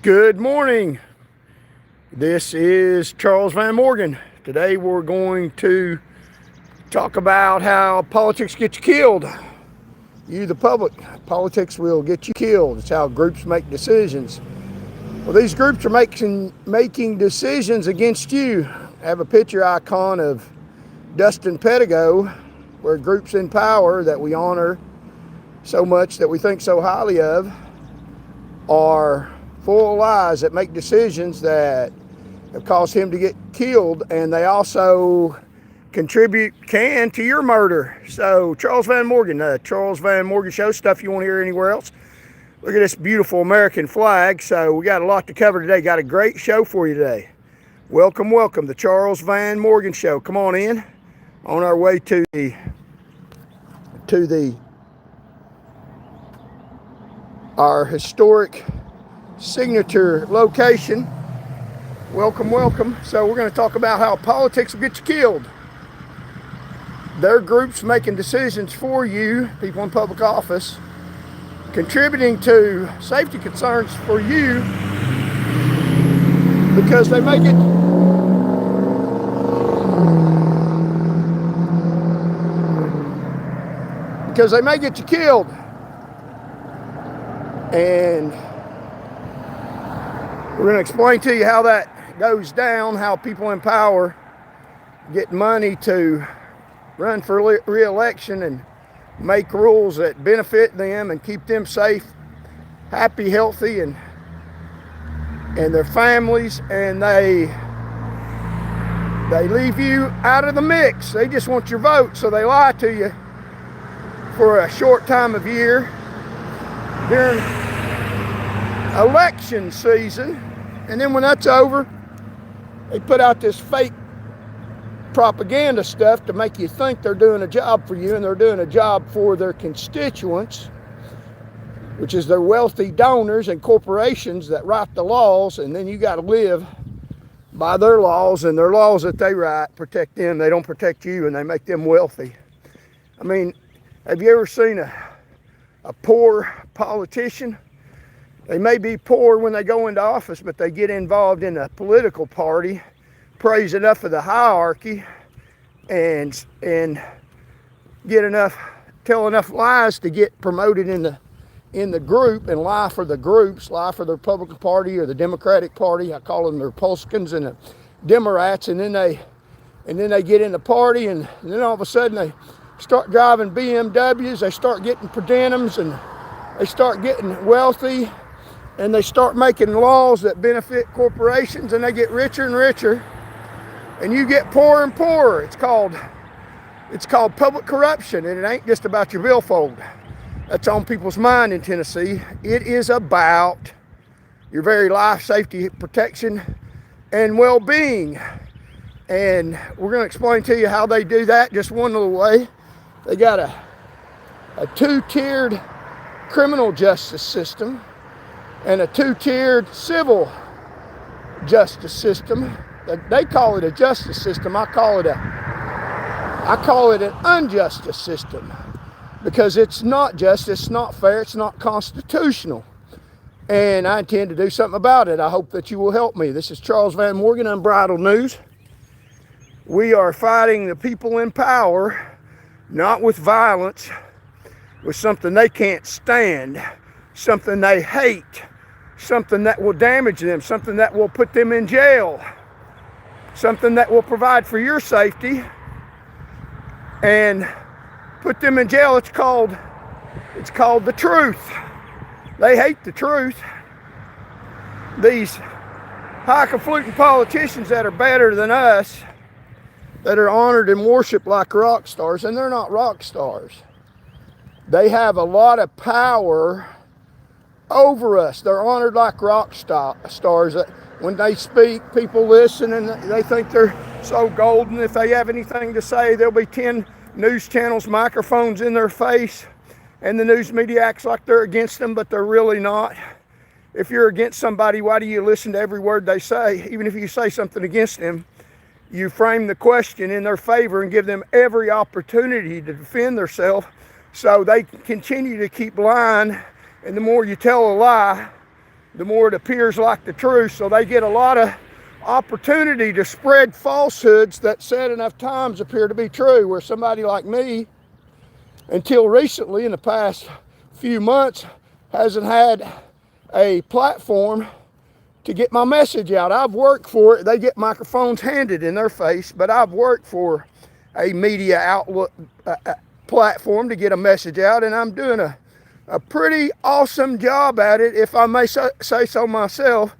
Good morning. This is Charles Van Morgan. Today we're going to talk about how politics gets you killed. You, the public, politics will get you killed. It's how groups make decisions. Well, these groups are making decisions against you. I have a picture icon of Dustin Pedigo, where groups in power that we honor so much, that we think so highly of, are full of lies that make decisions that have caused him to get killed, and they also can to your murder. So Charles Van Morgan, Charles Van Morgan Show, stuff you won't hear anywhere else. Look at this beautiful American flag. So we got a lot to cover today. Got a great show for you today. Welcome, the Charles Van Morgan Show. Come on in. On our way to our historic signature location. Welcome. So we're going to talk about how politics will get you killed. Their groups making decisions for you, people in public office, contributing to safety concerns for you because they make it you killed. And we're going to explain to you how that goes down, how people in power get money to run for re-election and make rules that benefit them and keep them safe, happy, healthy, and their families, and they leave you out of the mix. They just want your vote, so they lie to you for a short time of year during election season, and then when that's over, they put out this fake propaganda stuff to make you think they're doing a job for you, and they're doing a job for their constituents, which is their wealthy donors and corporations that write the laws, and then you got to live by their laws, and their laws that they write protect them. They don't protect you, and they make them wealthy. I mean, have you ever seen a poor politician? They may be poor when they go into office, but they get involved in a political party, praise enough of the hierarchy, and tell enough lies to get promoted in the group, and lie for the groups, lie for the Republican Party or the Democratic Party. I call them the Republicans and the Democrats, and then they get in the party, and then all of a sudden they start driving BMWs, they start getting per diems, and they start getting wealthy, and they start making laws that benefit corporations, and they get richer and richer, and you get poorer and poorer. It's called public corruption, and it ain't just about your billfold. That's on people's mind in Tennessee. It is about your very life, safety, protection, and well-being. And we're going to explain to you how they do that just one little way. They got a two-tiered criminal justice system and a two-tiered civil justice system. They call it a justice system. I call it an unjust system, because it's not just, it's not fair, it's not constitutional. And I intend to do something about it. I hope that you will help me. This is Charles Van Morgan, Unbridled News. We are fighting the people in power, not with violence, with something they can't stand, something they hate, something that will damage them, something that will put them in jail, something that will provide for your safety and put them in jail. It's called the truth. They hate the truth. These highfalutin politicians that are better than us, that are honored and worshiped like rock stars, and they're not rock stars. They have a lot of power over us. They're honored like rock stars. When they speak, people listen, and they think they're so golden. If they have anything to say, there'll be 10 news channels, microphones in their face, and the news media acts like they're against them, but they're really not. If you're against somebody, why do you listen to every word they say? Even if you say something against them, you frame the question in their favor and give them every opportunity to defend themselves, so they continue to keep lying. And the more you tell a lie, the more it appears like the truth. So they get a lot of opportunity to spread falsehoods that said enough times appear to be true, where somebody like me, until recently, in the past few months, hasn't had a platform to get my message out. I've worked for it. They get microphones handed in their face, but I've worked for a media outlet platform to get a message out, and I'm doing a pretty awesome job at it, if I may say so myself,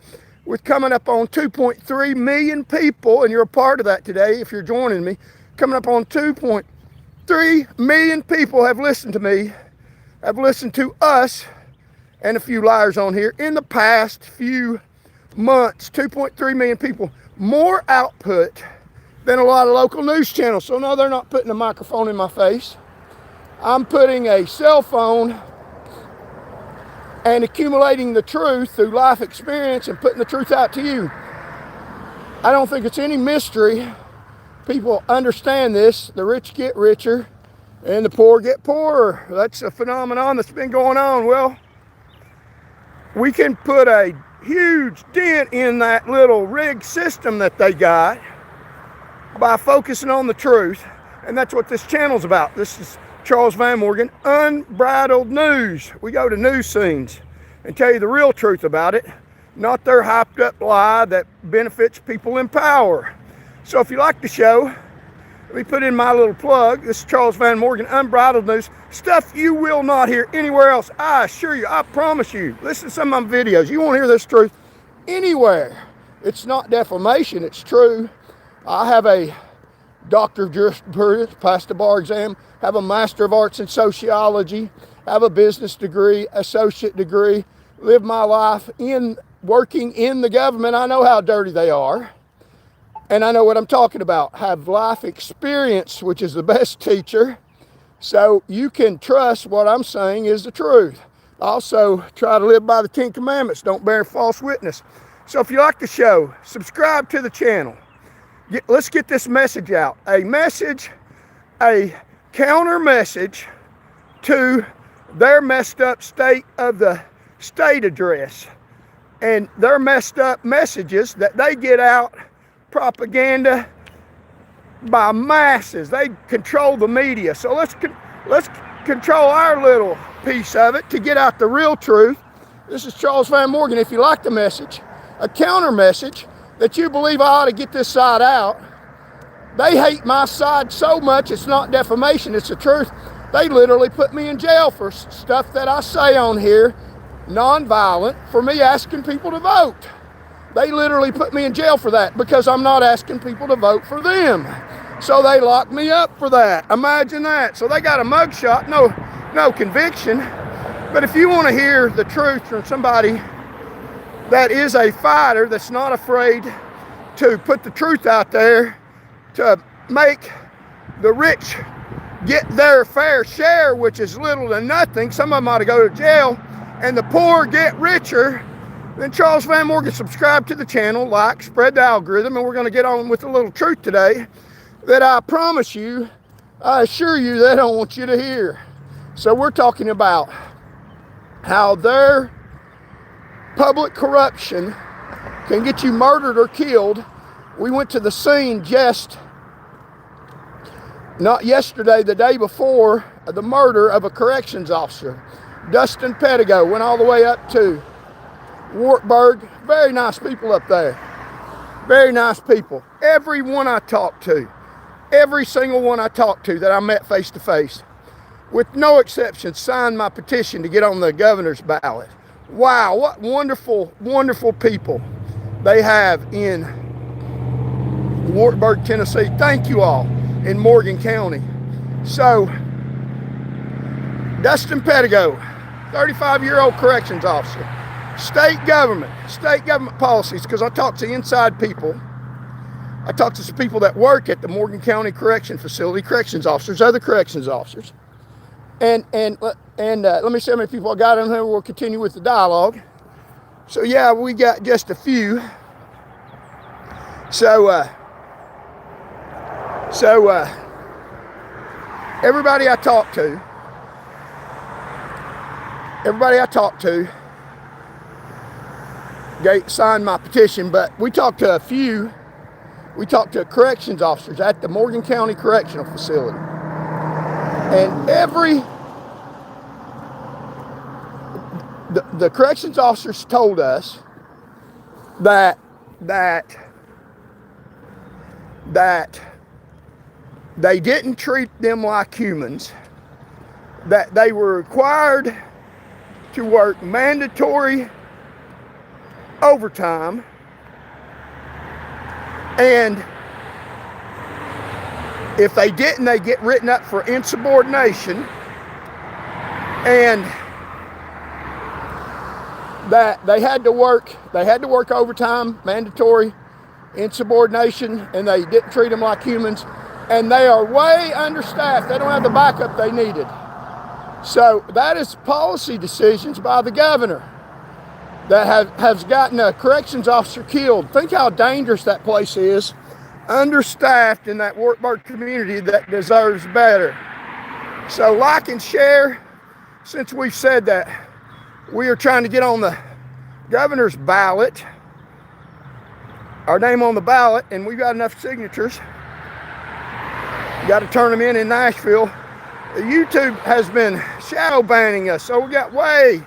with coming up on 2.3 million people, and you're a part of that today if you're joining me. Coming up on 2.3 million people have listened to me, have listened to us, and a few liars on here in the past few months. 2.3 million people, more output than a lot of local news channels. So no, they're not putting a microphone in my face. I'm putting a cell phone and accumulating the truth through life experience and putting the truth out to you. I don't think it's any mystery. People understand this. The rich get richer and the poor get poorer. That's a phenomenon that's been going on. Well, we can put a huge dent in that little rigged system that they got by focusing on the truth. And that's what this channel's about. This is Charles Van Morgan, Unbridled News. We go to news scenes and tell you the real truth about it, not their hyped up lie that benefits people in power. So if you like the show, let me put in my little plug. This is Charles Van Morgan, Unbridled News. Stuff you will not hear anywhere else. I assure you, I promise you. Listen to some of my videos. You won't hear this truth anywhere. It's not defamation, it's true. I have a Doctor of Jurisprudence, passed the bar exam, have a Master of Arts in Sociology, have a business degree, associate degree, live my life in working in the government. I know how dirty they are, and I know what I'm talking about. Have life experience, which is the best teacher, so you can trust what I'm saying is the truth. Also, try to live by the 10 Commandments. Don't bear false witness. So if you like the show, subscribe to the channel. Let's get this message out. A message, a counter message to their messed up state of the state address and their messed up messages that they get out, propaganda by masses. They control the media. So let's control our little piece of it to get out the real truth. This is Charles Van Morgan. If you like the message, a counter message that you believe I ought to get this side out. They hate my side so much, it's not defamation, it's the truth. They literally put me in jail for stuff that I say on here, nonviolent, for me asking people to vote. They literally put me in jail for that because I'm not asking people to vote for them. So they locked me up for that. Imagine that. So they got a mugshot, no conviction. But if you want to hear the truth from somebody that is a fighter, that's not afraid to put the truth out there, to make the rich get their fair share, which is little to nothing. Some of them ought to go to jail, and the poor get richer. Then Charles Van Morgan, subscribe to the channel, like, spread the algorithm, and we're going to get on with a little truth today that I promise you, I assure you, they don't want you to hear. So we're talking about how their public corruption can get you murdered or killed. We went to the scene just, not yesterday, the day before, of the murder of a corrections officer. Dustin Pedigo went all the way up to Wartburg. Very nice people up there. Very nice people. Every one I talked to, every single one I talked to that I met face to face, with no exception, signed my petition to get on the governor's ballot. Wow, what wonderful, wonderful people they have in Wartburg, Tennessee. Thank you all, in Morgan County. So, Dustin Pedigo, 35-year-old corrections officer, state government policies, because I talk to inside people. I talk to some people that work at the Morgan County Correction Facility, corrections officers, other corrections officers. And let me see how many people I got on here. We'll continue with the dialogue. So yeah, we got just a few. So everybody I talk to signed my petition, but we talked to a few. We talked to corrections officers at the Morgan County Correctional Facility. And the corrections officers told us that they didn't treat them like humans, that they were required to work mandatory overtime, and if they didn't, they get written up for insubordination, and that they had to work overtime, mandatory insubordination, and they didn't treat them like humans, and they are way understaffed. They don't have the backup they needed. So that is policy decisions by the governor that has gotten a corrections officer killed. Think how dangerous that place is, understaffed in that Wartburg community that deserves better. So like and share. Since we've said that, we are trying to get on the governor's ballot, our name on the ballot, and we've got enough signatures. Got to turn them in Nashville. YouTube has been shadow banning us, so we got way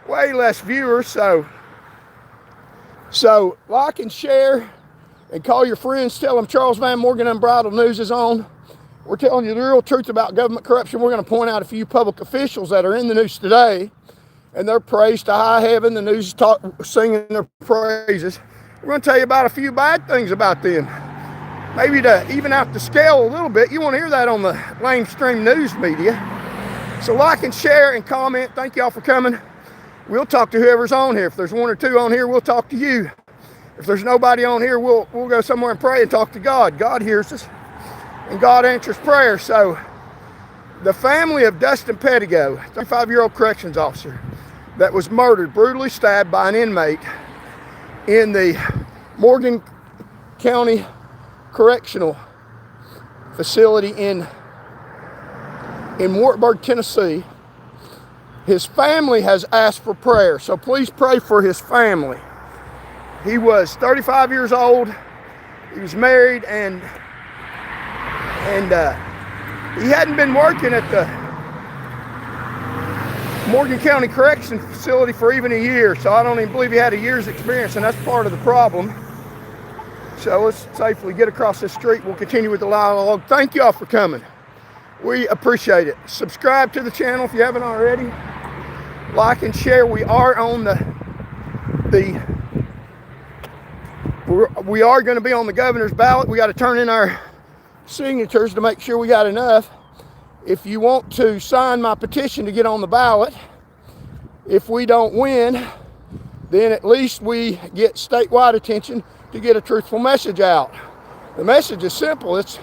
less viewers. So like and share, and call your friends. Tell them Charles Van Morgan Unbridled News is on. We're telling you the real truth about government corruption. We're going to point out a few public officials that are in the news today, and they're praised to high heaven. The news is singing their praises. We're going to tell you about a few bad things about them. Maybe to even out the scale a little bit. You want to hear that on the mainstream news media. So like and share and comment. Thank y'all for coming. We'll talk to whoever's on here. If there's one or two on here, we'll talk to you. If there's nobody on here, we'll go somewhere and pray and talk to God. God hears us, and God answers prayer. So the family of Dustin Pedigo, 35-year-old corrections officer that was murdered, brutally stabbed by an inmate in the Morgan County Correctional Facility in Wartburg, Tennessee. His family has asked for prayer, so please pray for his family. He was 35 years old. He was married, and he hadn't been working at the Morgan County Correction Facility for even a year, so I don't even believe he had a year's experience, and that's part of the problem. So let's safely get across this street. We'll continue with the dialogue. Thank y'all for coming. We appreciate it. Subscribe to the channel if you haven't already. Like and share. We are on we are going to be on the governor's ballot. We got to turn in our signatures to make sure we got enough. If you want to sign my petition to get on the ballot, if we don't win, then at least we get statewide attention to get a truthful message out. The message is simple. It's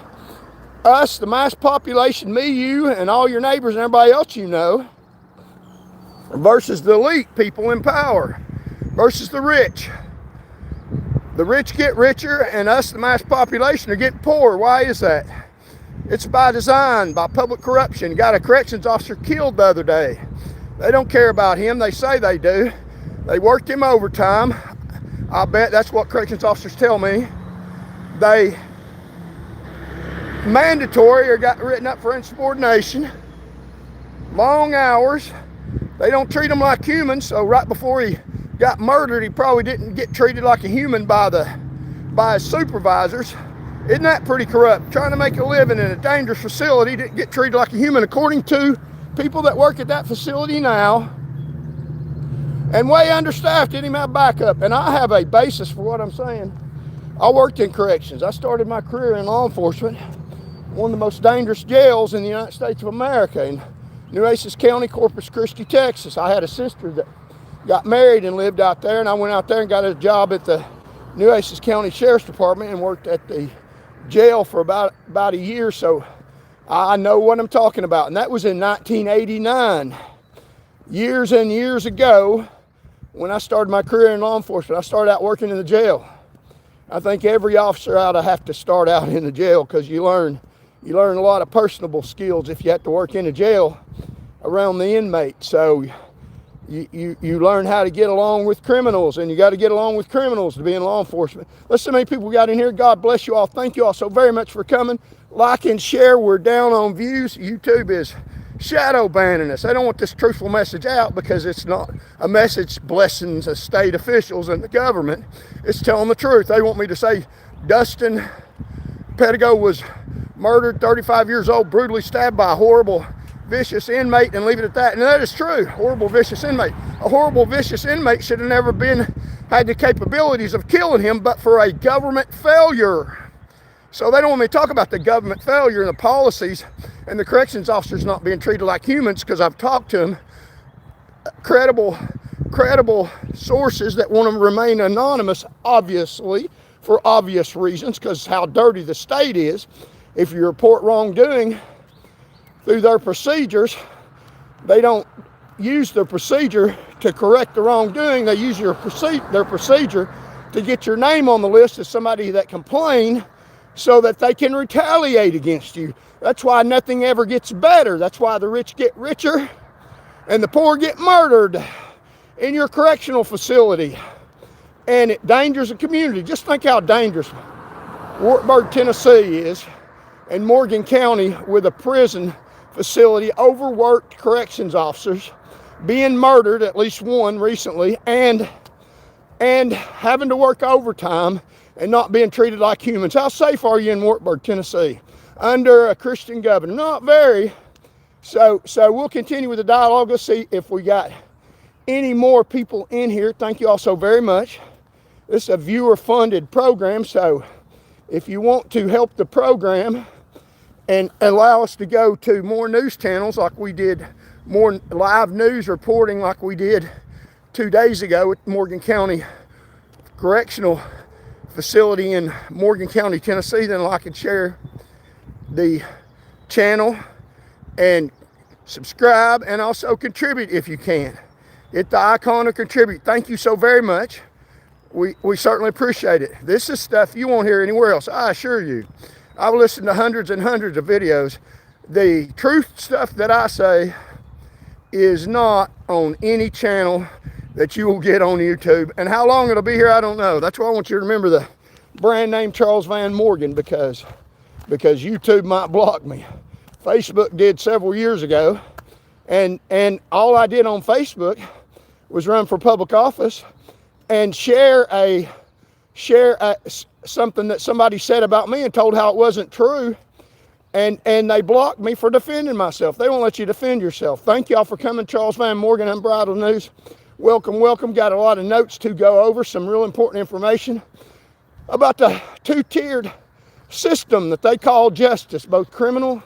us, the mass population, me, you, and all your neighbors and everybody else you know, versus the elite people in power, versus the rich. The rich get richer, and us, the mass population, are getting poorer. Why is that? It's by design, by public corruption. Got a corrections officer killed the other day. They don't care about him. They say they do. They worked him overtime. I bet that's what corrections officers tell me. They mandatory or got written up for insubordination. Long hours. They don't treat them like humans, so right before he got murdered, he probably didn't get treated like a human by his supervisors. Isn't that pretty corrupt? Trying to make a living in a dangerous facility, didn't get treated like a human, according to people that work at that facility now. And way understaffed, didn't even have backup. And I have a basis for what I'm saying. I worked in corrections. I started my career in law enforcement, one of the most dangerous jails in the United States of America, in Nueces County, Corpus Christi, Texas. I had a sister that got married and lived out there, and I went out there and got a job at the Nueces County Sheriff's Department and worked at the jail for about a year, so I know what I'm talking about. And that was in 1989, years and years ago. When I started my career in law enforcement, I started out working in the jail. I think every officer ought to have to start out in the jail, because you learn a lot of personable skills if you have to work in a jail around the inmate. So You learn how to get along with criminals, and you got to get along with criminals to be in law enforcement. Let's see how many people we got in here. God bless you all. Thank you all so very much for coming. Like and share. We're down on views. YouTube is shadow banning us. They don't want this truthful message out because it's not a message blessing the state officials and the government. It's telling the truth. They want me to say Dustin Pedigo was murdered, 35 years old, brutally stabbed by a horrible, vicious inmate, and leave it at that. And that is true. Horrible, vicious inmate. A horrible, vicious inmate should have never had the capabilities of killing him, but for a government failure. So they don't want me to talk about the government failure and the policies and the corrections officers not being treated like humans, because I've talked to them, credible sources that want to remain anonymous, obviously, for obvious reasons, because how dirty the state is. If you report wrongdoing through their procedures, they don't use the procedure to correct the wrongdoing. They use their procedure to get your name on the list as somebody that complained, so that they can retaliate against you. That's why nothing ever gets better. That's why the rich get richer and the poor get murdered in your correctional facility. And it dangers the community. Just think how dangerous Wartburg, Tennessee is, and Morgan County, with a prison facility, overworked corrections officers being murdered, at least one recently, and having to work overtime and not being treated like humans. How safe are you in Wartburg, Tennessee, under a Christian governor? Not very. So we'll continue with the dialogue. Let's see if we got any more people in here. Thank you all so very much. This is a viewer-funded program, so if you want to help the program and allow us to go to more news channels like we did, more live news reporting like we did 2 days ago at Morgan County Correctional Facility in Morgan County, Tennessee, then like and share the channel and subscribe, and also contribute if you can. Hit the icon of contribute. Thank you so very much. We certainly appreciate it. This is stuff you won't hear anywhere else, I assure you. I've listened to hundreds and hundreds of videos. The truth stuff that I say is not on any channel that you will get on YouTube. And how long it'll be here, I don't know. That's why I want you to remember the brand name Charles Van Morgan, because YouTube might block me. Facebook did several years ago, and all I did on Facebook was run for public office and share something that somebody said about me and told how it wasn't true, and they blocked me for defending myself. They won't let you defend yourself. Thank y'all for coming. Charles Van Morgan, Unbridled News. Welcome, welcome. Got a lot of notes to go over, some real important information about the two-tiered system that they call justice, both criminal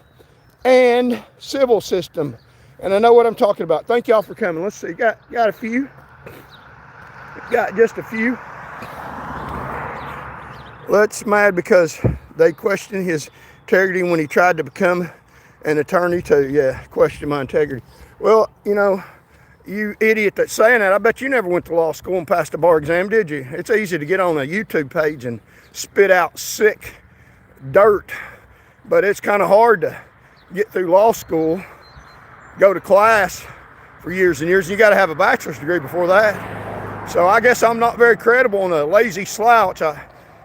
and civil system. And I know what I'm talking about. Thank y'all for coming. Let's see, got a few. Got just a few. Let's mad because they questioned his integrity when he tried to become an attorney too. Yeah, question my integrity. Well, you know, you idiot that's saying that, I bet you never went to law school and passed a bar exam, did you? It's easy to get on a YouTube page and spit out sick dirt, but it's kind of hard to get through law school, go to class for years and years. You got to have a bachelor's degree before that. So I guess I'm not very credible and a lazy slouch. I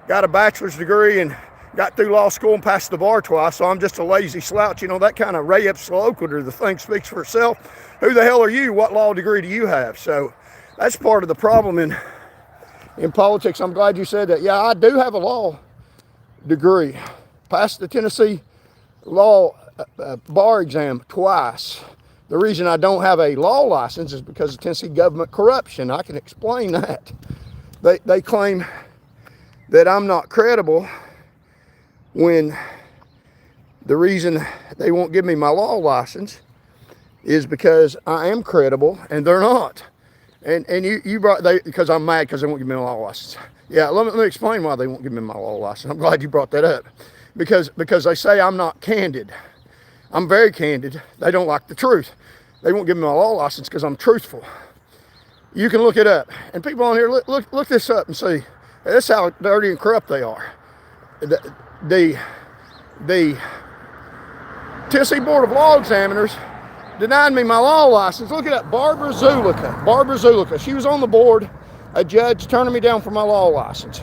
got a bachelor's degree and got through law school and passed the bar twice, so I'm just a lazy slouch. You know, that kind of Ray ipsa loquitur, the thing speaks for itself. Who the hell are you? What law degree do you have? So that's part of the problem in politics. I'm glad you said that. Yeah, I do have a law degree. Passed the Tennessee law bar exam twice. The reason I don't have a law license is because of Tennessee government corruption. I can explain that. They claim that I'm not credible when the reason they won't give me my law license is because I am credible and they're not. And you brought, because I'm mad because they won't give me my law license. Yeah, let me explain why they won't give me my law license. I'm glad you brought that up. Because they say I'm not candid. I'm very candid. They don't like the truth. They won't give me my law license because I'm truthful. You can look it up. And people on here, look this up and see. That's how dirty and corrupt they are. The Tennessee Board of Law Examiners denied me my law license. Look at that, Barbara Zulica. Barbara Zulica. She was on the board, a judge turning me down for my law license.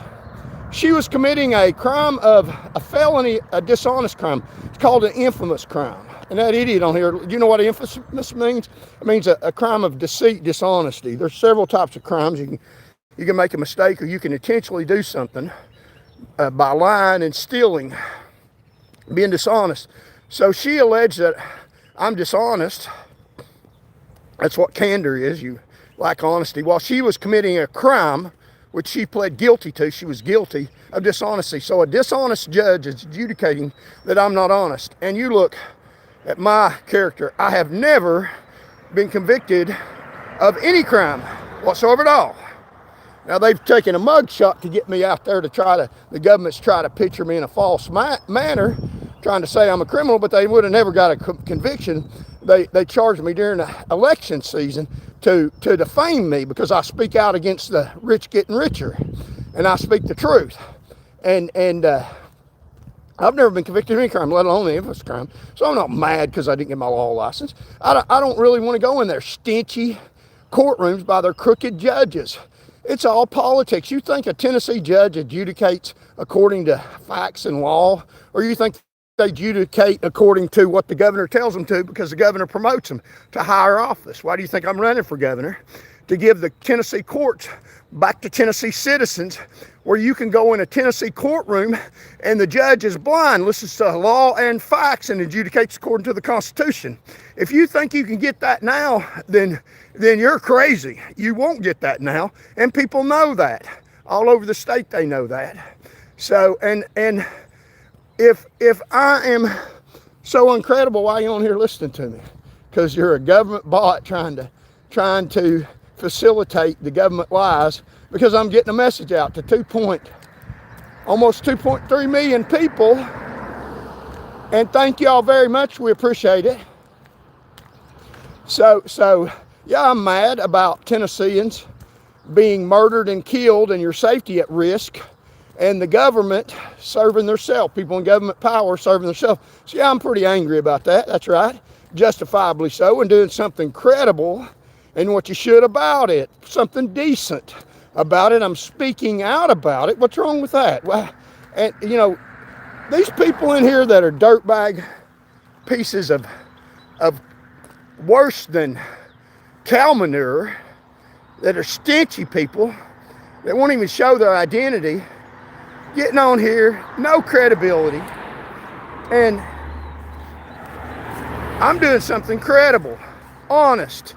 She was committing a crime of a felony, a dishonest crime. It's called an infamous crime. And that idiot on here, do you know what infamous means? It means a crime of deceit, dishonesty. There's several types of crimes. You can make a mistake, or you can intentionally do something by lying and stealing, being dishonest. So she alleged that I'm dishonest. That's what candor is. You lack honesty. While she was committing a crime, which she pled guilty to, she was guilty of dishonesty. So a dishonest judge is adjudicating that I'm not honest. And you look at my character. I have never been convicted of any crime whatsoever at all. Now, they've taken a mugshot to get me out there to the government's try to picture me in a false manner, trying to say I'm a criminal, but they would have never got a conviction. They charged me during the election season to defame me because I speak out against the rich getting richer, and I speak the truth. And I've never been convicted of any crime, let alone the infamous crime. So I'm not mad because I didn't get my law license. I don't really want to go in their stinchy courtrooms by their crooked judges. It's all politics. You think a Tennessee judge adjudicates according to facts and law, or you think they adjudicate according to what the governor tells them to because the governor promotes them to higher office? Why do you think I'm running for governor? To give the Tennessee courts back to Tennessee citizens, where you can go in a Tennessee courtroom and the judge is blind, listens to law and facts, and adjudicates according to the Constitution. If you think you can get that now, then you're crazy. You won't get that now, and people know that. All over the state they know that. So, and if I am so incredible, why are you on here listening to me? Because you're a government bot trying to facilitate the government lies, because I'm getting a message out to almost 2.3 million people. And thank you all very much. We appreciate it. So yeah, I'm mad about Tennesseans being murdered and killed and your safety at risk, and the government serving themselves, people in government power serving themselves. So yeah, I'm pretty angry about that. That's right. Justifiably so, and doing something credible and what you should about it, something decent about it. I'm speaking out about it. What's wrong with that? Well, and you know, these people in here that are dirtbag pieces of worse than cow manure, that are stinchy people that won't even show their identity, getting on here, no credibility, and I'm doing something credible, honest.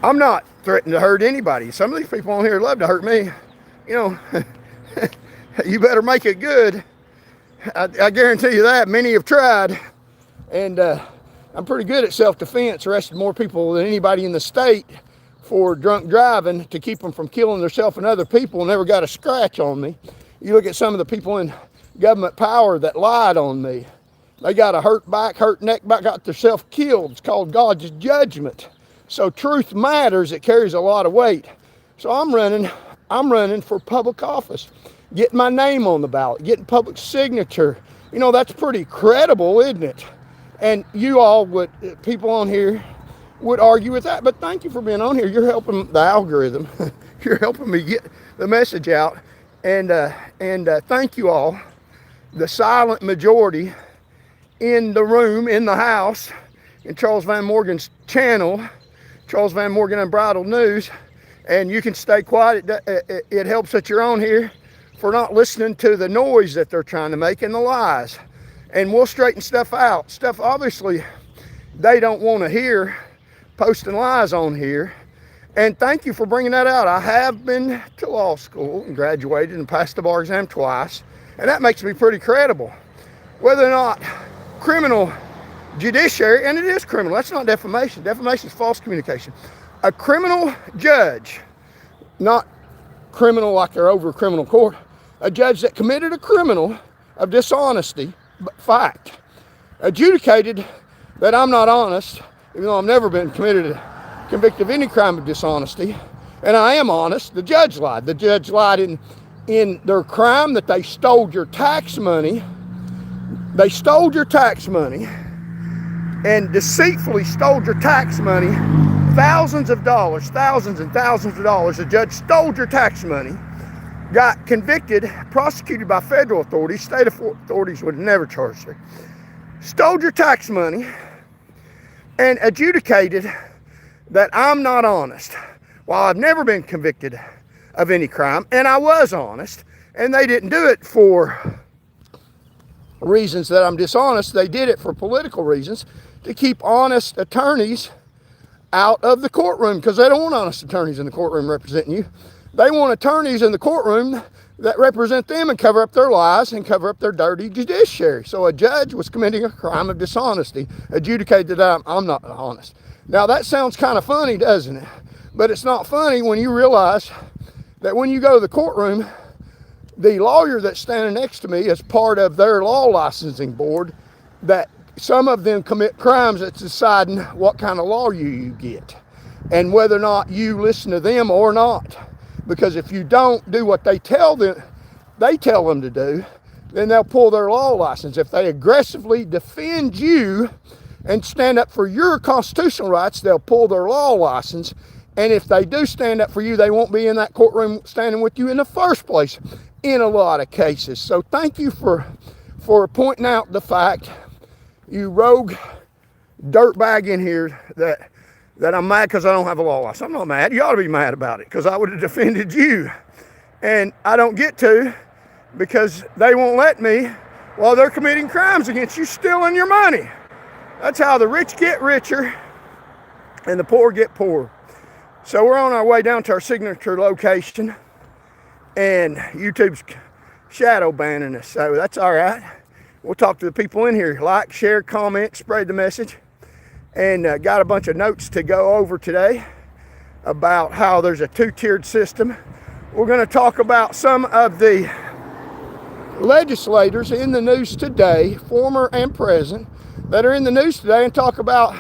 I'm not threatening to hurt anybody. Some of these people on here love to hurt me. You know, you better make it good. I guarantee you that. Many have tried. And I'm pretty good at self-defense. Arrested more people than anybody in the state for drunk driving to keep them from killing themselves and other people. Never got a scratch on me. You look at some of the people in government power that lied on me. They got a hurt back, hurt neck back, got themselves killed. It's called God's judgment. So truth matters. It carries a lot of weight. So I'm running for public office, getting my name on the ballot, getting public signature. You know, that's pretty credible, isn't it? And you all people on here would argue with that. But thank you for being on here. You're helping the algorithm. You're helping me get the message out. And thank you all, the silent majority in the room, in the house, in Charles Van Morgan's channel, Charles Van Morgan Unbridled News. And you can stay quiet. It helps that you're on here for not listening to the noise that they're trying to make and the lies. And we'll straighten stuff out. Stuff obviously they don't want to hear, posting lies on here. And thank you for bringing that out. I have been to law school and graduated and passed the bar exam twice. And that makes me pretty credible. Whether or not criminal judiciary, and it is criminal, that's not defamation. Defamation is false communication. A criminal judge, not criminal like they're over a criminal court, a judge that committed a criminal of dishonesty, fact, adjudicated that I'm not honest, even though I've never been convicted of any crime of dishonesty, and I am honest. The judge lied. The judge lied in their crime that they stole your tax money. They stole your tax money and deceitfully stole your tax money, thousands of dollars, thousands and thousands of dollars. The judge stole your tax money, got convicted, prosecuted by federal authorities. State authorities would never charge you. Stole your tax money and adjudicated that I'm not honest. While I've never been convicted of any crime, and I was honest, and they didn't do it for reasons that I'm dishonest. They did it for political reasons, to keep honest attorneys out of the courtroom, because they don't want honest attorneys in the courtroom representing you. They want attorneys in the courtroom that represent them and cover up their lies and cover up their dirty judiciary. So a judge was committing a crime of dishonesty, adjudicated that I'm not honest. Now that sounds kind of funny, doesn't it? But it's not funny when you realize that when you go to the courtroom, the lawyer that's standing next to me is part of their law licensing board, that some of them commit crimes that's deciding what kind of lawyer you get and whether or not you listen to them or not. Because if you don't do what they tell them to do, then they'll pull their law license. If they aggressively defend you and stand up for your constitutional rights, they'll pull their law license. And if they do stand up for you, they won't be in that courtroom standing with you in the first place in a lot of cases. So thank you for pointing out the fact, you rogue dirtbag in here, that I'm mad because I don't have a law license. I'm not mad. You ought to be mad about it, because I would have defended you. And I don't get to, because they won't let me while they're committing crimes against you, stealing your money. That's how the rich get richer and the poor get poorer. So we're on our way down to our signature location, and YouTube's shadow banning us, so that's all right. We'll talk to the people in here. Like, share, comment, spread the message. And got a bunch of notes to go over today about how there's a two-tiered system. We're going to talk about some of the legislators in the news today, former and present, that are in the news today, and talk about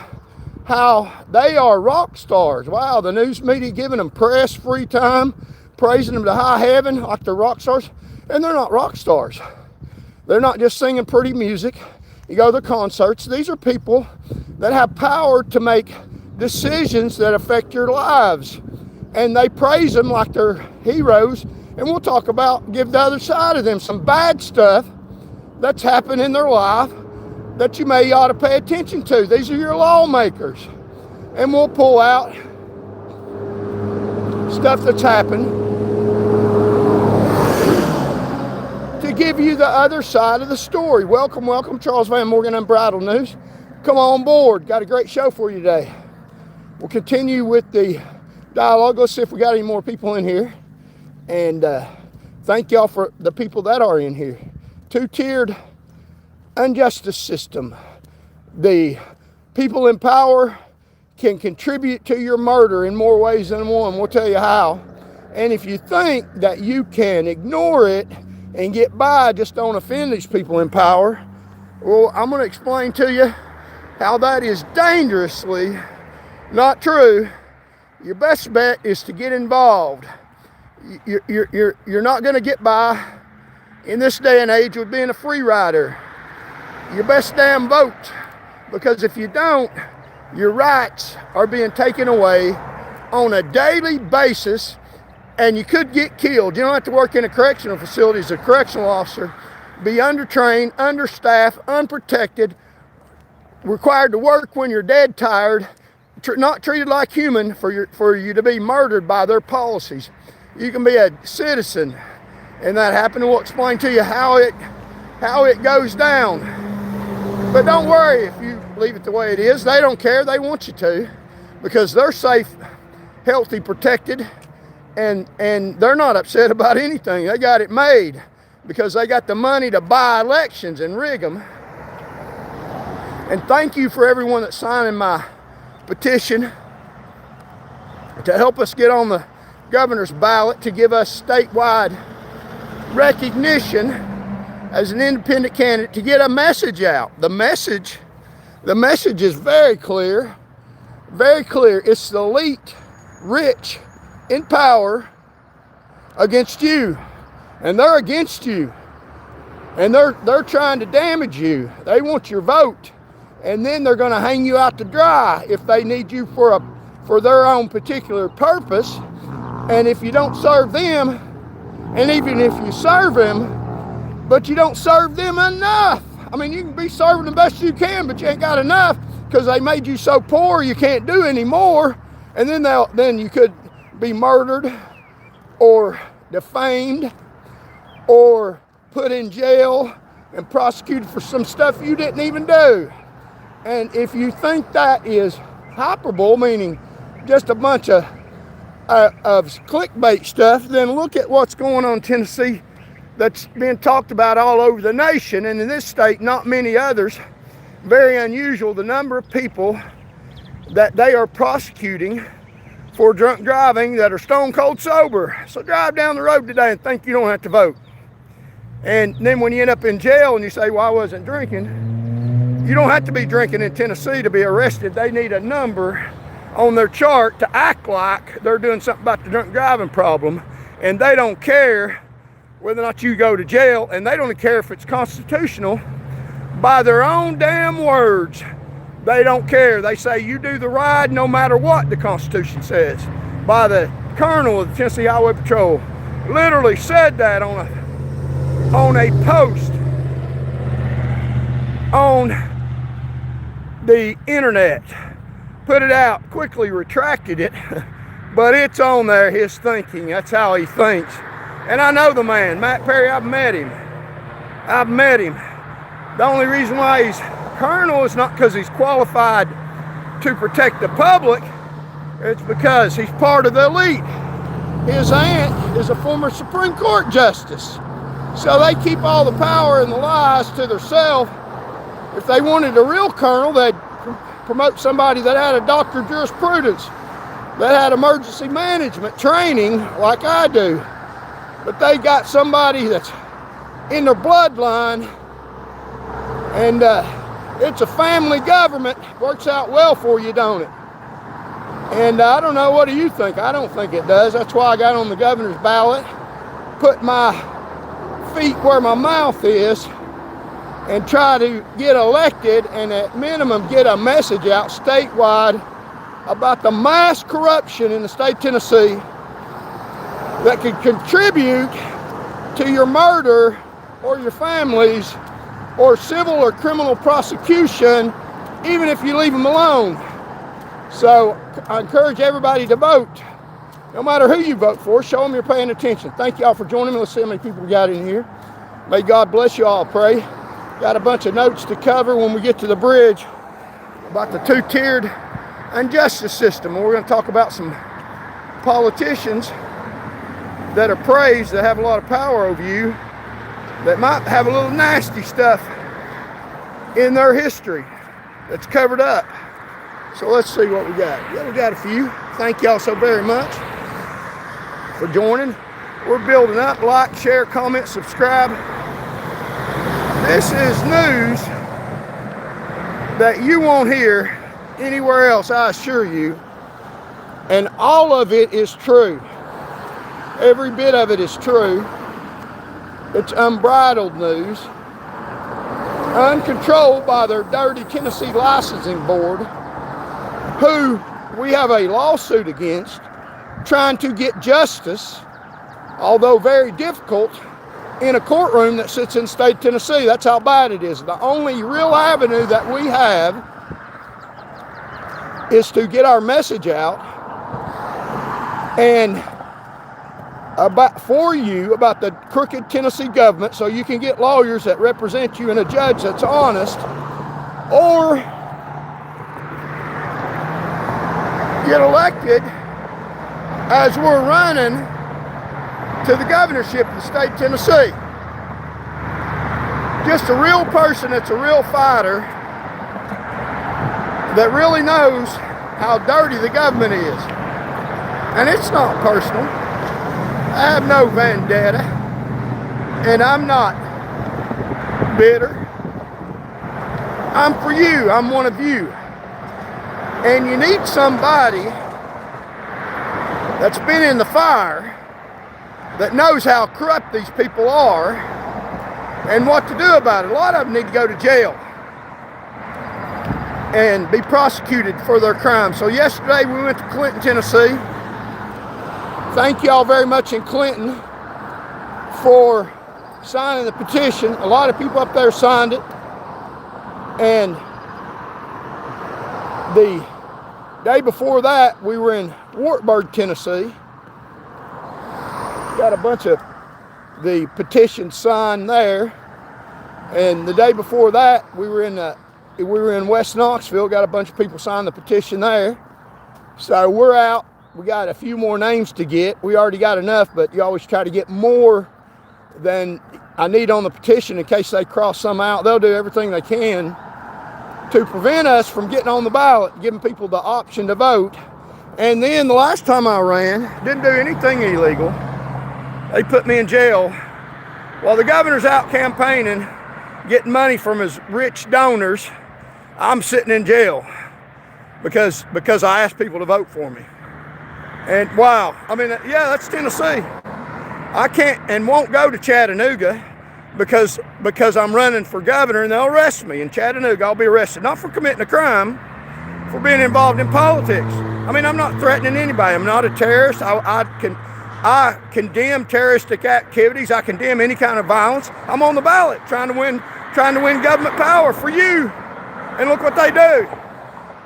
how they are rock stars. Wow, the news media giving them press, free time, praising them to high heaven like they're rock stars. And they're not rock stars. They're not just singing pretty music. You go to their concerts. These are people that have power to make decisions that affect your lives. And they praise them like they're heroes. And we'll talk about, give the other side of them some bad stuff that's happened in their life that you may ought to pay attention to. These are your lawmakers. And we'll pull out stuff that's happened to give you the other side of the story. Welcome, welcome, Charles Van Morgan Unbridled News. Come on board. Got a great show for you today. We'll continue with the dialogue. Let's see if we got any more people in here. And thank y'all for the people that are in here. Two-tiered injustice system. The people in power can contribute to your murder in more ways than one. We'll tell you how. And if you think that you can ignore it and get by, just don't offend these people in power, well, I'm going to explain to you how that is dangerously not true. Your best bet is to get involved. You're not going to get by in this day and age with being a free rider. Your best damn vote, because if you don't, your rights are being taken away on a daily basis, and you could get killed. You don't have to work in a correctional facility as a correctional officer, be undertrained, understaffed, unprotected, required to work when you're dead tired, not treated like human, for you to be murdered by their policies. You can be a citizen, and that happened, and we'll explain to you how it goes down. But don't worry if you leave it the way it is. They don't care. They want you to, because they're safe, healthy, protected, and they're not upset about anything. They got it made because they got the money to buy elections and rig them. And thank you for everyone that's signing my petition to help us get on the governor's ballot to give us statewide recognition as an independent candidate, to get a message out. The message is very clear, very clear. It's the elite, rich, in power against you, and they're against you, and they're trying to damage you. They want your vote, and then they're going to hang you out to dry if they need you for their own particular purpose. And if you don't serve them, and even if you serve them, but you don't serve them enough. I mean, you can be serving the best you can, but you ain't got enough because they made you so poor you can't do anymore. And then you could be murdered or defamed or put in jail and prosecuted for some stuff you didn't even do. And if you think that is hyperbole, meaning just a bunch of clickbait stuff, then look at what's going on in Tennessee that's been talked about all over the nation, and in this state, not many others. Very unusual, the number of people that they are prosecuting for drunk driving that are stone cold sober. So drive down the road today and think you don't have to vote. And then when you end up in jail and you say, well, I wasn't drinking, you don't have to be drinking in Tennessee to be arrested. They need a number on their chart to act like they're doing something about the drunk driving problem, and they don't care whether or not you go to jail, and they don't care if it's constitutional. By their own damn words, they don't care. They say you do the ride no matter what the Constitution says. By the colonel of the Tennessee Highway Patrol, literally said that on a post on the internet. Put it out, quickly retracted it, but it's on there, his thinking. That's how he thinks. And I know the man, Matt Perry. I've met him. The only reason why he's colonel is not because he's qualified to protect the public. It's because he's part of the elite. His aunt is a former Supreme Court justice. So they keep all the power and the lies to themselves. If they wanted a real colonel, they'd promote somebody that had a doctor of jurisprudence, that had emergency management training like I do. But they got somebody that's in their bloodline, and it's a family government. Works out well for you, don't it? And I don't know, what do you think? I don't think it does. That's why I got on the governor's ballot, put my feet where my mouth is, and try to get elected, and at minimum get a message out statewide about the mass corruption in the state of Tennessee that could contribute to your murder or your families or civil or criminal prosecution, even if you leave them alone. So I encourage everybody to vote. No matter who you vote for, show them you're paying attention. Thank y'all for joining me. Let's see how many people we got in here. May God bless you all, pray. Got a bunch of notes to cover when we get to the bridge about the two-tiered injustice system. We're going to talk about some politicians that are praised, that have a lot of power over you, that might have a little nasty stuff in their history that's covered up. So let's see what we got. Yeah, we got a few. Thank y'all so very much for joining. We're building up. Like, share, comment, subscribe. This is news that you won't hear anywhere else, I assure you. And all of it is true. Every bit of it is true. It's unbridled news, uncontrolled by their dirty Tennessee licensing board, who we have a lawsuit against, trying to get justice, although very difficult, in a courtroom that sits in the state of Tennessee. That's how bad it is. The only real avenue that we have is to get our message out and about the crooked Tennessee government, so you can get lawyers that represent you and a judge that's honest, or get elected as we're running to the governorship of the state of Tennessee. Just a real person that's a real fighter that really knows how dirty the government is. And it's not personal. I have no vendetta, and I'm not bitter. I'm for you. I'm one of you. And you need somebody that's been in the fire, that knows how corrupt these people are and what to do about it. A lot of them need to go to jail. and be prosecuted for their crimes. So yesterday we went to Clinton, Tennessee. Thank y'all very much in Clinton for signing the petition. A lot of people up there signed it. And the day before that, we were in Wartburg, Tennessee. Got a bunch of the petition signed there. And the day before that, we were in West Knoxville. Got a bunch of people sign the petition there. So we're out. We got a few more names to get. We already got enough, but you always try to get more than I need on the petition in case they cross some out. They'll do everything they can to prevent us from getting on the ballot, giving people the option to vote. And then the last time I ran, didn't do anything illegal. They put me in jail while the governor's out campaigning, getting money from his rich donors. I'm sitting in jail because I asked people to vote for me. And wow, I mean, yeah, that's Tennessee. I can't and won't go to Chattanooga because I'm running for governor, and they'll arrest me in Chattanooga. I'll be arrested, not for committing a crime, for being involved in politics. I mean, I'm not threatening anybody. I'm not a terrorist. I condemn terroristic activities. I condemn any kind of violence. I'm on the ballot trying to win government power for you. And look what they do.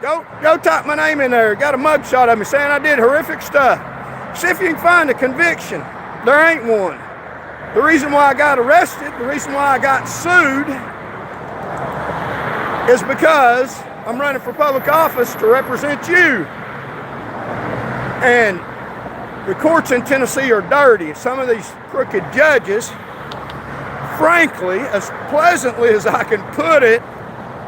Go type my name in there. Got a mugshot of me saying I did horrific stuff. See if you can find a conviction. There ain't one. The reason why I got arrested, the reason why I got sued is because I'm running for public office to represent you. And the courts in Tennessee are dirty. Some of these crooked judges, frankly, as pleasantly as I can put it,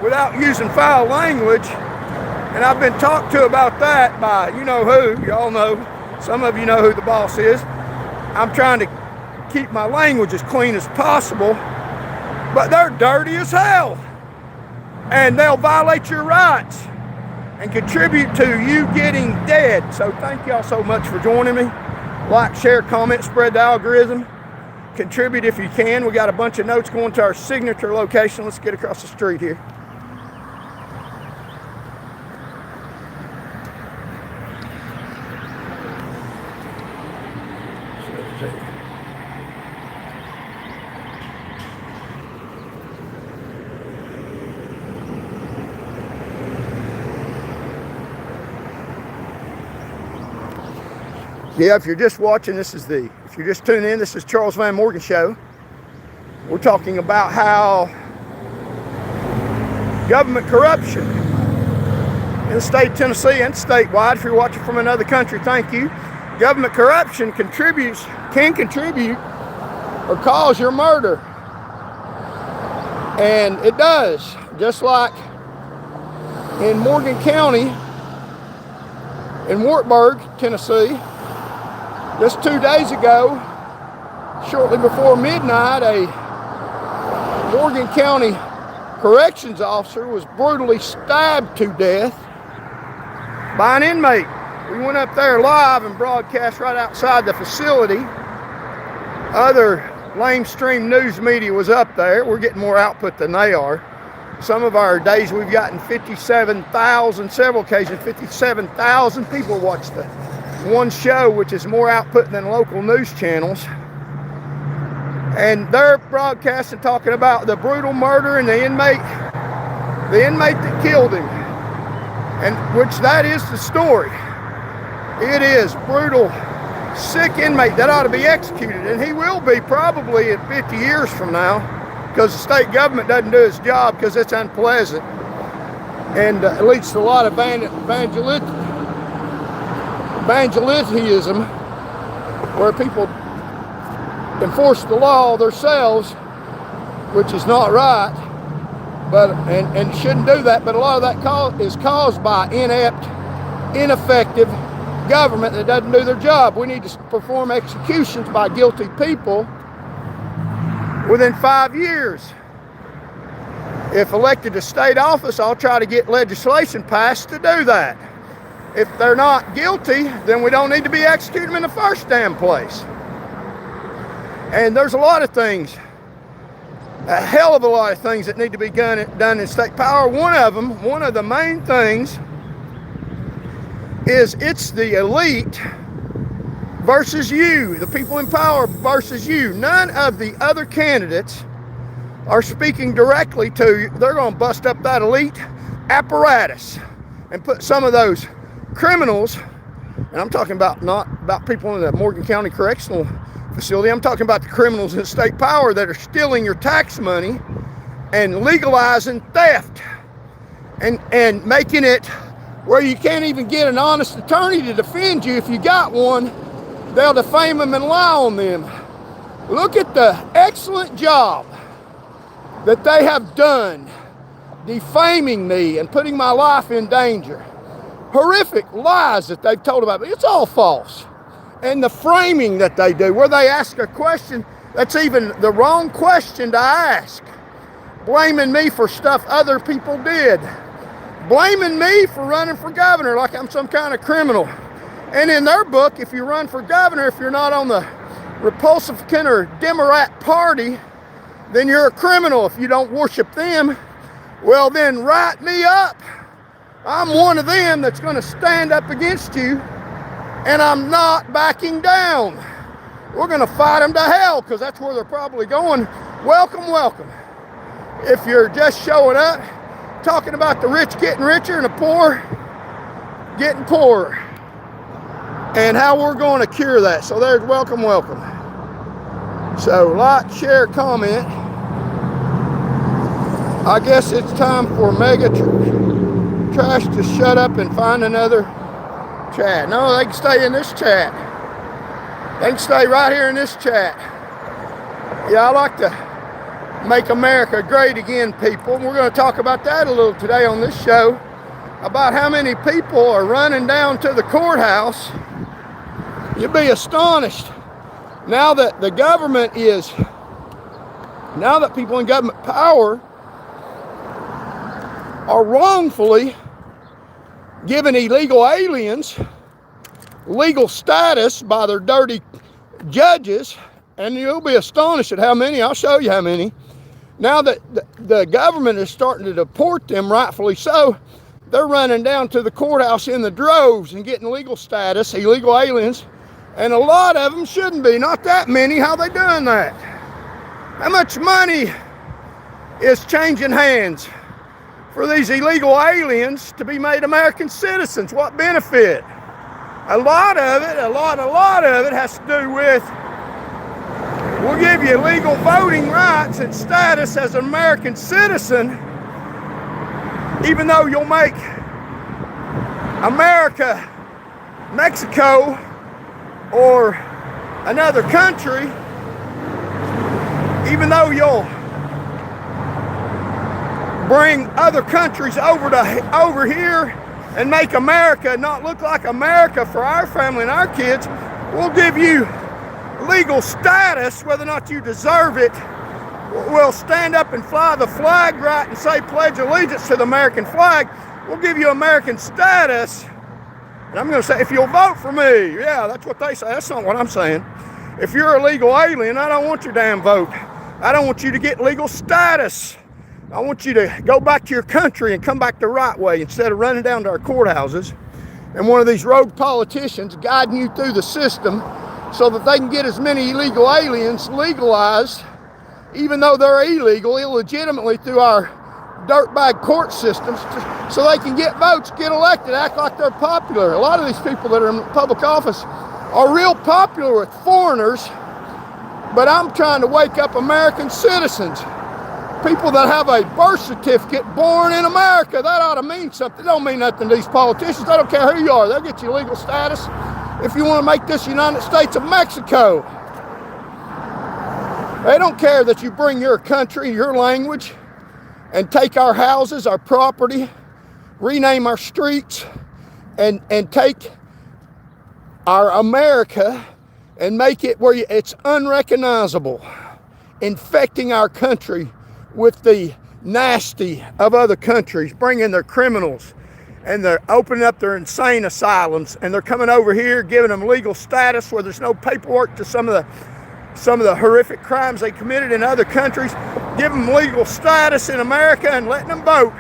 without using foul language, and I've been talked to about that by you know who, y'all know, some of you know who the boss is. I'm trying to keep my language as clean as possible, but they're dirty as hell. And they'll violate your rights and contribute to you getting dead. So thank y'all so much for joining me. Like, share, comment, spread the algorithm. Contribute if you can. We got a bunch of notes going to our signature location. Let's get across the street here. Yeah, if you're just watching, if you're just tuning in, this is Charles Van Morgan Show. We're talking about how government corruption in the state of Tennessee and statewide, if you're watching from another country, thank you. Government corruption can contribute or cause your murder. And it does, just like in Morgan County, in Wartburg, Tennessee. Just 2 days ago, shortly before midnight, a Morgan County corrections officer was brutally stabbed to death by an inmate. We went up there live and broadcast right outside the facility. Other lamestream news media was up there. We're getting more output than they are. Some of our days we've gotten 57,000, several occasions, 57,000 people watch the one show, which is more output than local news channels. And they're broadcasting, talking about the brutal murder and the inmate that killed him. And which that is the story. It is brutal, sick inmate that ought to be executed. And he will be probably in 50 years from now, because the state government doesn't do its job because it's unpleasant. And it leads to a lot of evangelism, where people enforce the law themselves, which is not right, but and shouldn't do that. But a lot of that is caused by inept, ineffective government that doesn't do their job. We need to perform executions by guilty people within 5 years. If elected to state office, I'll try to get legislation passed to do that. If they're not guilty, then we don't need to be executing them in the first damn place. And there's a lot of things a hell of a lot of things that need to be done in state power. One of the main things is it's the elite versus you, the people in power versus you. None of the other candidates are speaking directly to you. They're going to bust up that elite apparatus and put some of those criminals, and I'm talking about not about people in the Morgan County Correctional Facility, I'm talking about the criminals in state power that are stealing your tax money and legalizing theft and making it where you can't even get an honest attorney to defend you. If you got one, they'll defame them and lie on them. Look at the excellent job that they have done defaming me and putting my life in danger. Horrific lies that they've told about me. It's all false. And the framing that they do, where they ask a question that's even the wrong question to ask. Blaming me for stuff other people did. Blaming me for running for governor like I'm some kind of criminal. And in their book, if you run for governor, if you're not on the Republican or Democrat party, then you're a criminal. If you don't worship them, well then write me up. I'm one of them that's going to stand up against you, and I'm not backing down. We're going to fight them to hell, because that's where they're probably going. Welcome, welcome. If you're just showing up, talking about the rich getting richer and the poor getting poorer, and how we're going to cure that. So there's welcome, welcome. So like, share, comment. I guess it's time for Mega Trash to shut up and find another chat. No, they can stay in this chat. They can stay right here in this chat. Yeah, I like to make America great again, people. We're going to talk about that a little today on this show, about how many people are running down to the courthouse. You'll be astonished. Now that the government is, now that people in government power are wrongfully giving illegal aliens legal status by their dirty judges, and you'll be astonished at how many. I'll show you how many. Now that the government is starting to deport them, rightfully so, they're running down to the courthouse in the droves and getting legal status, illegal aliens, and a lot of them shouldn't be. Not that many. How they doing that? How much money is changing hands for these illegal aliens to be made American citizens? What benefit? A lot of it has to do with, we'll give you legal voting rights and status as an American citizen, even though you'll make America, Mexico, or another country, even though you'll bring other countries over here and make America not look like America for our family and our kids. We'll give you legal status, whether or not you deserve it. We'll stand up and fly the flag right and say pledge allegiance to the American flag. We'll give you American status. And I'm going to say, if you'll vote for me. Yeah, that's what they say. That's not what I'm saying. If you're a legal alien, I don't want your damn vote. I don't want you to get legal status. I want you to go back to your country and come back the right way instead of running down to our courthouses and one of these rogue politicians guiding you through the system so that they can get as many illegal aliens legalized, even though they're illegal, illegitimately through our dirtbag court systems, so they can get votes, get elected, act like they're popular. A lot of these people that are in public office are real popular with foreigners, but I'm trying to wake up American citizens. People that have a birth certificate born in America. That ought to mean something. It don't mean nothing to these politicians. I don't care who you are. They'll get you legal status if you want to make this United States of Mexico. They don't care that you bring your country, your language, and take our houses, our property, rename our streets, and take our America and make it where it's unrecognizable, infecting our country with the nasty of other countries, bringing their criminals, and they're opening up their insane asylums, and they're coming over here, giving them legal status where there's no paperwork to some of the horrific crimes they committed in other countries. give them legal status in America and letting them vote,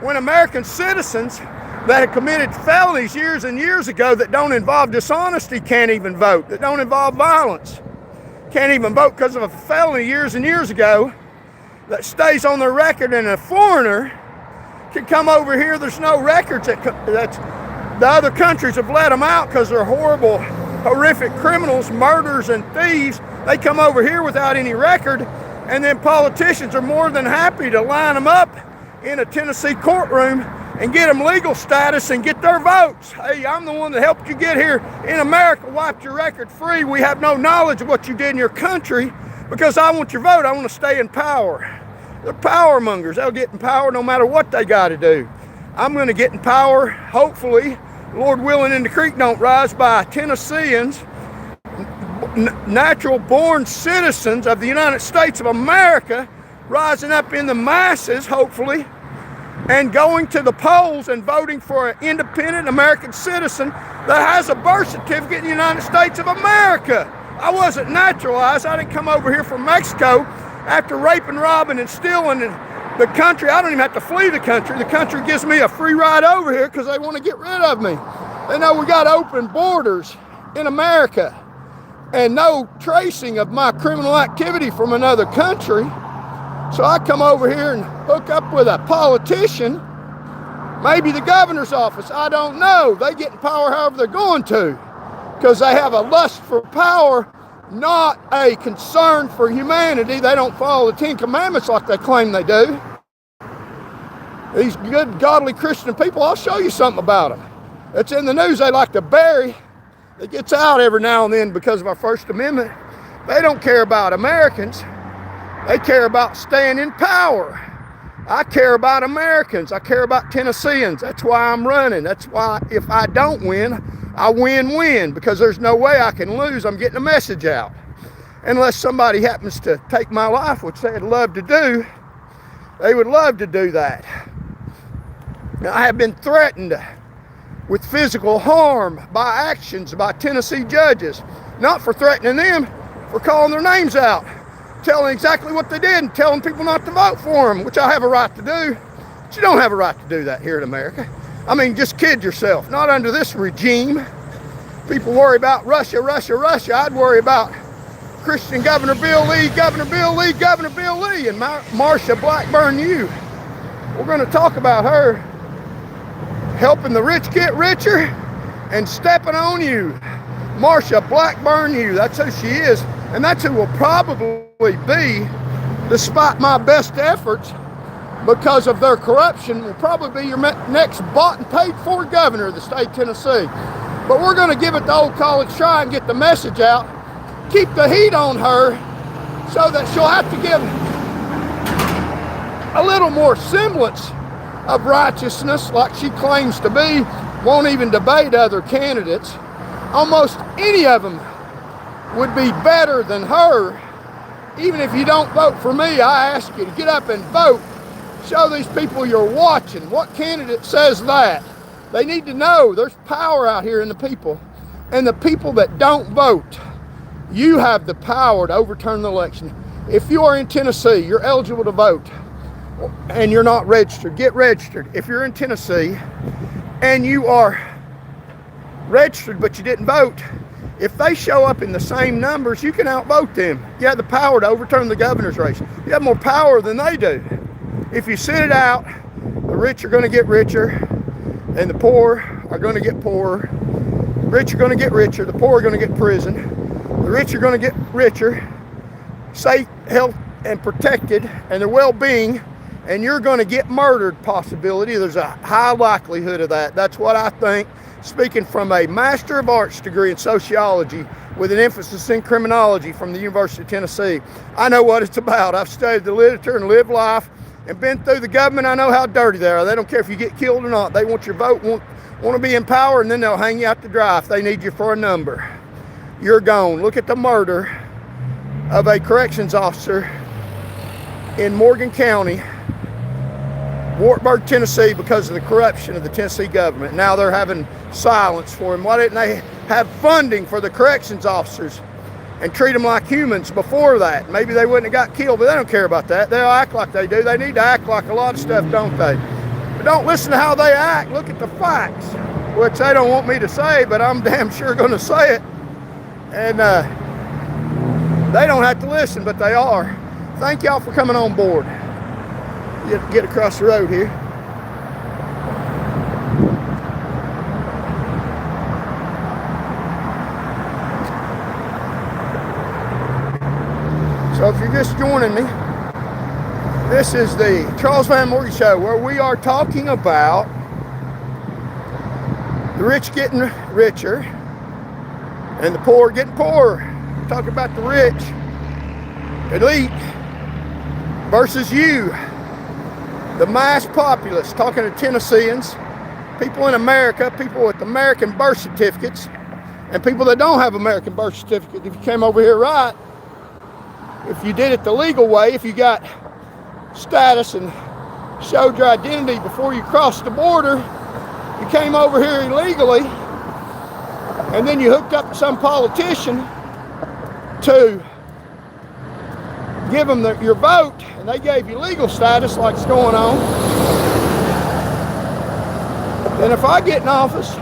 when American citizens that have committed felonies years and years ago that don't involve dishonesty can't even vote, that don't involve violence, can't even vote because of a felony years and years ago that stays on their record, and a foreigner can come over here. There's no records that's the other countries have let them out because they're horrible, horrific criminals, murderers and thieves. They come over here without any record, and then politicians are more than happy to line them up in a Tennessee courtroom and get them legal status and get their votes. Hey, I'm the one that helped you get here in America, wiped your record free. We have no knowledge of what you did in your country because I want your vote. I want to stay in power. They're power mongers. They'll get in power no matter what they got to do. I'm going to get in power, hopefully, Lord willing, and the creek don't rise, by Tennesseans, natural born citizens of the United States of America, rising up in the masses, hopefully, and going to the polls and voting for an independent American citizen that has a birth certificate in the United States of America. I wasn't naturalized. I didn't come over here from Mexico after raping, robbing, and stealing the country. I don't even have to flee the country. The country gives me a free ride over here because they want to get rid of me. They know we got open borders in America and no tracing of my criminal activity from another country. So I come over here and hook up with a politician, maybe the governor's office, I don't know. They get in power however they're going to because they have a lust for power, not a concern for humanity. They don't follow the Ten Commandments like they claim they do. These good, godly Christian people, I'll show you something about them. It's in the news they like to bury. It gets out every now and then because of our First Amendment. They don't care about Americans. They care about staying in power. I care about Americans. I care about Tennesseans. That's why I'm running. That's why if I don't win, I win, because there's no way I can lose. I'm getting a message out. Unless somebody happens to take my life, which they'd love to do, they would love to do that. Now, I have been threatened with physical harm by actions by Tennessee judges, not for threatening them, for calling their names out, telling exactly what they did and telling people not to vote for them, which I have a right to do. But you don't have a right to do that here in America. I mean, just kid yourself. Not under this regime. People worry about Russia. I'd worry about Christian Governor Bill Lee, and Marsha Blackburn, you. We're going to talk about her helping the rich get richer and stepping on you. Marsha Blackburn, you. That's who she is. And that's who will probably be, despite my best efforts, because of their corruption, will probably be your next bought and paid for governor of the state of Tennessee. But we're going to give it the old college try and get the message out. Keep the heat on her so that she'll have to give a little more semblance of righteousness like she claims to be. Won't even debate other candidates. Almost any of them would be better than her. Even if you don't vote for me, I ask you to get up and vote. Show these people you're watching. What candidate says that? They need to know there's power out here in the people. And the people that don't vote, you have the power to overturn the election. If you are in Tennessee, you're eligible to vote, and you're not registered, get registered. If you're in Tennessee and you are registered but you didn't vote, if they show up in the same numbers, you can outvote them. You have the power to overturn the governor's race. You have more power than they do. If you sit it out, the rich are going to get richer, and the poor are going to get poorer. The rich are going to get richer, the poor are going to get prison. The rich are going to get richer, safe, health, and protected, and their well-being, and you're going to get murdered possibility. There's a high likelihood of that. That's what I think. Speaking from a Master of Arts degree in sociology with an emphasis in criminology from the University of Tennessee. I know what it's about. I've studied the literature and lived life and been through the government. I know how dirty they are. They don't care if you get killed or not. They want your vote, want to be in power, and then they'll hang you out to dry if they need you for a number. You're gone. Look at the murder of a corrections officer in Morgan County, Wartburg, Tennessee, because of the corruption of the Tennessee government. Now they're having silence for him. Why didn't they have funding for the corrections officers and treat them like humans before that. Maybe they wouldn't have got killed, but they don't care about that. They'll act like they do. They need to act like a lot of stuff, don't they? But don't listen to how they act. Look at the facts, which they don't want me to say, but I'm damn sure going to say it. And they don't have to listen, but they are. Thank y'all for coming on board. Get across the road here. So if you're just joining me, this is the Charles Van Morgan Show, where we are talking about the rich getting richer and the poor getting poorer. We're talking about the rich elite versus you, the mass populace. Talking to Tennesseans, people in America, people with American birth certificates, and people that don't have American birth certificate. If you came over here right, if you did it the legal way, if you got status and showed your identity before you crossed the border, you came over here illegally, and then you hooked up with some politician to give them your vote, and they gave you legal status like it's going on. Then if I get in office,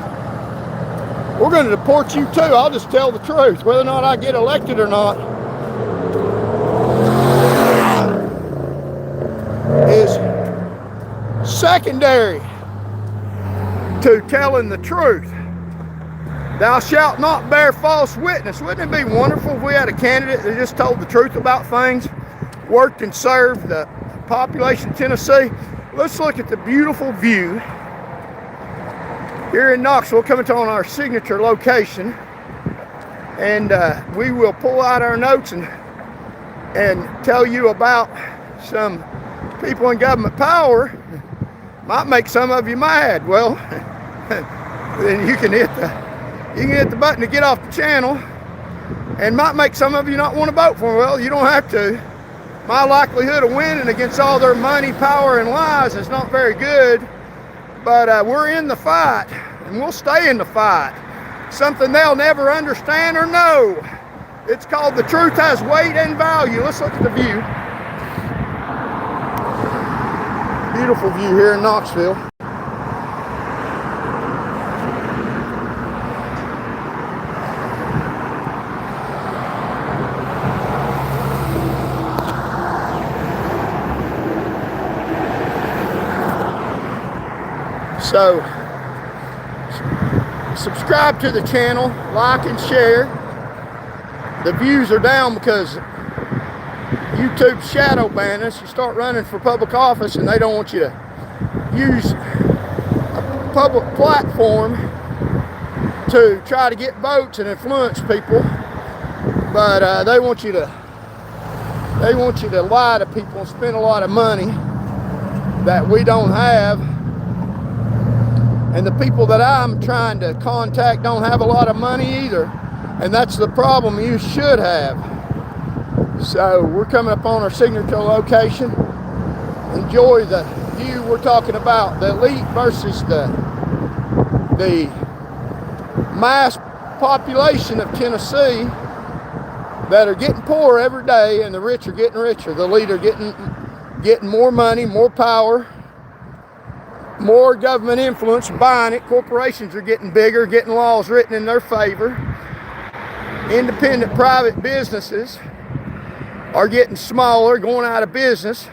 we're going to deport you too. I'll just tell the truth, whether or not I get elected or not. Is secondary to telling the truth. Thou shalt not bear false witness. Wouldn't it be wonderful if we had a candidate that just told the truth about things, worked and served the population of Tennessee? Let's look at the beautiful view here in Knoxville, coming to on our signature location, and we will pull out our notes and tell you about some people in government power. Might make some of you mad. Well, then you can hit the button to get off the channel, and might make some of you not want to vote for them. Well, you don't have to. My likelihood of winning against all their money, power, and lies is not very good, but we're in the fight, and we'll stay in the fight. Something they'll never understand or know. It's called the truth has weight and value. Let's look at the view. Beautiful view here in Knoxville. So, subscribe to the channel, like and share. The views are down because YouTube shadow ban us. You start running for public office and they don't want you to use a public platform to try to get votes and influence people, but they want you to lie to people and spend a lot of money that we don't have, and the people that I'm trying to contact don't have a lot of money either, and that's the problem you should have. So we're coming up on our signature location. Enjoy the view. We're talking about the elite versus the mass population of Tennessee that are getting poorer every day, and the rich are getting richer. The elite are getting more money, more power, more government influence, buying it. Corporations are getting bigger, getting laws written in their favor. Independent private businesses are getting smaller, going out of business,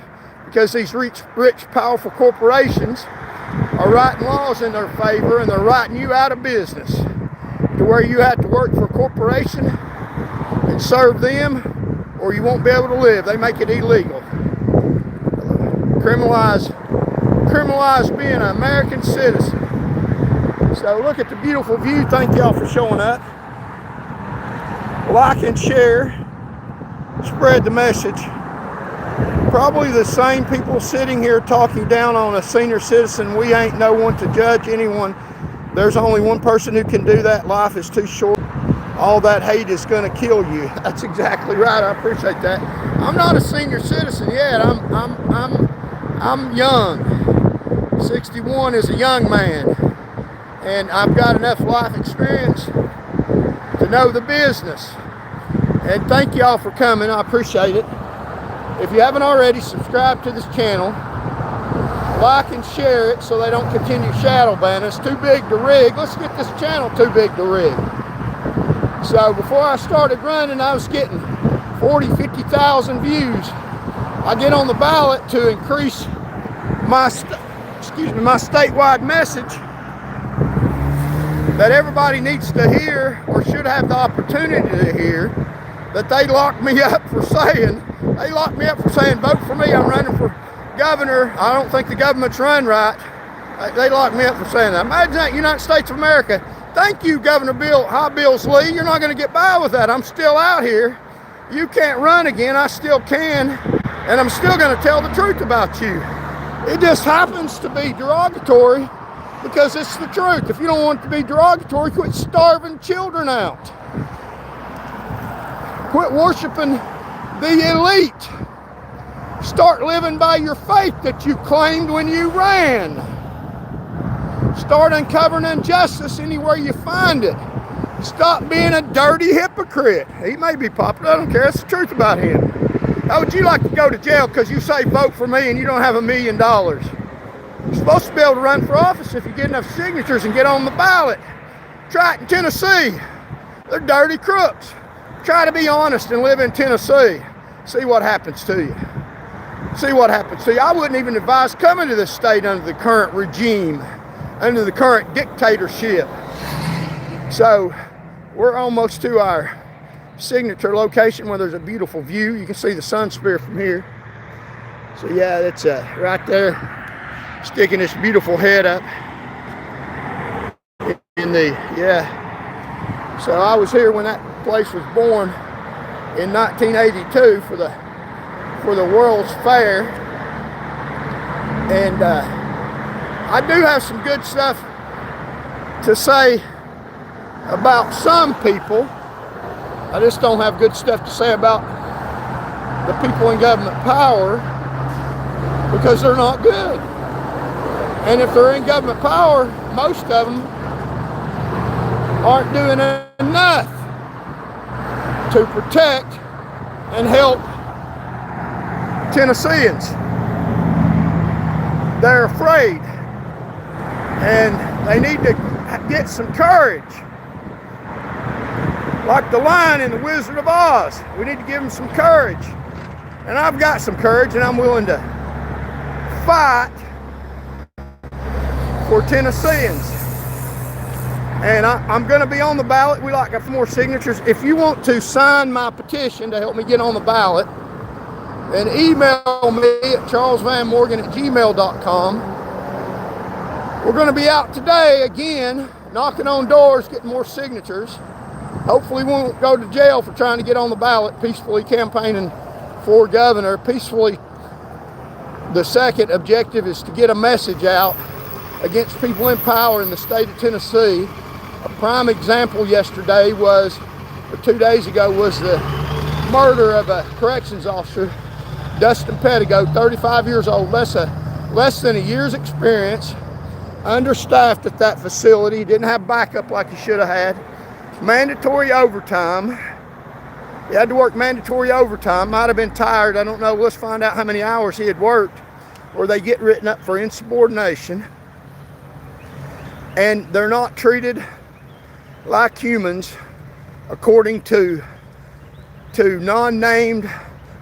because these rich, powerful corporations are writing laws in their favor, and they're writing you out of business to where you have to work for a corporation and serve them, or you won't be able to live. They make it illegal. Criminalize being an American citizen. So look at the beautiful view. Thank y'all for showing up. Like and share. Spread the message. Probably the same people sitting here talking down on a senior citizen. We ain't no one to judge anyone. There's only one person who can do that. Life is too short. All that hate is going to kill you. That's exactly right. I appreciate that. I'm not a senior citizen yet. I'm young. 61 is a young man, and I've got enough life experience to know the business. And thank y'all for coming. I appreciate it. If you haven't already, subscribe to this channel. Like and share it so they don't continue shadow banning. It's too big to rig. Let's get this channel too big to rig. So before I started running, I was getting 40, 50,000 views. I get on the ballot to increase my statewide message that everybody needs to hear, or should have the opportunity to hear, that they locked me up for saying vote for me. I'm running for governor. I don't think the government's run right. They locked me up for saying that. Imagine that, United States of America. Thank you, Governor Bills Lee. You're not going to get by with that. I'm still out here. You can't run again. I still can. And I'm still going to tell the truth about you. It just happens to be derogatory because it's the truth. If you don't want it to be derogatory, quit starving children out. Quit worshiping the elite. Start living by your faith that you claimed when you ran. Start uncovering injustice anywhere you find it. Stop being a dirty hypocrite. He may be popular, I don't care. It's the truth about him. How would you like to go to jail because you say vote for me and you don't have $1 million? You're supposed to be able to run for office if you get enough signatures and get on the ballot. Try it in Tennessee. They're dirty crooks. Try to be honest and live in Tennessee. See what happens to you. See what happens to you. I wouldn't even advise coming to this state under the current regime, under the current dictatorship. So we're almost to our signature location where there's a beautiful view. You can see the sun spear from here. So yeah, that's right there, sticking this beautiful head up in the, yeah. So I was here when that place was born in 1982 for the World's Fair. And I do have some good stuff to say about some people. I just don't have good stuff to say about the people in government power because they're not good. And if they're in government power, most of them aren't doing enough to protect and help Tennesseans. They're afraid and they need to get some courage. Like the lion in The Wizard of Oz. We need to give them some courage. And I've got some courage and I'm willing to fight for Tennesseans. And I'm going to be on the ballot. We like a few more signatures. If you want to sign my petition to help me get on the ballot, then email me at charlesvanmorgan@gmail.com. We're going to be out today again, knocking on doors, getting more signatures. Hopefully we won't go to jail for trying to get on the ballot, peacefully campaigning for governor. Peacefully, the second objective is to get a message out against people in power in the state of Tennessee. A prime example yesterday was, or 2 days ago, was the murder of a corrections officer, Dustin Pedigo, 35 years old, less than a year's experience, understaffed at that facility, didn't have backup like he should have had. Mandatory overtime. He had to work mandatory overtime. Might have been tired. I don't know. Let's find out how many hours he had worked, or they get written up for insubordination. And they're not treated like humans, according to non-named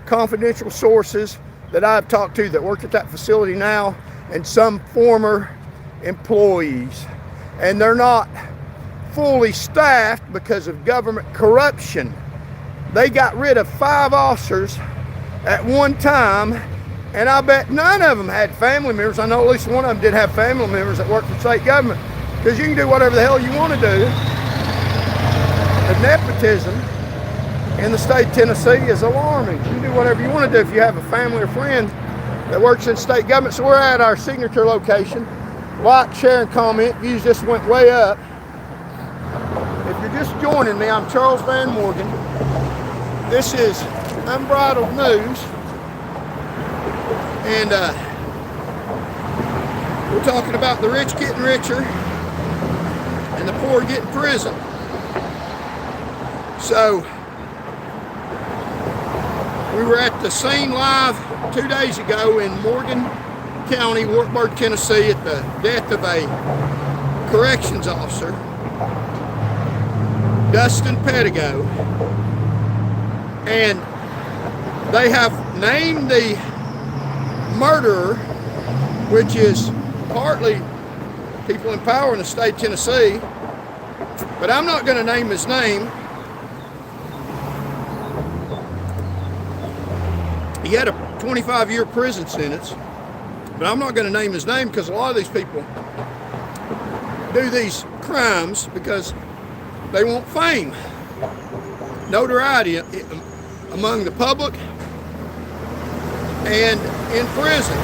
confidential sources that I've talked to that work at that facility now, and some former employees. And they're not fully staffed because of government corruption. They got rid of 5 officers at one time, and I bet none of them had family members. I know at least one of them did have family members that work for state government, because you can do whatever the hell you want to do. The nepotism in the state of Tennessee is alarming. You can do whatever you want to do if you have a family or friend that works in state government. So we're at our signature location. Like, share, and comment. Views just went way up. If you're just joining me, I'm Charles Van Morgan. This is Unbridled News. And we're talking about the rich getting richer and the poor getting prison. So We were at the scene live 2 days ago in Morgan County, Wartburg, Tennessee, at the death of a corrections officer, Dustin Pedigo. And they have named the murderer, which is partly people in power in the state of Tennessee, but I'm not going to name his name. He had a 25-year prison sentence, but I'm not going to name his name because a lot of these people do these crimes because they want fame, notoriety among the public and in prison.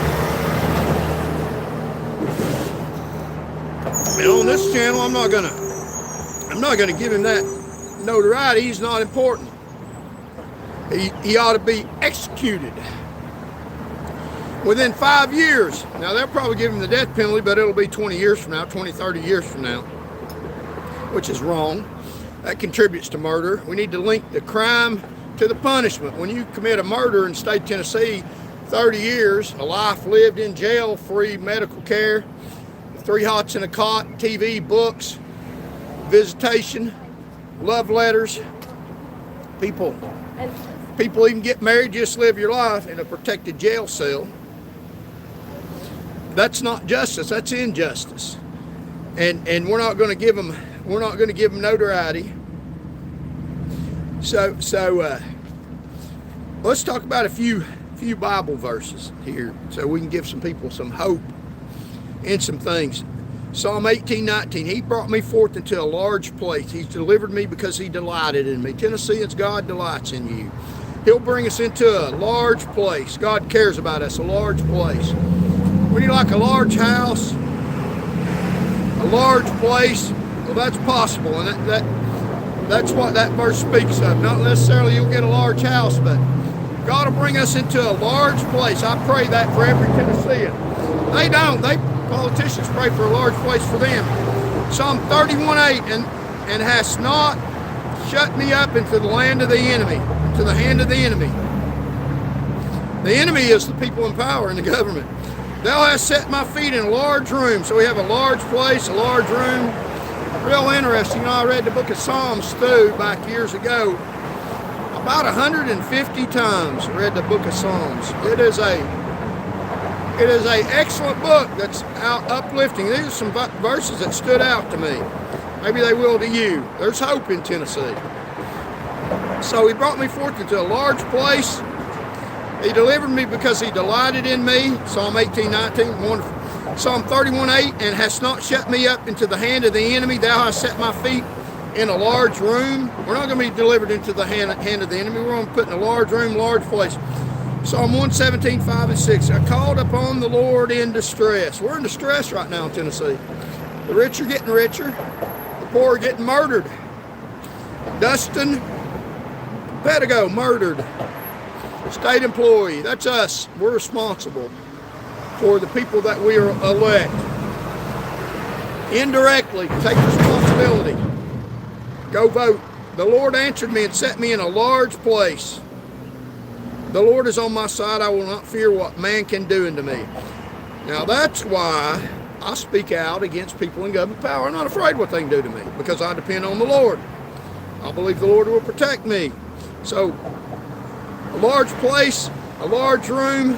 And on this channel, I'm not gonna give him that notoriety. He's not important. He ought to be executed within 5 years. Now, they'll probably give him the death penalty, but it'll be 20 years from now, 20, 30 years from now, which is wrong. That contributes to murder. We need to link the crime to the punishment. When you commit a murder in the state of Tennessee, 30 years, a life lived in jail, free medical care, 3 hots in a cot, TV, books, visitation, love letters. People even get married, just live your life in a protected jail cell. That's not justice, that's injustice. And we're not going to give them notoriety. So let's talk about a few Bible verses here so we can give some people some hope in some things. Psalm 18:19, he brought me forth into a large place. He's delivered me because he delighted in me. Tennesseans, God delights in you. He'll bring us into a large place. God cares about us, a large place. Would you like a large house? A large place? Well, that's possible, and that's what that verse speaks of. Not necessarily you'll get a large house, but God will bring us into a large place. I pray that for every Tennessean. They don't. Politicians pray for a large place for them. Psalm 31:8, and hast not shut me up into the land of the enemy, to the hand of the enemy. The enemy is the people in power in the government. Thou hast set my feet in a large room. So we have a large place, a large room. Real interesting. I read the book of Psalms too back years ago. About 150 times I read the book of Psalms. It is a excellent book that's uplifting. These are some verses that stood out to me. Maybe they will to you. There's hope in Tennessee. So he brought me forth into a large place. He delivered me because he delighted in me. Psalm 18:19, wonderful. Psalm 31:8, and hast not shut me up into the hand of the enemy. Thou hast set my feet in a large room. We're not going to be delivered into the hand of the enemy. We're going to put in a large room, large place. Psalm 117:5-6. I called upon the Lord in distress. We're in distress right now in Tennessee. The rich are getting richer. The poor are getting murdered. Dustin Pedigo murdered. State employee. That's us. We're responsible for the people that we are elect. Indirectly, take responsibility. Go vote. The Lord answered me and set me in a large place. The Lord is on my side. I will not fear what man can do unto me. Now that's why I speak out against people in government power. I'm not afraid what they can do to me because I depend on the Lord. I believe the Lord will protect me. So, a large place, a large room,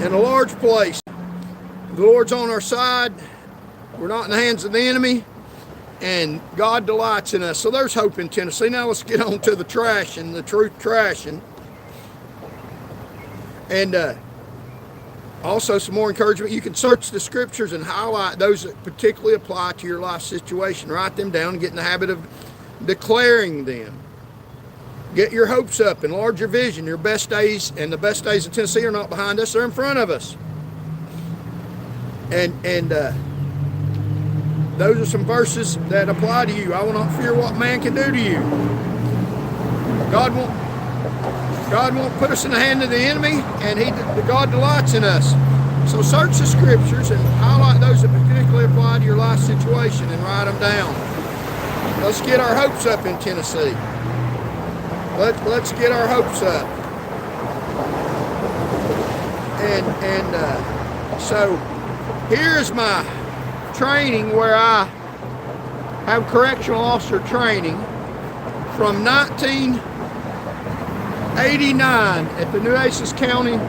in a large place. The Lord's on our side. We're not in the hands of the enemy. And God delights in us. So there's hope in Tennessee. Now let's get on to the trashing, the truth trashing. And also some more encouragement. You can search the scriptures and highlight those that particularly apply to your life situation. Write them down and get in the habit of declaring them. Get your hopes up, enlarge your vision. Your best days, and the best days in Tennessee are not behind us, they're in front of us. And those are some verses that apply to you. I will not fear what man can do to you. God won't put us in the hand of the enemy, and God delights in us. So search the scriptures and highlight those that particularly apply to your life situation and write them down. Let's get our hopes up in Tennessee. let's get our hopes up. And so here's my training where I have correctional officer training from 1989 at the Nueces County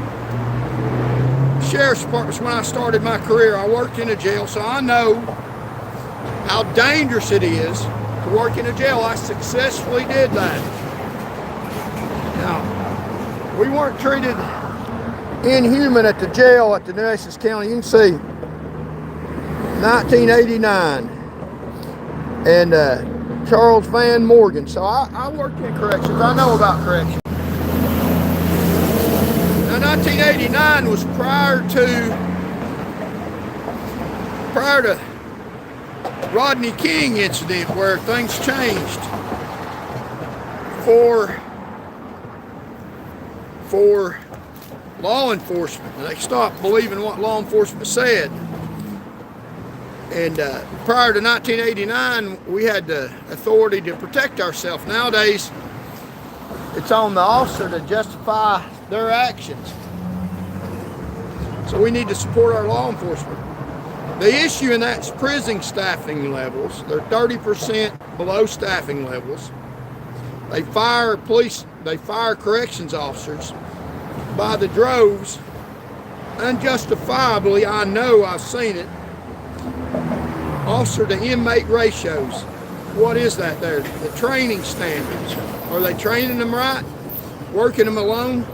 Sheriff's Department. When I started my career, I worked in a jail, so I know how dangerous it is to work in a jail. I successfully did that. Now, we weren't treated inhuman at the jail at the Nueces County. You can see 1989 and Charles Van Morgan. So I worked in corrections. I know about corrections. Now 1989 was prior to Rodney King incident, where things changed for law enforcement. They stopped believing what law enforcement said. And prior to 1989, we had the authority to protect ourselves. Nowadays, it's on the officer to justify their actions. So we need to support our law enforcement. The issue in that is prison staffing levels. They're 30% below staffing levels. They fire corrections officers by the droves, unjustifiably. I know, I've seen it. Officer to inmate ratios. What is that there? The training standards. Are they training them right? Working them alone?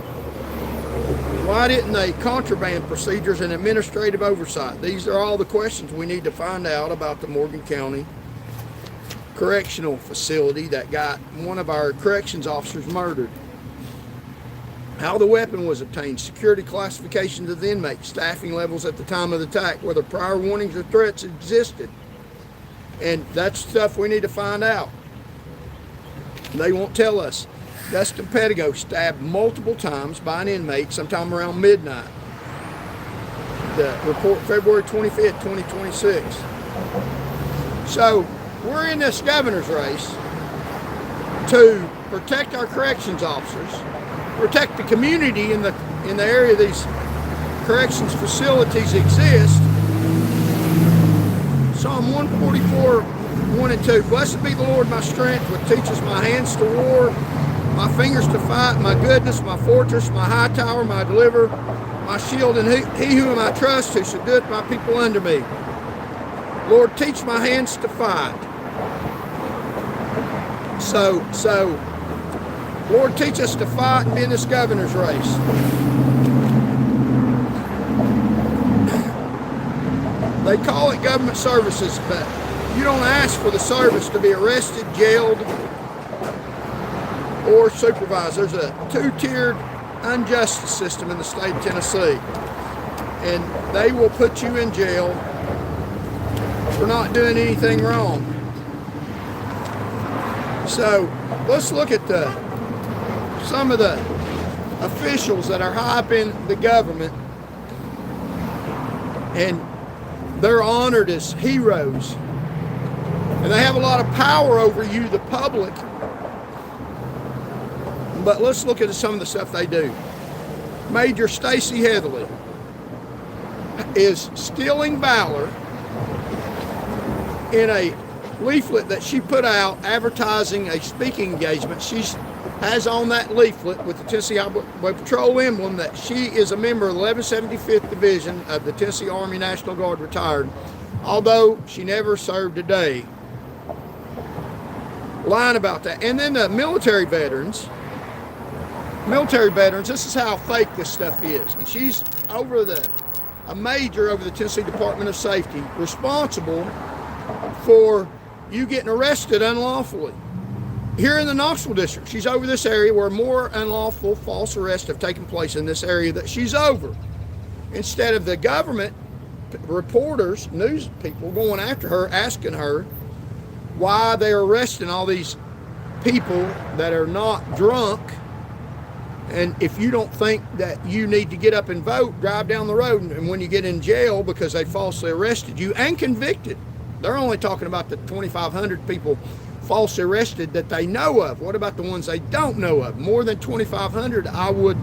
Why didn't they contraband procedures and administrative oversight? These are all the questions we need to find out about the Morgan County Correctional Facility that got one of our corrections officers murdered. How the weapon was obtained, security classifications of the inmates, staffing levels at the time of the attack, whether prior warnings or threats existed. And that's stuff we need to find out. They won't tell us. Dustin Pedigo stabbed multiple times by an inmate sometime around midnight. The report February 25th, 2026. So we're in this governor's race to protect our corrections officers, protect the community in the area these corrections facilities exist. Psalm 144, 1 and 2. Blessed be the Lord my strength, which teaches my hands to war, my fingers to fight, my goodness, my fortress, my high tower, my deliverer, my shield, and he whom I trust, who subdueth my people under me. Lord, teach my hands to fight. So, Lord, teach us to fight and be in this governor's race. They call it government services, but you don't ask for the service to be arrested, jailed, or supervised. There's a two-tiered unjust system in the state of Tennessee, and they will put you in jail for not doing anything wrong. So let's look at some of the officials that are high up in the government, and they're honored as heroes, and they have a lot of power over you, the public. But let's look at some of the stuff they do. Major Stacy Heatherly is stealing valor in a leaflet that she put out advertising a speaking engagement. She has on that leaflet with the Tennessee Highway Patrol emblem that she is a member of the 1175th Division of the Tennessee Army National Guard, retired, although she never served a day. Lying about that. And then the military veterans, this is how fake this stuff is. And she's a major over the Tennessee Department of Safety, responsible for you getting arrested unlawfully. Here in the Knoxville district, she's over this area where more unlawful false arrests have taken place in this area that she's over. Instead of the government reporters, news people going after her, asking her why they're arresting all these people that are not drunk. And if you don't think that you need to get up and vote, drive down the road, and when you get in jail because they falsely arrested you and convicted, they're only talking about the 2,500 people falsely arrested that they know of? What about the ones they don't know of? More than 2,500, I would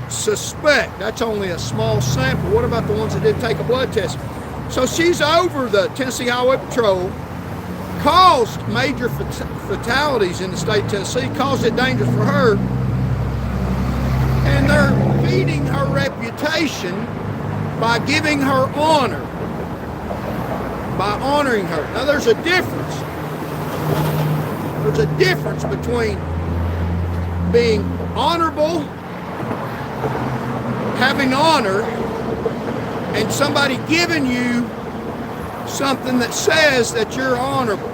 suspect. That's only a small sample. What about the ones that did take a blood test? So she's over the Tennessee Highway Patrol, caused major fatalities in the state of Tennessee, caused it dangerous for her, and they're feeding her reputation by giving her honor, by honoring her. Now there's a difference. There's a difference between being honorable, having honor, and somebody giving you something that says that you're honorable.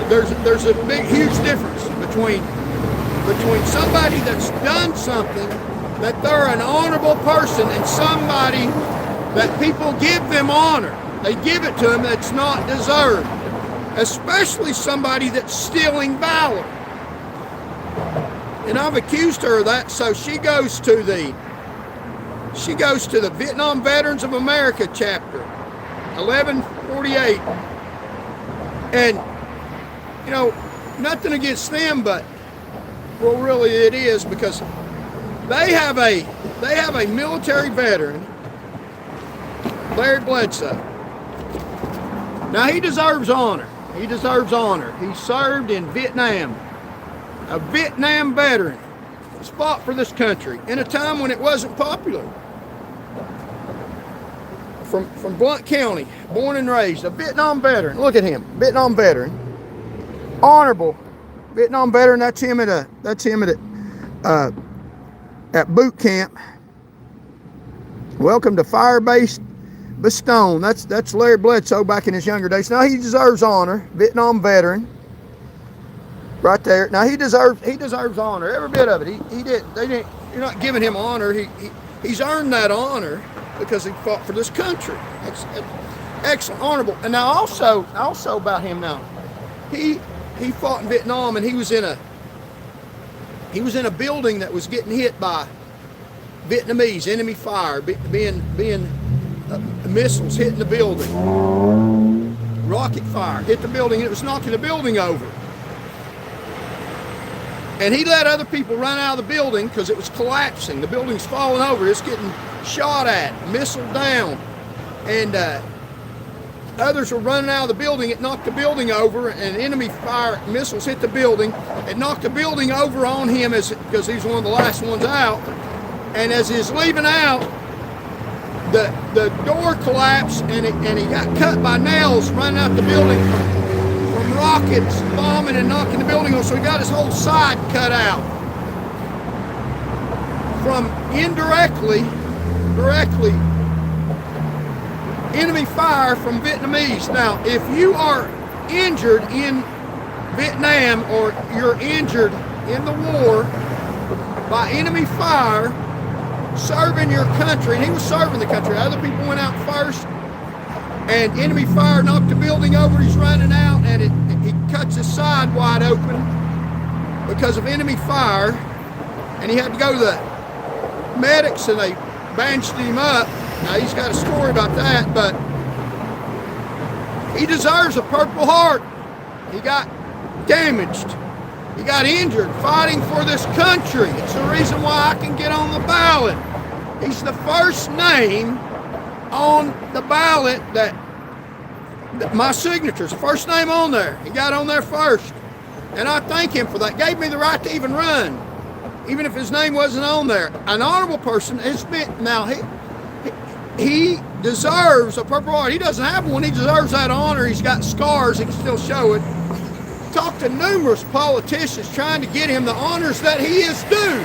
There's a big, huge difference between somebody that's done something that they're an honorable person and somebody that people give them honor. They give it to them that's not deserved, especially somebody that's stealing valor. And I've accused her of that. So she goes to the Vietnam Veterans of America chapter, 1148. And, you know, nothing against them, but, well, really it is, because they have a military veteran, Larry Bledsoe. Now, he deserves honor. He deserves honor. He served in Vietnam. A Vietnam veteran. He's fought for this country in a time when it wasn't popular. From Blount County, born and raised, a Vietnam veteran. Look at him, Vietnam veteran, honorable Vietnam veteran. That's him at boot camp. Welcome to Fire Base Bastogne. That's Larry Bledsoe back in his younger days. Now he deserves honor, Vietnam veteran, right there. Now he deserves honor, every bit of it. You're not giving him honor. He's earned that honor because he fought for this country. That's excellent, honorable. And now also about him now, he fought in Vietnam, and he was in a building that was getting hit by Vietnamese enemy fire, being missiles hitting the building, rocket fire hit the building, and it was knocking the building over. And he let other people run out of the building because it was collapsing. The building's falling over. It's getting shot at, missile down. And others were running out of the building. It knocked the building over, and enemy fire missiles hit the building. It knocked the building over on him because he was one of the last ones out. And as he's leaving out, the door collapsed, and he got cut by nails running out the building from rockets bombing and knocking the building over. So he got his whole side cut out from directly enemy fire from Vietnamese. Now, if you are injured in Vietnam, or you're injured in the war by enemy fire, serving your country, and he was serving the country, other people went out first, and enemy fire knocked the building over, he's running out, and he cuts his side wide open because of enemy fire, and he had to go to the medics, and they bandaged him up. Now, he's got a story about that, but he deserves a Purple Heart. He got damaged. He got injured fighting for this country. It's the reason why I can get on the ballot. He's the first name on the ballot that my signature's the first name on there. He got on there first. And I thank him for that. Gave me the right to even run, even if his name wasn't on there. An honorable person has been, now he deserves a Purple Heart. He doesn't have one. He deserves that honor. He's got scars. He can still show it. Talked to numerous politicians trying to get him the honors that he is due.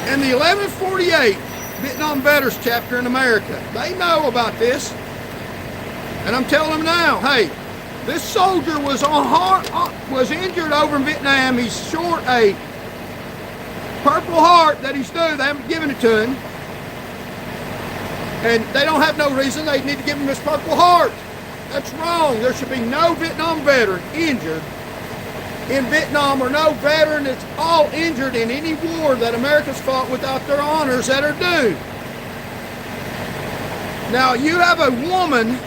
And the 1148 Vietnam Veterans chapter in America, they know about this. And I'm telling them now, hey, this soldier was injured over in Vietnam. He's short a Purple Heart that he's due. They haven't given it to him. And they don't have no reason. They need to give him this Purple Heart. That's wrong. There should be no Vietnam veteran injured in Vietnam, or no veteran that's all injured in any war that America's fought without their honors that are due. Now, you have a woman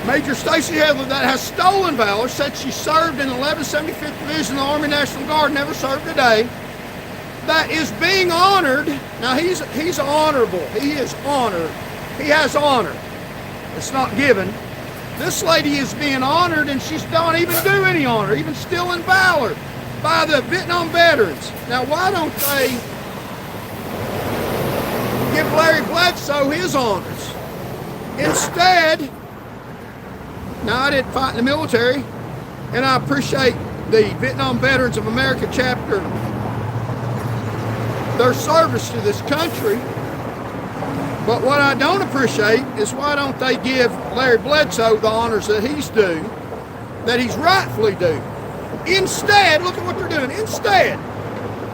Major Stacy Headley, that has stolen valor, said she served in the 1175th Division of the Army National Guard, never served a day, that is being honored. Now, he's honorable. He is honored. He has honor. It's not given. This lady is being honored, and she don't even do any honor, even still in valor, by the Vietnam veterans. Now, why don't they give Larry Bledsoe his honors? Instead, now I didn't fight in the military, and I appreciate the Vietnam Veterans of America chapter, their service to this country. But what I don't appreciate is why don't they give Larry Bledsoe the honors that he's due, that he's rightfully due. Instead, look at what they're doing. Instead,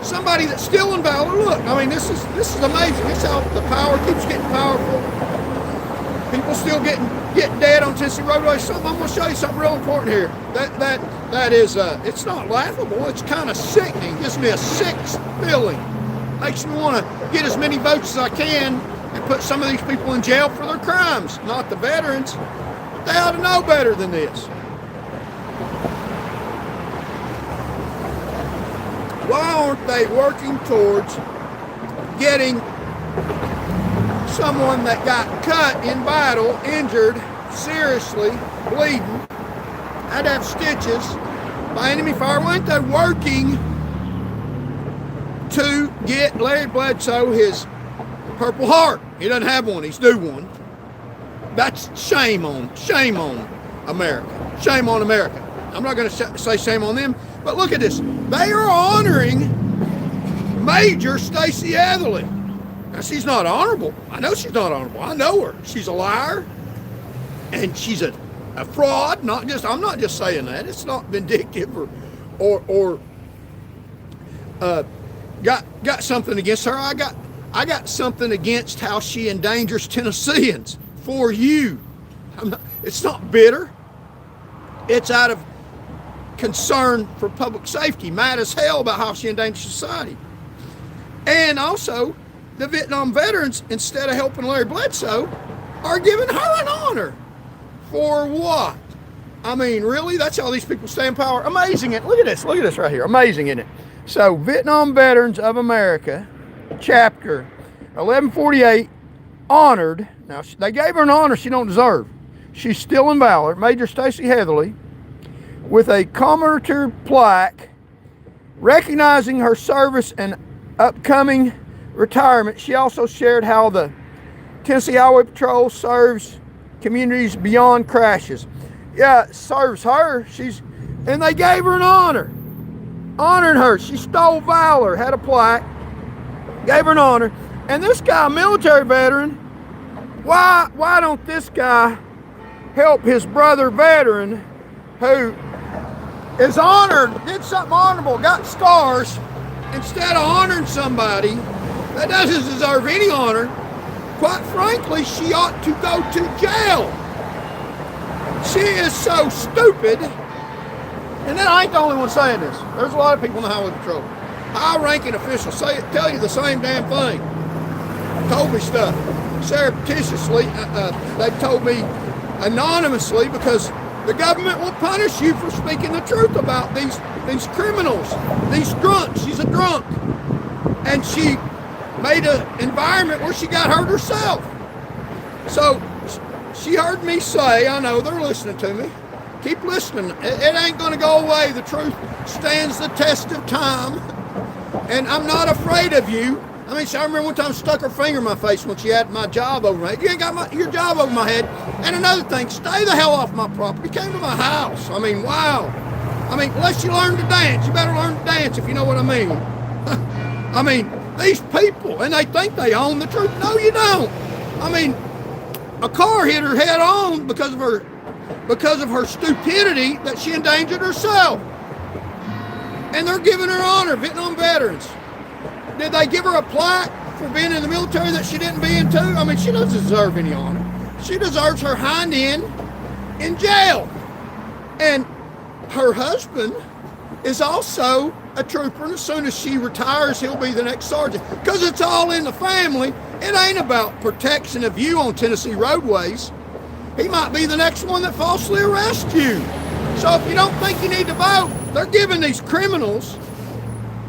somebody that's still in valor, look, I mean, this is amazing. It's how the power keeps getting powerful. People still getting dead on Tennessee roadways. I'm going to show you something real important here. That is, it's not laughable. It's kind of sickening. It gives me a sick feeling. Makes me want to get as many votes as I can and put some of these people in jail for their crimes, not the veterans. They ought to know better than this. Why aren't they working towards getting someone that got cut in battle, injured, seriously, bleeding, had to have stitches by enemy fire? Why aren't they working to get Larry Bledsoe his Purple Heart? He doesn't have one. He's due one. That's shame on America. Shame on America. I'm not going to say shame on them, but look at this. They are honoring Major Stacy Headley. Now, she's not honorable. I know she's not honorable. I know her. She's a liar, and she's a fraud. I'm not just saying that. It's not vindictive or got something against her. I got something against how she endangers Tennesseans for you. It's not bitter. It's out of concern for public safety. Mad as hell about how she endangers society. And also, the Vietnam veterans, instead of helping Larry Bledsoe, are giving her an honor. For what? I mean, really? That's how these people stay in power? Amazing. Look at this. Look at this right here. Amazing, isn't it? So, Vietnam Veterans of America, chapter 1148, honored. Now, they gave her an honor she don't deserve. She's still in valor. Major Stacy Headley, with a commemorative plaque recognizing her service and upcoming retirement. She also shared how the Tennessee Highway Patrol serves communities beyond crashes. Yeah, it serves her. And they gave her an honor. Honored her. She stole valor, had a plaque, gave her an honor. And this guy, a military veteran, why don't this guy help his brother veteran who is honored, did something honorable, got scars, instead of honoring somebody that doesn't deserve any honor? Quite frankly, she ought to go to jail. She is so stupid. And then I ain't the only one saying this. There's a lot of people in the Highway Patrol. High-ranking officials tell you the same damn thing. Told me stuff. Surreptitiously, they told me anonymously, because the government will punish you for speaking the truth about these criminals, these drunks. She's a drunk. And she made an environment where she got hurt herself. So she heard me say, I know they're listening to me. Keep listening. It ain't going to go away. The truth stands the test of time. And I'm not afraid of you. I mean, I remember one time stuck her finger in my face when she had my job over my head. You ain't got your job over my head. And another thing, stay the hell off my property. Came to my house. I mean, wow. I mean, unless you learn to dance, you better learn to dance, if you know what I mean. I mean, these people, and they think they own the truth. No, you don't. I mean, a car hit her head on because of her stupidity, that she endangered herself. And they're giving her honor, Vietnam veterans. Did they give her a plaque for being in the military that she didn't be into? I mean, she doesn't deserve any honor. She deserves her hind end in jail. And her husband is also a trooper, and as soon as she retires, he'll be the next sergeant. Because it's all in the family. It ain't about protection of you on Tennessee roadways. He might be the next one that falsely arrests you. So if you don't think you need to vote, they're giving these criminals,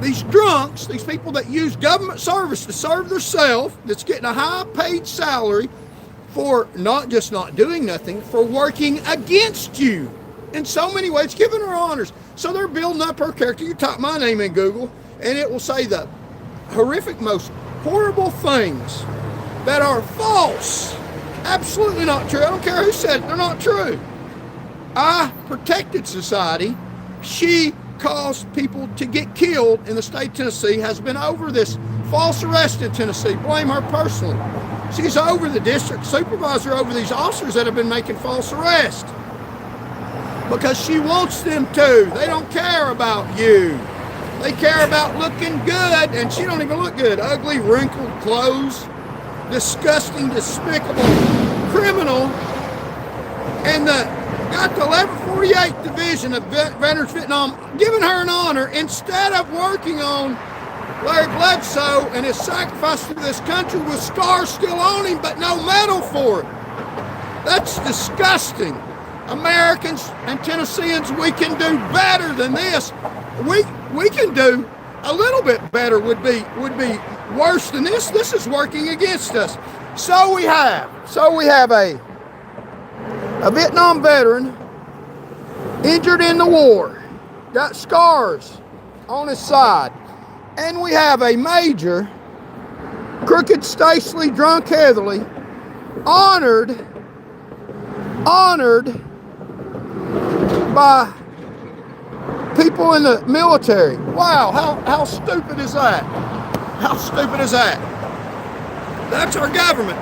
these drunks, these people that use government service to serve themselves, that's getting a high-paid salary for not just not doing nothing, for working against you in so many ways, giving her honors. So they're building up her character. You type my name in Google, and it will say the horrific, most horrible things that are false. Absolutely not true. I don't care who said it, they're not true. I protected society. She caused people to get killed in the state of Tennessee, has been over this false arrest in Tennessee. Blame her personally. She's over the district supervisor over these officers that have been making false arrests because she wants them to. They don't care about you. They care about looking good, and she don't even look good. Ugly, wrinkled clothes, disgusting, despicable criminal, and got the 1148th Division of Veterans Vietnam giving her an honor instead of working on Larry Bledsoe and his sacrifice to this country with scars still on him, but no medal for it. That's disgusting. Americans and Tennesseans, we can do better than this. We can do a little bit better. Would be worse than this. This is working against us. So we have a Vietnam veteran injured in the war, got scars on his side. And we have a major, crooked, stastely, drunk heavily, honored by people in the military. Wow, how stupid is that? How stupid is that? That's our government.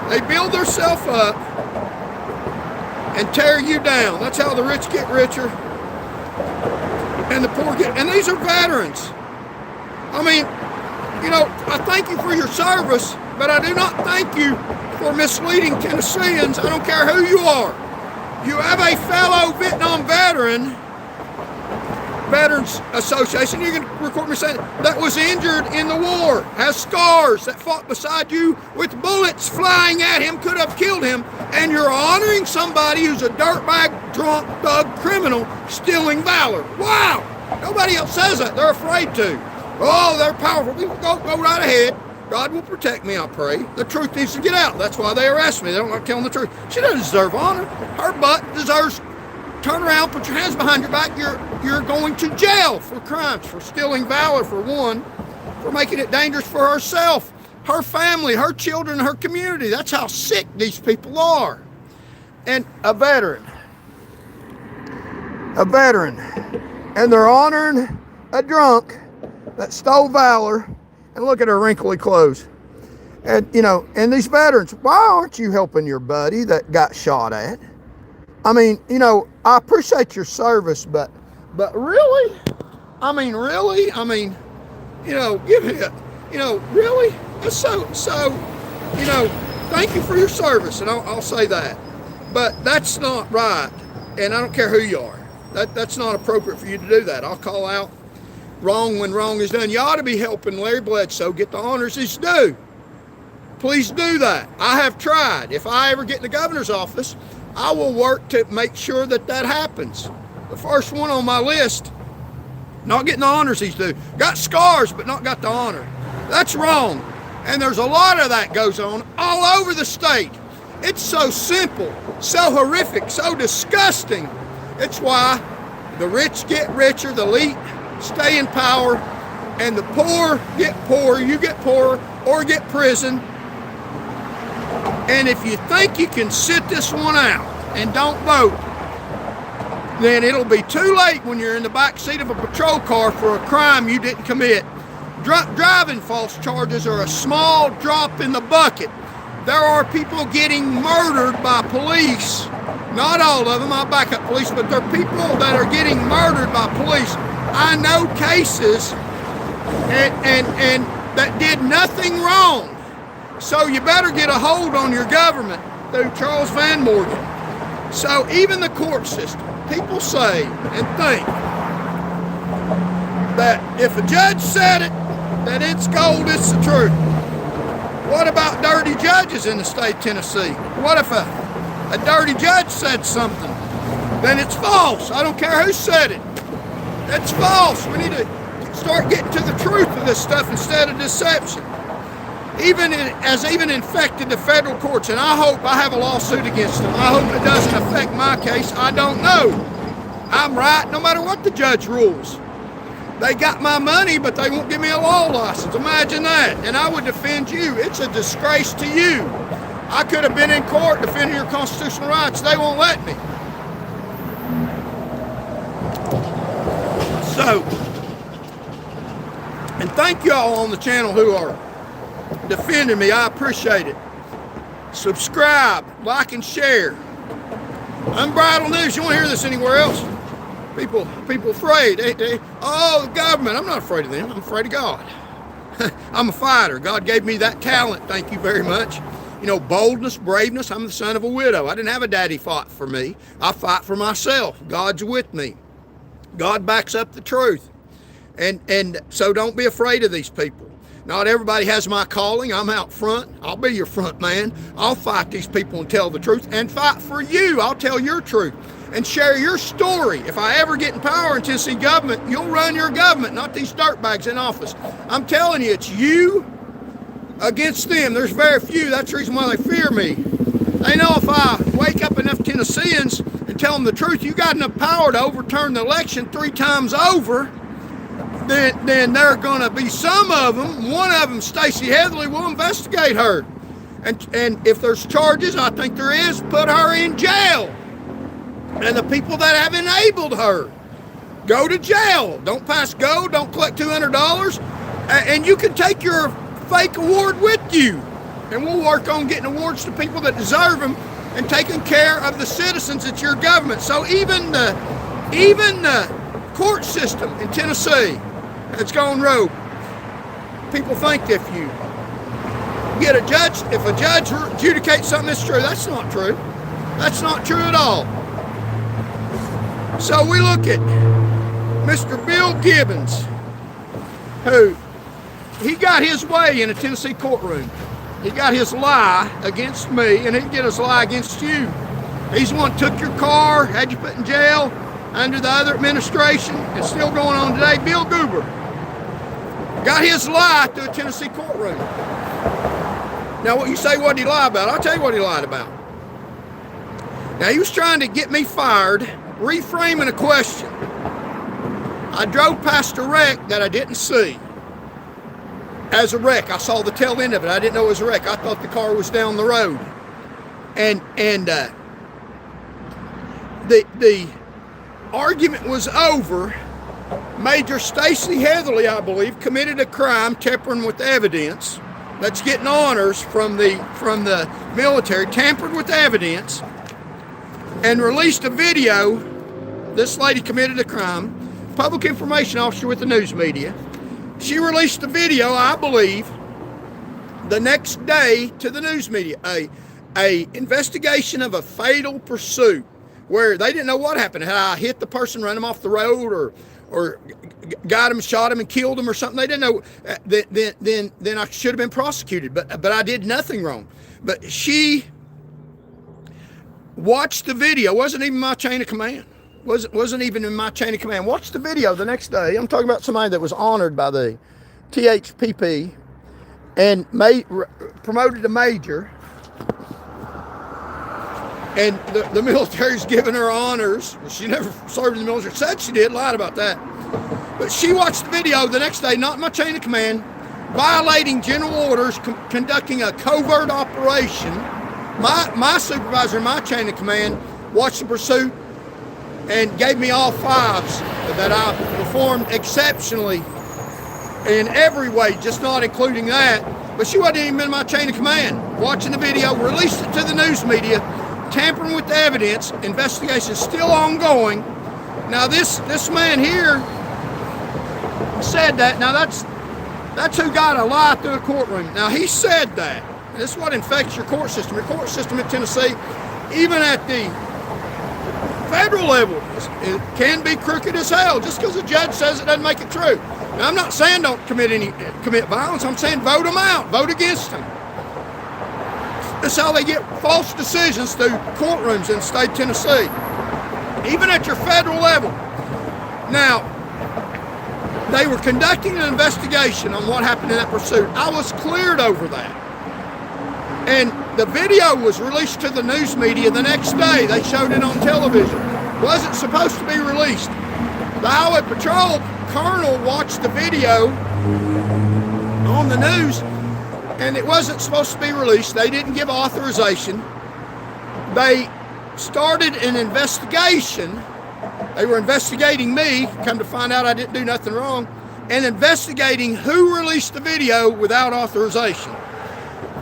They build themselves up and tear you down. That's how the rich get richer and the poor get, and these are veterans. I mean, I thank you for your service, but I do not thank you for misleading Tennesseans. I don't care who you are. You have a fellow Vietnam Veterans Association, you can record me saying that was injured in the war, has scars, that fought beside you with bullets flying at him, could have killed him, and you're honoring somebody who's a dirtbag, drunk, thug criminal stealing valor. Wow! Nobody else says that. They're afraid to. Oh, they're powerful people. Go right ahead. God will protect me, I pray. The truth needs to get out. That's why they arrest me. They don't like telling the truth. She doesn't deserve honor. Her butt deserves, turn around, put your hands behind your back. You're going to jail for crimes, for stealing valor, for one, for making it dangerous for herself, her family, her children, her community. That's how sick these people are. And a veteran, and they're honoring a drunk that stole valor, and look at her wrinkly clothes. And, and these veterans, why aren't you helping your buddy that got shot at? I mean, I appreciate your service, but really? I mean, really? I mean, give it, really? So, thank you for your service, and I'll say that. But that's not right, and I don't care who you are. That's not appropriate for you to do that. I'll call out wrong when wrong is done. You ought to be helping Larry Bledsoe get the honors he's due. Please do that. I have tried. If I ever get in the governor's office, I will work to make sure that happens. The first one on my list, not getting the honors he's due. Got scars, but not got the honor. That's wrong. And there's a lot of that goes on all over the state. It's so simple, so horrific, so disgusting. It's why the rich get richer, the elite stay in power, and the poor get poorer. You get poorer or get prison. And if you think you can sit this one out and don't vote, then it'll be too late when you're in the back seat of a patrol car for a crime you didn't commit. Driving false charges are a small drop in the bucket. There are people getting murdered by police. Not all of them, I'll back up police, but there are people that are getting murdered by police. I know cases and that did nothing wrong. So you better get a hold on your government through Charles Van Morgan. So even the court system, people say and think that if a judge said it, that it's gold, it's the truth. What about dirty judges in the state of Tennessee? What if a a dirty judge said something, then it's false. I don't care who said it. It's false. We need to start getting to the truth of this stuff instead of deception. Even infected the federal courts, and I hope I have a lawsuit against them. I hope it doesn't affect my case. I don't know. I'm right no matter what the judge rules. They got my money, but they won't give me a law license. Imagine that. And I would defend you. It's a disgrace to you. I could have been in court defending your constitutional rights. They won't let me. So, and thank y'all on the channel who are defending me. I appreciate it. Subscribe, like, and share. Unbridled news. You won't hear this anywhere else. People afraid. Oh, the government. I'm not afraid of them. I'm afraid of God. I'm a fighter. God gave me that talent. Thank you very much. You know, boldness, braveness. I'm the son of a widow. I didn't have a daddy fought for me. I fight for myself. God's with me. God backs up the truth. And so don't be afraid of these people. Not everybody has my calling. I'm out front. I'll be your front man. I'll fight these people and tell the truth and fight for you. I'll tell your truth and share your story. If I ever get in power in Tennessee government, you'll run your government, not these dirtbags in office. I'm telling you, it's you against them. There's very few. That's the reason why they fear me. They know if I wake up enough Tennesseans and tell them the truth, you got enough power to overturn the election 3 times over, then there are going to be some of them. One of them, Stacey Heatherly, will investigate her. And if there's charges, I think there is, put her in jail. And the people that have enabled her, go to jail. Don't pass go, don't collect $200. And you can take your fake award with you. And we'll work on getting awards to people that deserve them and taking care of the citizens at your government. So even the court system in Tennessee, it's gone rogue. People think if you get a judge, if a judge adjudicates something that's true, that's not true. That's not true at all. So we look at Mr. Bill Gibbons, who he got his way in a Tennessee courtroom. He got his lie against me, and he can get his lie against you. He's the one that took your car, had you put in jail under the other administration. It's still going on today. Bill Goober got his lie to a Tennessee courtroom. Now, what you say, what did he lie about? I'll tell you what he lied about. Now, he was trying to get me fired, reframing a question. I drove past a wreck that I didn't see as a wreck. I saw the tail end of it. I didn't know it was a wreck. I thought the car was down the road. And the argument was over. Major Stacey Heatherly, I believe, committed a crime tampering with evidence. That's getting honors from the military, tampered with evidence, and released a video. This lady committed a crime. Public information officer with the news media. She released a video, I believe, the next day to the news media. A investigation of a fatal pursuit where they didn't know what happened. Had I hit the person, run him off the road, or got him, shot him, and killed him or something? They didn't know. Then I should have been prosecuted. But I did nothing wrong. But she watched the video. Wasn't even my chain of command. Wasn't even in my chain of command. Watched the video the next day. I'm talking about somebody that was honored by the THPP and promoted to major. And the military's giving her honors. She never served in the military. Said she did, lied about that. But she watched the video the next day, not in my chain of command, violating general orders, conducting a covert operation. My supervisor in my chain of command watched the pursuit and gave me all 5s that I performed exceptionally in every way, just not including that. But she wasn't even in my chain of command. Watching the video, released it to the news media, tampering with the evidence, investigation still ongoing. Now this man here said that. Now that's who got a lie through a courtroom. Now he said that. This is what infects your court system. Your court system in Tennessee, even at the federal level, it can be crooked as hell. Just because a judge says it doesn't make it true. Now I'm not saying don't commit violence. I'm saying vote them out. Vote against them. That's how they get false decisions through courtrooms in the state of Tennessee, even at your federal level. Now, they were conducting an investigation on what happened in that pursuit. I was cleared over that. And the video was released to the news media the next day. They showed it on television. Wasn't supposed to be released. The Highway Patrol colonel watched the video on the news, and it wasn't supposed to be released. They didn't give authorization. They started an investigation. They were investigating me, come to find out I didn't do nothing wrong, and investigating who released the video without authorization.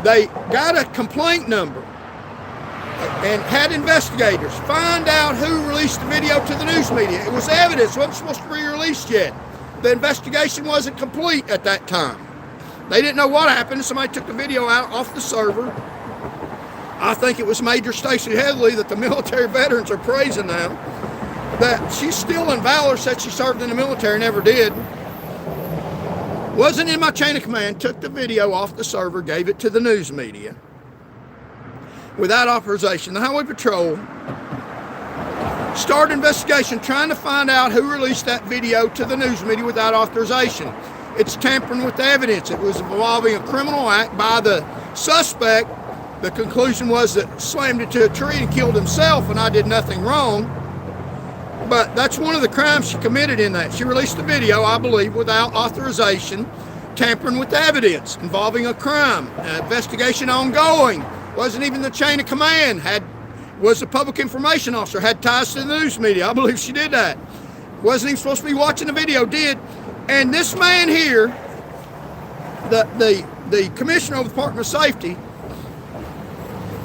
They got a complaint number and had investigators find out who released the video to the news media. It was evidence, it wasn't supposed to be released yet. The investigation wasn't complete at that time. They didn't know what happened. Somebody took the video out off the server. I think it was Major Stacy Headley that the military veterans are praising now, that she's still in valor, said she served in the military, never did. Wasn't in my chain of command, took the video off the server, gave it to the news media without authorization. The Highway Patrol started an investigation trying to find out who released that video to the news media without authorization. It's tampering with the evidence. It was involving a criminal act by the suspect. The conclusion was that slammed into a tree and killed himself, and I did nothing wrong. But that's one of the crimes she committed in that. She released the video, I believe, without authorization, tampering with the evidence involving a crime. Investigation ongoing. Wasn't even the chain of command. Was a public information officer, had ties to the news media. I believe she did that. Wasn't even supposed to be watching the video, did. And this man here, the commissioner of the Department of Safety,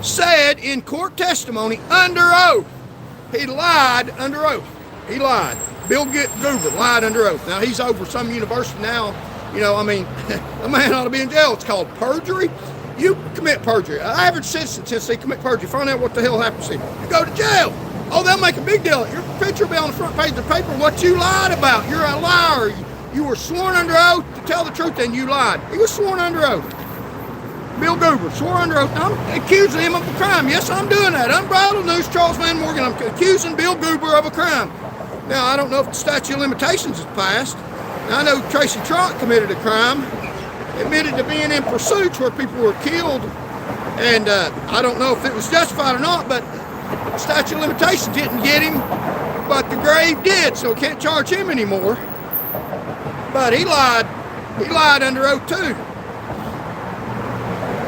said in court testimony under oath, he lied under oath. He lied. Bill Goober lied under oath. Now, he's over some university now. You know, I mean, the man ought to be in jail. It's called perjury. You commit perjury. An average citizen, since they commit perjury, find out what the hell happens to you. You go to jail. Oh, they'll make a big deal. Your picture will be on the front page of the paper. What you lied about. You're a liar. You were sworn under oath to tell the truth, and you lied. He was sworn under oath. Bill Goober, swore under oath. I'm accusing him of a crime. Yes, I'm doing that. Unbridled news, Charles Van Morgan. I'm accusing Bill Goober of a crime. Now, I don't know if the statute of limitations is passed. Now, I know Tracy Trott committed a crime, admitted to being in pursuits where people were killed, and I don't know if it was justified or not, but the statute of limitations didn't get him, but the grave did, so we can't charge him anymore. But he lied under oath too.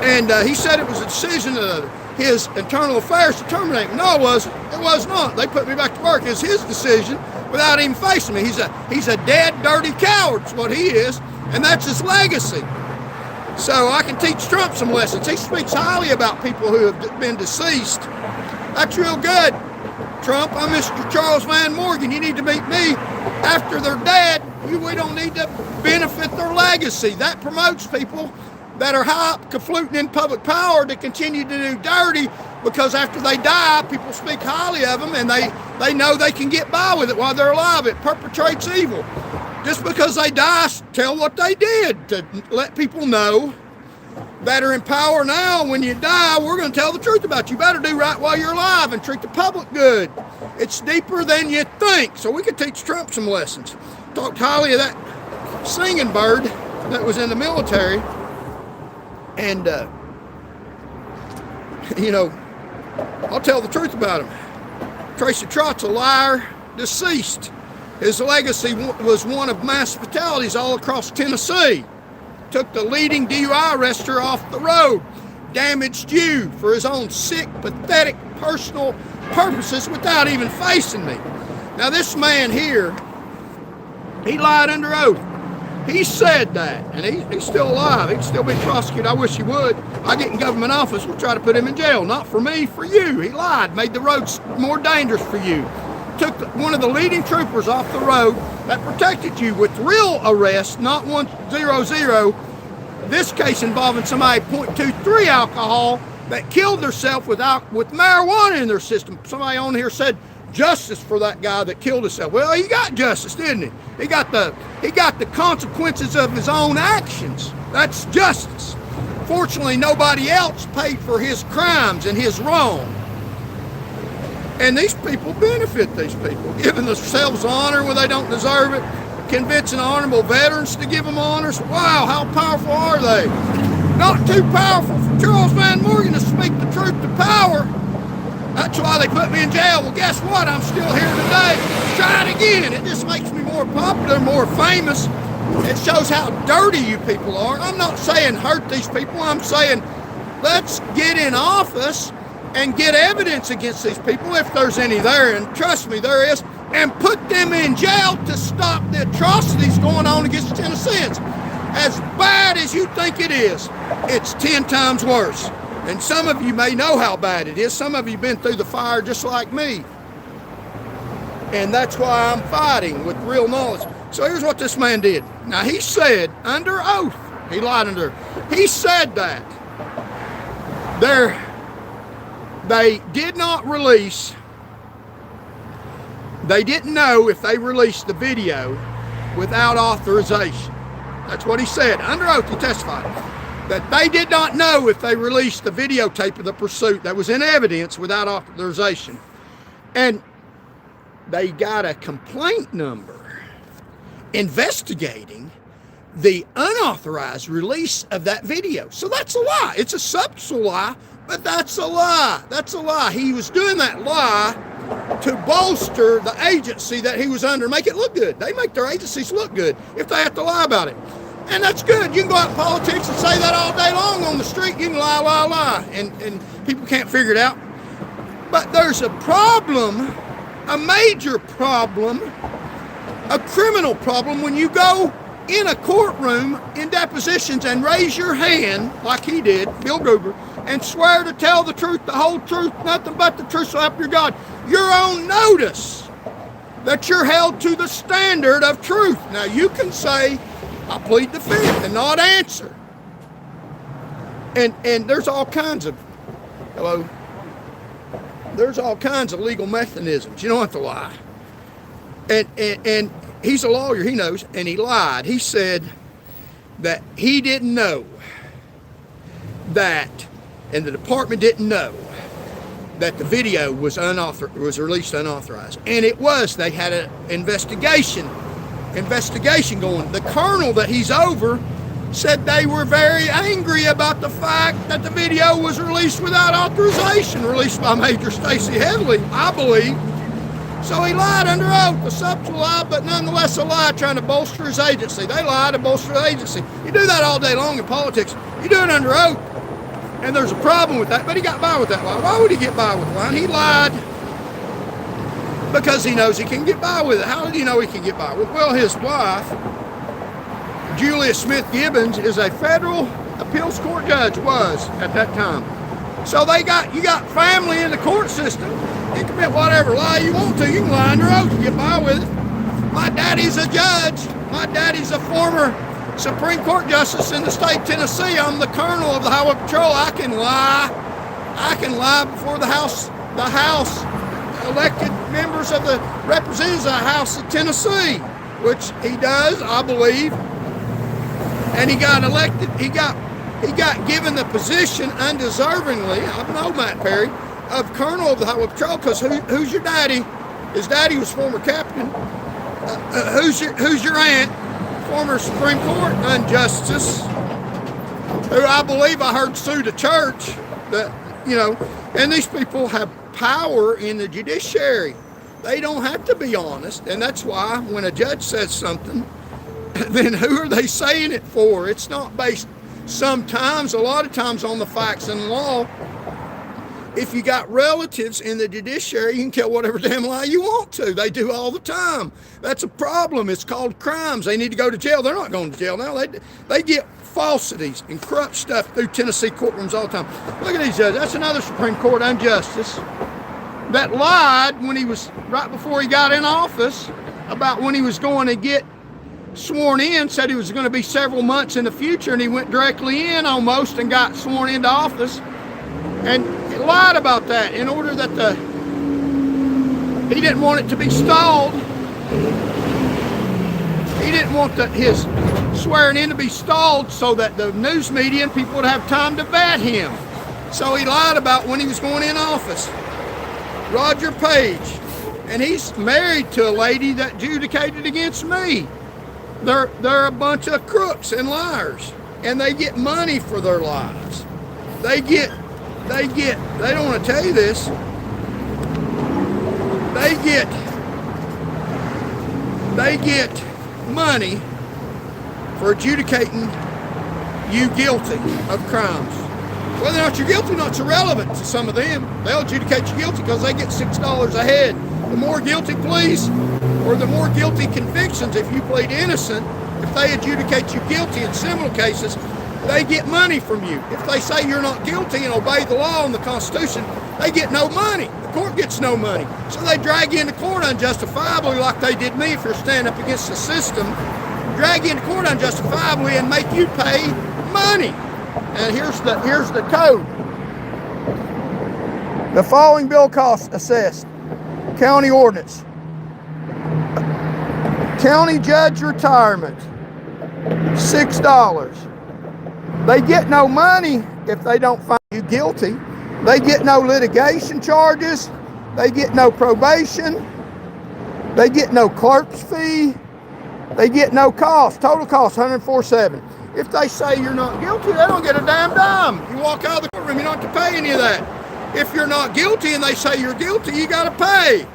And he said it was a decision of his internal affairs to terminate me. No, it wasn't. It was not. They put me back to work. It's his decision without even facing me. He's a dead, dirty coward is what he is, and that's his legacy. So I can teach Trump some lessons. He speaks highly about people who have been deceased. That's real good. Trump, I'm Mr. Charles Van Morgan. You need to meet me after they're dead. We don't need to benefit their legacy. That promotes people that are highfalutin in public power to continue to do dirty, because after they die, people speak highly of them, and they know they can get by with it while they're alive. It perpetrates evil. Just because they die, tell what they did to let people know that are in power now, when you die, we're going to tell the truth about you. You better do right while you're alive and treat the public good. It's deeper than you think. So we could teach Trump some lessons. Talked highly of that singing bird that was in the military. And, you know, I'll tell the truth about him. Tracy Trott's a liar, deceased. His legacy was one of mass fatalities all across Tennessee. Took the leading DUI arrester off the road. Damaged you for his own sick, pathetic, personal purposes without even facing me. Now, this man here, he lied under oath. He said that, and he's still alive. He'd still be prosecuted. I wish he would. I get in government office, we'll try to put him in jail. Not for me, for you. He lied, made the roads more dangerous for you. Took one of the leading troopers off the road that protected you with real arrest, not 100. This case involving somebody 0.23 alcohol that killed themselves with marijuana in their system. Somebody on here said justice for that guy that killed himself. Well, he got justice, didn't he? He got the consequences of his own actions. That's justice. Fortunately, nobody else paid for his crimes and his wrong. And these people benefit these people, giving themselves honor when they don't deserve it, convincing honorable veterans to give them honors. Wow, how powerful are they? Not too powerful for Charles Van Morgan to speak the truth to power. That's why they put me in jail. Well, guess what? I'm still here today. Try it again. It just makes me more popular, more famous. It shows how dirty you people are. I'm not saying hurt these people. I'm saying let's get in office and get evidence against these people if there's any there. And trust me, there is. And put them in jail to stop the atrocities going on against the Tennesseans. As bad as you think it is, it's 10 times worse. And some of you may know how bad it is. Some of you have been through the fire just like me. And that's why I'm fighting with real knowledge. So here's what this man did. Now he said under oath, he lied under oath. He said that they did not release, they didn't know if they released the video without authorization. That's what he said. Under oath, he testified that they did not know if they released the videotape of the pursuit that was in evidence without authorization. And they got a complaint number investigating the unauthorized release of that video. So that's a lie. It's a subtle lie, but that's a lie. That's a lie. He was doing that lie to bolster the agency that he was under, make it look good. They make their agencies look good if they have to lie about it. And that's good. You can go out in politics and say that all day long on the street. You can lie, lie, lie, and people can't figure it out. But there's a problem, a major problem, a criminal problem when you go in a courtroom in depositions and raise your hand like he did, Bill Gruber, and swear to tell the truth, the whole truth, nothing but the truth, so help your God. You're on notice that you're held to the standard of truth. Now you can say, I plead the fifth and not answer. And there's all kinds of, there's all kinds of legal mechanisms. You don't have to lie. And he's a lawyer, he knows, and he lied. He said that he didn't know that, and the department didn't know that the video was released unauthorized. And it was. They had an investigation going. The colonel that he's over said they were very angry about the fact that the video was released without authorization, released by Major Stacy Headley, I believe. So he lied under oath, a subtle lie, but nonetheless a lie, trying to bolster his agency. They lie to bolster the agency. You do that all day long in politics. You do it under oath. And there's a problem with that, but he got by with that lie. Why would he get by with lying? He lied because he knows he can get by with it. How did he know he can get by with it? Well, his wife, Julia Smith Gibbons, is a federal appeals court judge, was at that time. So you got family in the court system. You can commit whatever lie you want to. You can lie under oath and get by with it. My daddy's a judge. My daddy's a former Supreme Court justice in the state of Tennessee. I'm the colonel of the Highway Patrol. I can lie. I can lie before the House elected members of the Representatives of the House of Tennessee, which he does, I believe. And he got elected. He got given the position undeservingly, I know Matt Perry, of colonel of the Highway Patrol, because who's your daddy? His daddy was former captain. Who's your aunt? Former Supreme Court unjustice, who I believe I heard sued a church. That, and these people have power in the judiciary. They don't have to be honest, and that's why when a judge says something, then who are they saying it for? It's not based sometimes, a lot of times, on the facts and law. If you got relatives in the judiciary, you can tell whatever damn lie you want to. They do all the time. That's a problem. It's called crimes. They need to go to jail. They're not going to jail now. They get falsities and corrupt stuff through Tennessee courtrooms all the time. Look at these judges. That's another Supreme Court injustice that lied when he was, right before he got in office, about when he was going to get sworn in, said he was going to be several months in the future, and he went directly in almost and got sworn into office. And he lied about that in order that he didn't want it to be stalled. He didn't want his swearing in to be stalled so that the news media and people would have time to vet him. So he lied about when he was going in office. Roger Page. And he's married to a lady that adjudicated against me. They're a bunch of crooks and liars. And they get money for their lies. They don't want to tell you this. They get money for adjudicating you guilty of crimes. Whether or not you're guilty or not, it's irrelevant to some of them. They'll adjudicate you guilty because they get $6 a head. The more guilty pleas or the more guilty convictions, if you plead innocent, if they adjudicate you guilty in similar cases, they get money from you. If they say you're not guilty and obey the law and the Constitution, they get no money. The court gets no money. So they drag you into court unjustifiably like they did me if you're standing up against the system. Drag you into court unjustifiably and make you pay money. And here's the code. The following bill costs assessed. County ordinance. County judge retirement, $6. They get no money if they don't find you guilty. They get no litigation charges. They get no probation. They get no clerk's fee. They get no cost. Total cost, $104.7. If they say you're not guilty, they don't get a damn dime. You walk out of the courtroom, you don't have to pay any of that. If you're not guilty and they say you're guilty, you got to pay.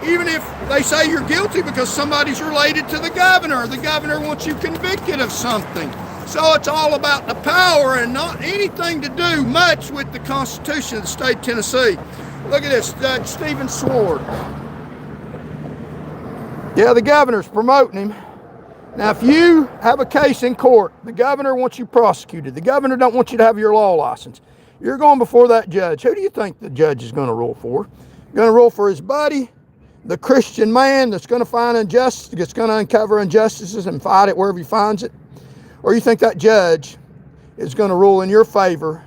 Even if they say you're guilty because somebody's related to the governor wants you convicted of something. So it's all about the power and not anything to do much with the Constitution of the state of Tennessee. Look at this, Judge Stephen Sword. Yeah, the governor's promoting him. Now, if you have a case in court, the governor wants you prosecuted. The governor don't want you to have your law license. You're going before that judge. Who do you think the judge is going to rule for? Going to rule for his buddy, the Christian man that's going to find injustice, that's going to uncover injustices and fight it wherever he finds it? Or you think that judge is going to rule in your favor,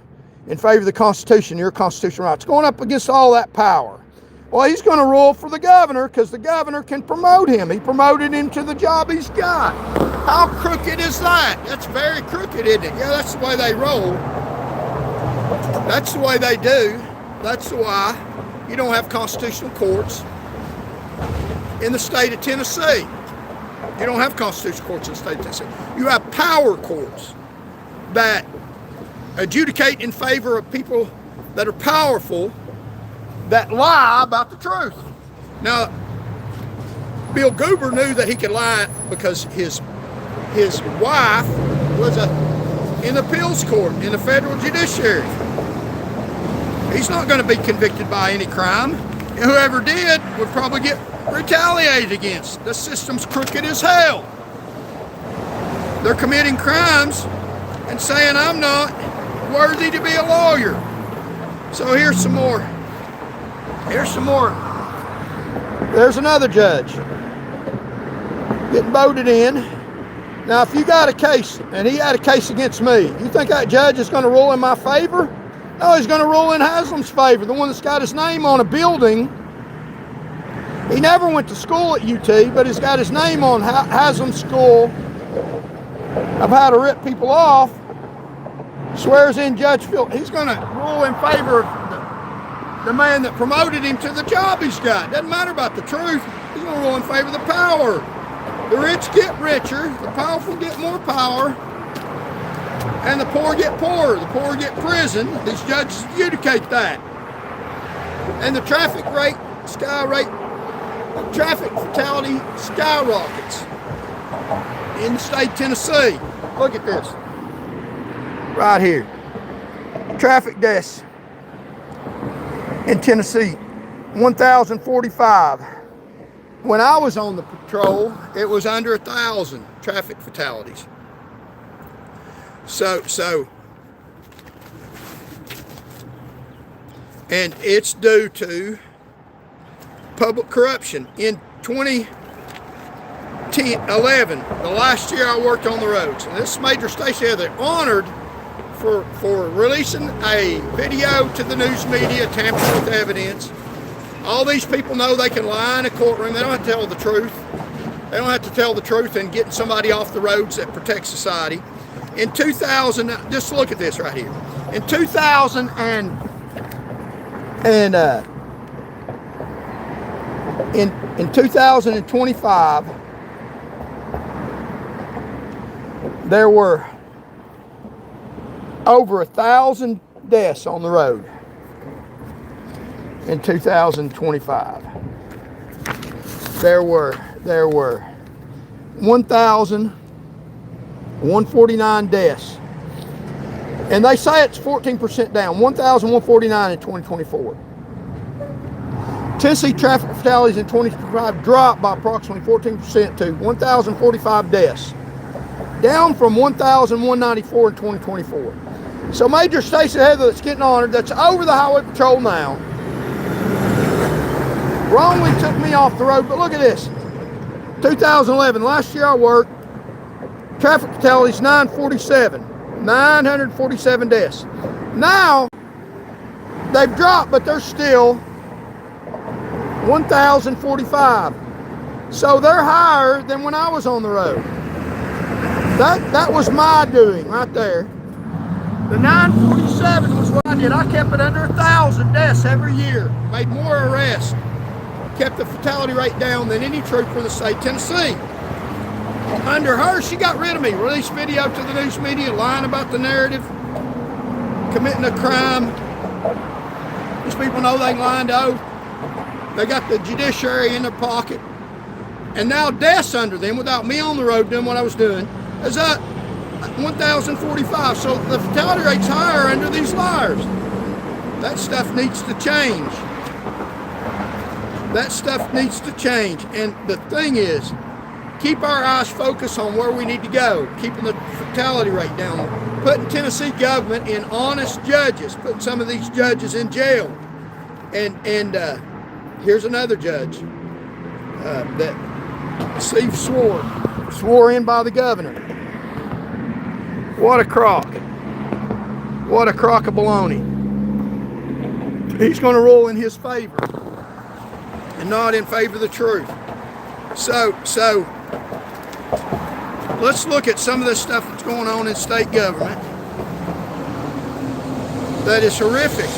in favor of the Constitution, your constitutional rights, going up against all that power? Well, he's going to rule for the governor because the governor can promote him. He promoted him to the job he's got. How crooked is that? That's very crooked, isn't it? Yeah, that's the way they roll. That's the way they do. That's why you don't have constitutional courts in the state of Tennessee. You don't have constitutional courts in the state of Tennessee. You have power courts that adjudicate in favor of people that are powerful that lie about the truth. Now, Bill Goober knew that he could lie because his wife was in appeals court in the federal judiciary. He's not going to be convicted by any crime. And whoever did would probably get retaliated against. The system's crooked as hell. They're committing crimes and saying I'm not worthy to be a lawyer. So here's some more. There's another judge getting voted in. Now, if you got a case, and he had a case against me, you think that judge is going to rule in my favor? No, he's going to rule in Haslam's favor, the one that's got his name on a building. He never went to school at UT, but he's got his name on Haslam's school of how to rip people off. Swears in Judge Phil. He's going to rule in favor of the man that promoted him to the job he's got. Doesn't matter about the truth. He's going to rule in favor of the power. The rich get richer, the powerful get more power, and the poor get poorer. The poor get prison. These judges adjudicate that. And the traffic fatality skyrockets in the state of Tennessee. Look at this. Right here. Traffic deaths in Tennessee, 1,045. When I was on the patrol, it was under 1,000 traffic fatalities. So, and it's due to public corruption. In 2011, the last year I worked on the roads, and this major station, they're honored for releasing a video to the news media, tampering with evidence. All these people know they can lie in a courtroom. They don't have to tell the truth. They don't have to tell the truth in getting somebody off the roads that protect society. In 2000, just look at this right here. In 2000 in 2025, there were over 1,000 deaths on the road in 2025. There were 1,149 deaths. And they say it's 14% down, 1,149 in 2024. Tennessee traffic fatalities in 2025 dropped by approximately 14% to 1,045 deaths, down from 1,194 in 2024. So Major Stacey Heather, that's getting honored, that's over the highway patrol now, wrongly took me off the road. But look at this. 2011, last year I worked, traffic fatalities 947 deaths. Now they've dropped, but they're still 1,045. So they're higher than when I was on the road. That was my doing right there. The 947 was what I did. I kept it under 1,000 deaths every year, made more arrests, kept the fatality rate down than any trooper in the state of Tennessee. Under her, she got rid of me, released video to the news media, lying about the narrative, committing a crime. These people know they lying to oath. They got the judiciary in their pocket. And now deaths under them, without me on the road doing what I was doing, is up 1,045. So the fatality rate's higher under these liars. That stuff needs to change. That stuff needs to change. And the thing is, keep our eyes focused on where we need to go, keeping the fatality rate down, putting Tennessee government in honest judges, putting some of these judges in jail. And here's another judge that Steve swore in by the governor. What a crock. What a crock of baloney. He's going to rule in his favor and not in favor of the truth. So let's look at some of the stuff that's going on in state government that is horrific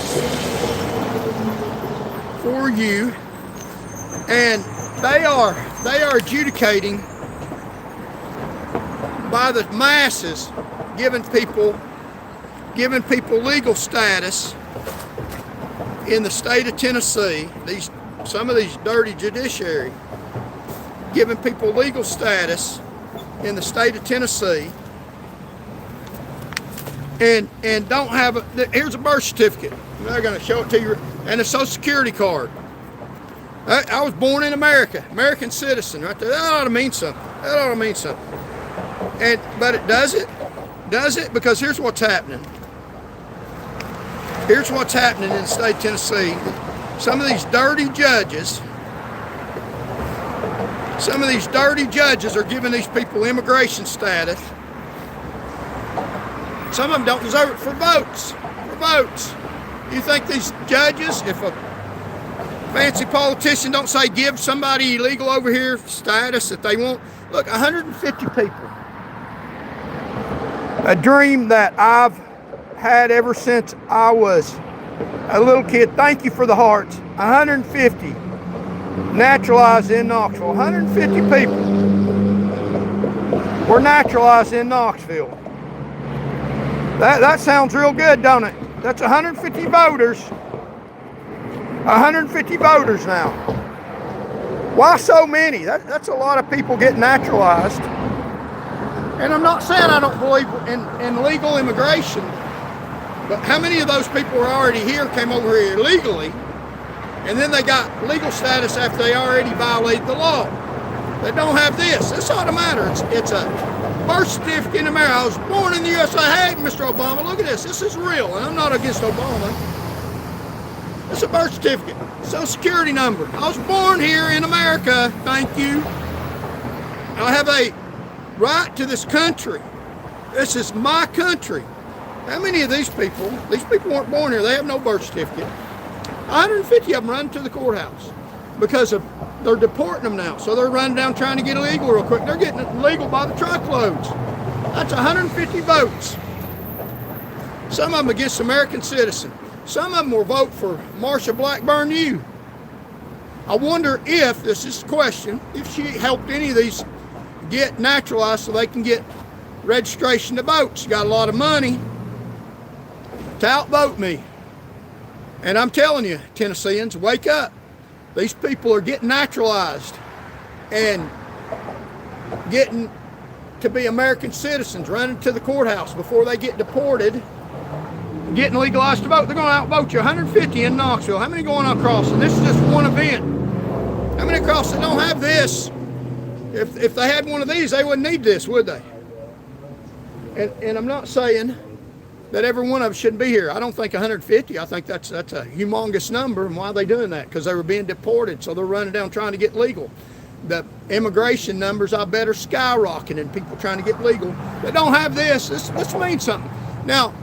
for you. And they are adjudicating by the masses, giving people legal status in the state of Tennessee. Some of these dirty judiciary giving people legal status in the state of Tennessee, and don't have here's a birth certificate. They're going to show it to you, and a social security card. I was born in America, American citizen, right there. That ought to mean something. But it does it, because here's what's happening. Here's what's happening in the state of Tennessee. Some of these dirty judges are giving these people immigration status. Some of them don't deserve it for votes. You think these judges, if a fancy politician don't say give somebody illegal over here status that they want? Look, 150 people. A dream that I've had ever since I was a little kid. Thank you for the hearts. 150 naturalized in Knoxville. 150 people were naturalized in Knoxville. That sounds real good, don't it? That's 150 voters. 150 voters now. Why so many? That's a lot of people getting naturalized. And I'm not saying I don't believe in legal immigration, but how many of those people were already here, came over here illegally, and then they got legal status after they already violated the law? They don't have this. This ought to matter. It's a birth certificate in America. I was born in the USA. Hey, Mr. Obama, look at this. This is real, and I'm not against Obama. It's a birth certificate, social security number. I was born here in America, thank you. I have a right to this country. This is my country. How many of these people weren't born here, they have no birth certificate. 150 of them run to the courthouse because of they're deporting them now. So they're running down trying to get illegal real quick. They're getting it legal by the truckloads. That's 150 votes. Some of them against American citizen. Some of them will vote for Marsha Blackburn you. I wonder if, this is the question, if she helped any of these get naturalized so they can get registration to vote. She got a lot of money to outvote me. And I'm telling you, Tennesseans, wake up. These people are getting naturalized and getting to be American citizens, running to the courthouse before they get deported, getting legalized to vote. They're going to outvote you. 150 in Knoxville. How many going across? And this is just one event. How many across that don't have this? If they had one of these, they wouldn't need this, would they? And I'm not saying that every one of them shouldn't be here. I don't think 150. I think that's a humongous number. And why are they doing that? Because they were being deported, so they're running down trying to get legal. The immigration numbers, I bet, are skyrocketing. People trying to get legal that don't have this. This means something. Now,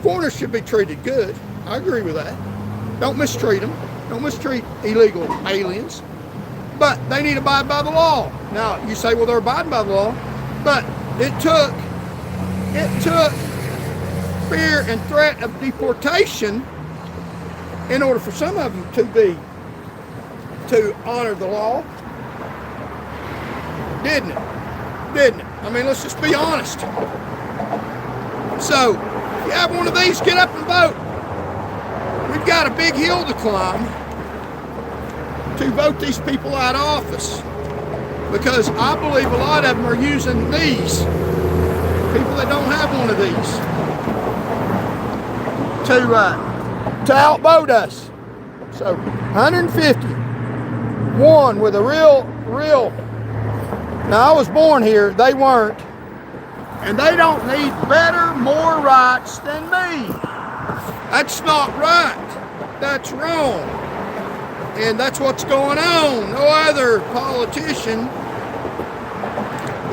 foreigners should be treated good. I agree with that. Don't mistreat them. Don't mistreat illegal aliens. But they need to abide by the law. Now, you say, well, they're abiding by the law. But it took fear and threat of deportation in order for some of them to honor the law. Didn't it? I mean, let's just be honest. So, if you have one of these, get up and vote. We've got a big hill to climb to vote these people out of office, because I believe a lot of them are using these people that don't have one of these to outvote us. So 150, one with a real. Now I was born here, they weren't, and they don't need better, more rights than me. That's not right. That's wrong. And that's what's going on. No other politician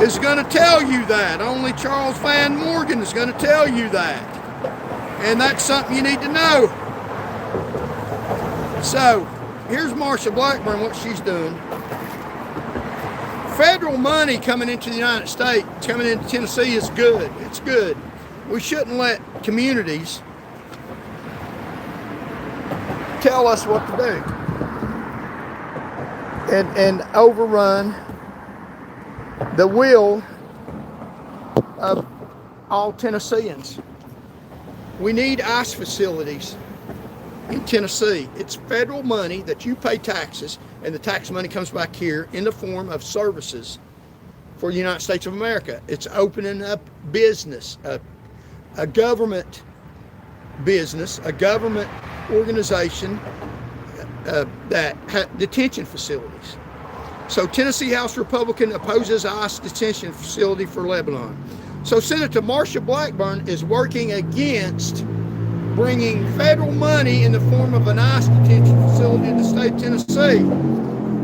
is going to tell you that. Only Charles Van Morgan is going to tell you that. And that's something you need to know. So, here's Marsha Blackburn, what she's doing. Federal money coming into the United States, coming into Tennessee is good. It's good. We shouldn't let communities tell us what to do and overrun the will of all Tennesseans. We need ICE facilities in Tennessee. It's federal money that you pay taxes, and the tax money comes back here in the form of services for the United States of America. It's opening up business, a government business, a government organization that detention facilities. So Tennessee House Republican opposes ICE detention facility for Lebanon. So Senator Marsha Blackburn is working against bringing federal money in the form of an ICE detention facility in the state of Tennessee.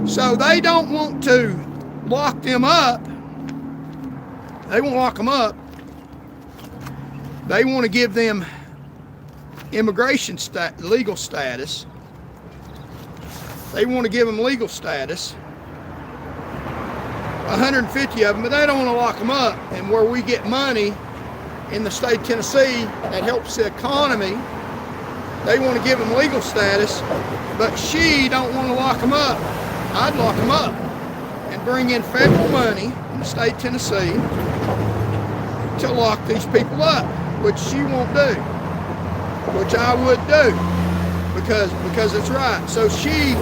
So they don't want to lock them up. They won't lock them up. They want to give them immigration legal status. They want to give them legal status, 150 of them, but they don't want to lock them up. And where we get money in the state of Tennessee that helps the economy, they want to give them legal status, but she don't want to lock them up. I'd lock them up and bring in federal money in the state of Tennessee to lock these people up, which she won't do, which I would do, because it's right. So she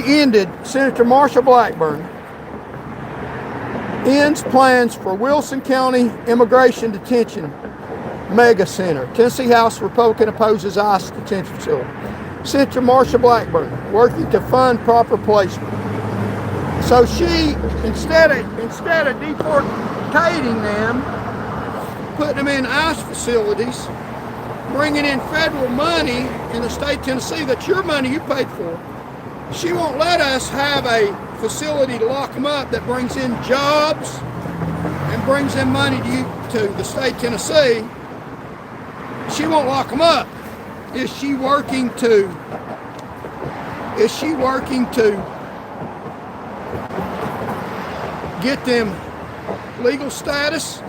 ended, Senator Marsha Blackburn ends plans for Wilson County Immigration Detention Mega Center. Tennessee House Republican opposes ICE detention facility. Senator Marsha Blackburn working to fund proper placement. So she, instead of deportating them, putting them in ICE facilities, bringing in federal money in the state of Tennessee, that's your money you paid for. She won't let us have a facility to lock them up that brings in jobs and brings in money to the state of Tennessee. She won't lock them up. Is she working to Is she working to get them legal status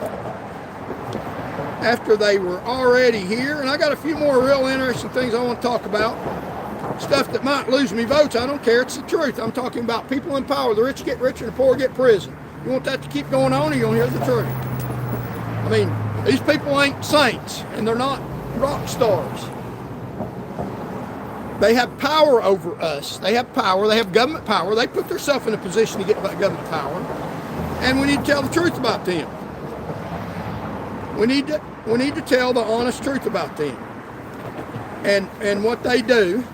after they were already here? And I got a few more real interesting things I want to talk about. Stuff that might lose me votes. I don't care. It's the truth. I'm talking about people in power. The rich get richer and the poor get prison. You want that to keep going on, or you want to hear the truth? I mean, these people ain't saints, and they're not rock stars. They have power over us. They have power. They have government power. They put themselves in a position to get government power. And we need to tell the truth about them. We need to tell the honest truth about them and what they do,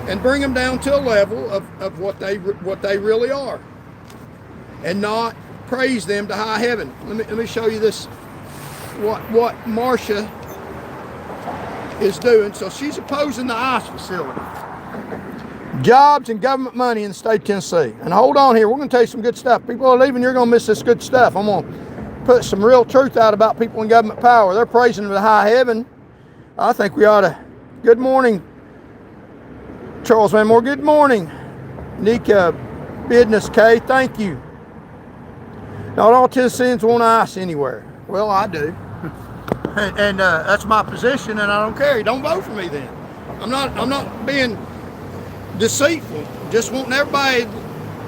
and bring them down to a level of what they really are, and not praise them to high heaven. Let me show you this. What Marsha is doing. So she's opposing the ICE facility. Jobs and government money in the state of Tennessee. And hold on here, we're going to tell you some good stuff. People are leaving, you're going to miss this good stuff. I'm going to put some real truth out about people in government power. They're praising them to high heaven. I think we ought to. Good morning, Charles Van Moore. Good morning, Nika Business K. Thank you. Not all Tennesseans want ICE anywhere. Well, I do. And that's my position, and I don't care. Don't vote for me then. I'm not being deceitful. Just wanting everybody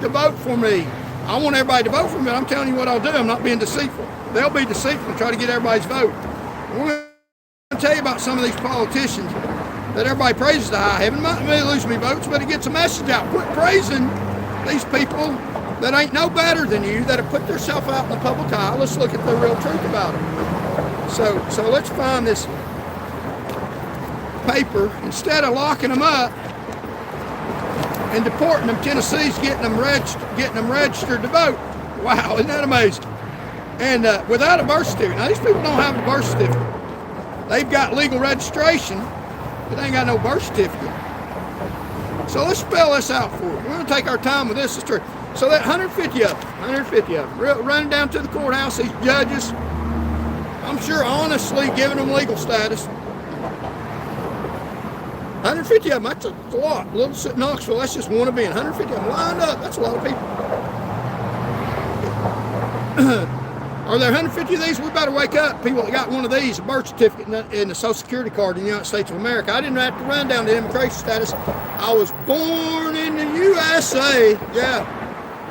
to vote for me. I want everybody to vote for me, but I'm telling you what I'll do. I'm not being deceitful. They'll be deceitful and try to get everybody's vote. We're going to tell you about some of these politicians that everybody praises to high heaven. Might lose me votes, but it gets a message out. Quit praising these people that ain't no better than you, that have put themselves out in the public eye. Let's look at the real truth about them. So let's find this paper. Instead of locking them up and deporting them, Tennessee's getting them registered to vote. Wow, isn't that amazing? And without a birth certificate. Now, these people don't have a birth certificate. They've got legal registration, but they ain't got no birth certificate. So let's spell this out for you. We're going to take our time with this. It's true. So that 150 of them, running down to the courthouse, these judges, I'm sure honestly giving them legal status. 150 of them, that's a lot. Little Knoxville, that's just one event. 150 of them lined up, that's a lot of people. Are there 150 of these? We better wake up. People that got one of these, a birth certificate and a Social Security card in the United States of America. I didn't have to run down to immigration status. I was born in the USA. Yeah,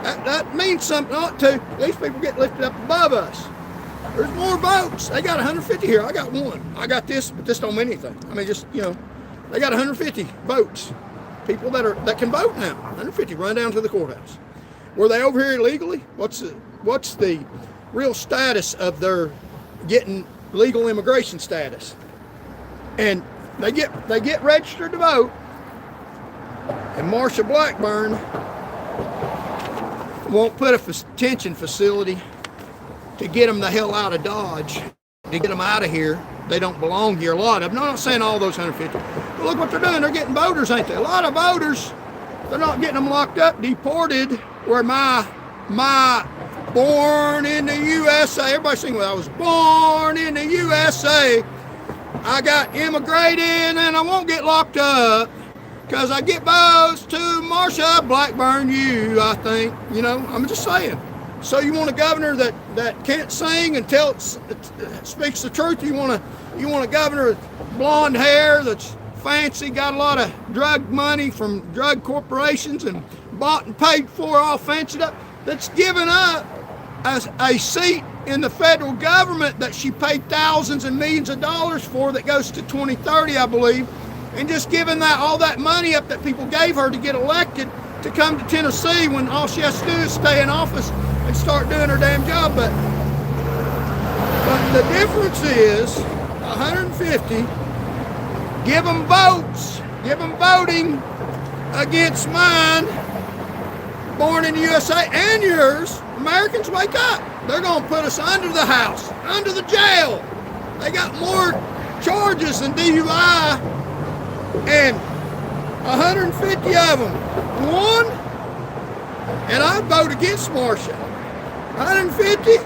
that means something, ought to. These people get lifted up above us. There's more votes. They got 150 here. I got one. I got this, but this don't mean anything. I mean, just, they got 150 votes. People that can vote now. 150 run down to the courthouse. Were they over here illegally? What's the real status of their getting legal immigration status? And they get registered to vote. And Marsha Blackburn won't put a detention facility to get them the hell out of Dodge, to get them out of here. They don't belong here, a lot of them. No, I'm not saying all those 150. But look what they're doing. They're getting voters, ain't they? A lot of voters. They're not getting them locked up, deported, where my born in the USA. Everybody sing with I was born in the USA. I got immigrated and I won't get locked up because I get votes to Marsha Blackburn, I think. I'm just saying. So you want a governor that can't sing and speaks the truth? You want a governor with blonde hair that's fancy, got a lot of drug money from drug corporations and bought and paid for, all fancied up, that's given up a seat in the federal government that she paid thousands and millions of dollars for, that goes to 2030, I believe, and just giving all that money up that people gave her to get elected to come to Tennessee when all she has to do is stay in office and start doing her damn job. But the difference is 150, give them votes, give them voting against mine, born in the USA, and yours. Americans, wake up. They're going to put us under the house, under the jail. They got more charges than DUI, and 150 of them won, and I'd vote against Marsha. 150,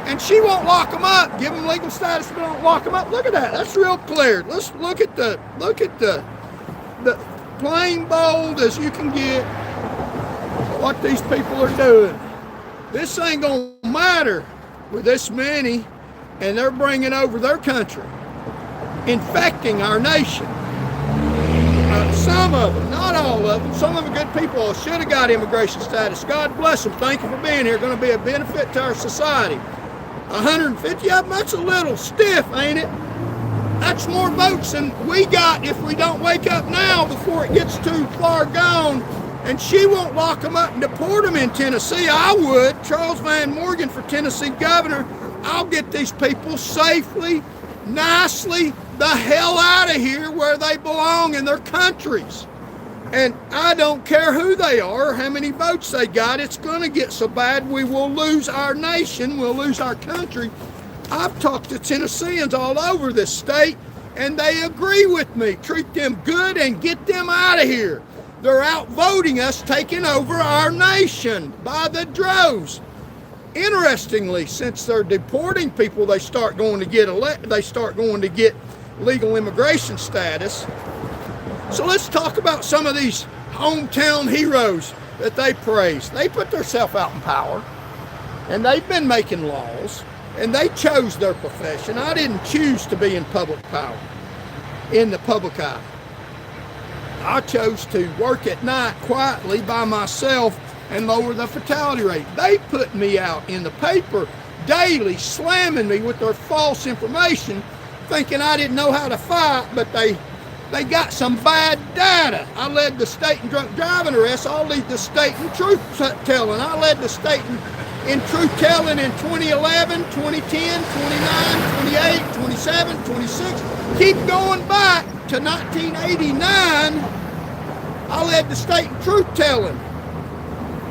and she won't lock them up. Give them legal status, but don't lock them up. Look at that. That's real clear. Let's look at the plain bold as you can get what these people are doing. This ain't gonna matter with this many, and they're bringing over their country, infecting our nation. Some of them, not all of them, some of them good people should have got immigration status. God bless them. Thank you for being here. Going to be a benefit to our society. 150 of them, that's a little stiff, ain't it? That's more votes than we got if we don't wake up now before it gets too far gone. And she won't lock them up and deport them in Tennessee. I would. Charles Van Morgan for Tennessee governor. I'll get these people safely, nicely, the hell out of here where they belong in their countries. And I don't care who they are or how many votes they got. It's going to get so bad we will lose our nation. We'll lose our country. I've talked to Tennesseans all over this state, and they agree with me. Treat them good and get them out of here. They're outvoting us, taking over our nation by the droves. Interestingly, since they're deporting people, they start going to get legal immigration status. So let's talk about some of these hometown heroes that they praise. They put themselves out in power, and they've been making laws, and they chose their profession. I didn't choose to be in public power, in the public eye. I chose to work at night quietly by myself and lower the fatality rate. They put me out in the paper daily, slamming me with their false information, thinking I didn't know how to fight, but they got some bad data. I led the state in drunk driving arrests. I'll lead the state in truth telling. I led the state in truth telling in 2011, 2010, 29, 28, 27, 26. Keep going back to 1989. I led the state in truth telling.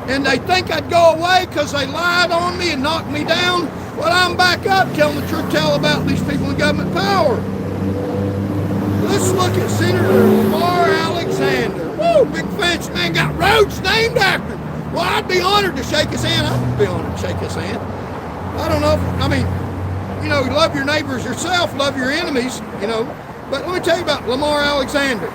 And they think I'd go away because they lied on me and knocked me down. Well, I'm back up telling the truth tell about these people in government power. Let's look at Senator Marsha Alexander. Woo, big fancy man, got roads named after him. Well, I'd be honored to shake his hand. I'd be honored to shake his hand. I don't know if, love your neighbors yourself, love your enemies, But let me tell you about Lamar Alexander.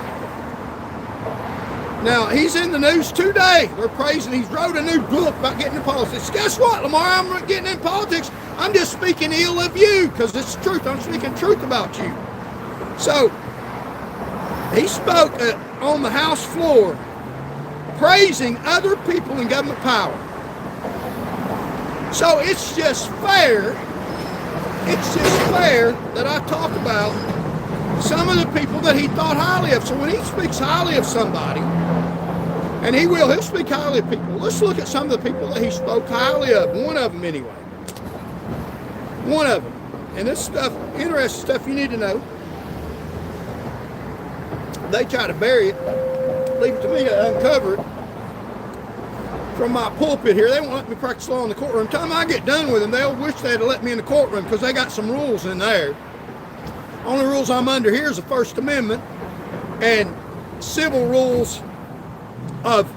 Now, he's in the news today. They're praising, he's wrote a new book about getting into politics. Guess what, Lamar? I'm not getting in politics. I'm just speaking ill of you because it's the truth. I'm speaking truth about you. So, he spoke on the House floor praising other people in government power. So, it's just fair that I talk about some of the people that he thought highly of. So when he speaks highly of somebody, and he'll speak highly of people. Let's look at some of the people that he spoke highly of. One of them anyway. One of them. And this stuff, interesting stuff you need to know. They try to bury it. Leave it to me to uncover it. From my pulpit here, they won't let me practice law in the courtroom. Time I get done with them, they'll wish they'd let me in the courtroom because they got some rules in there. Only rules I'm under here is the First Amendment and civil rules of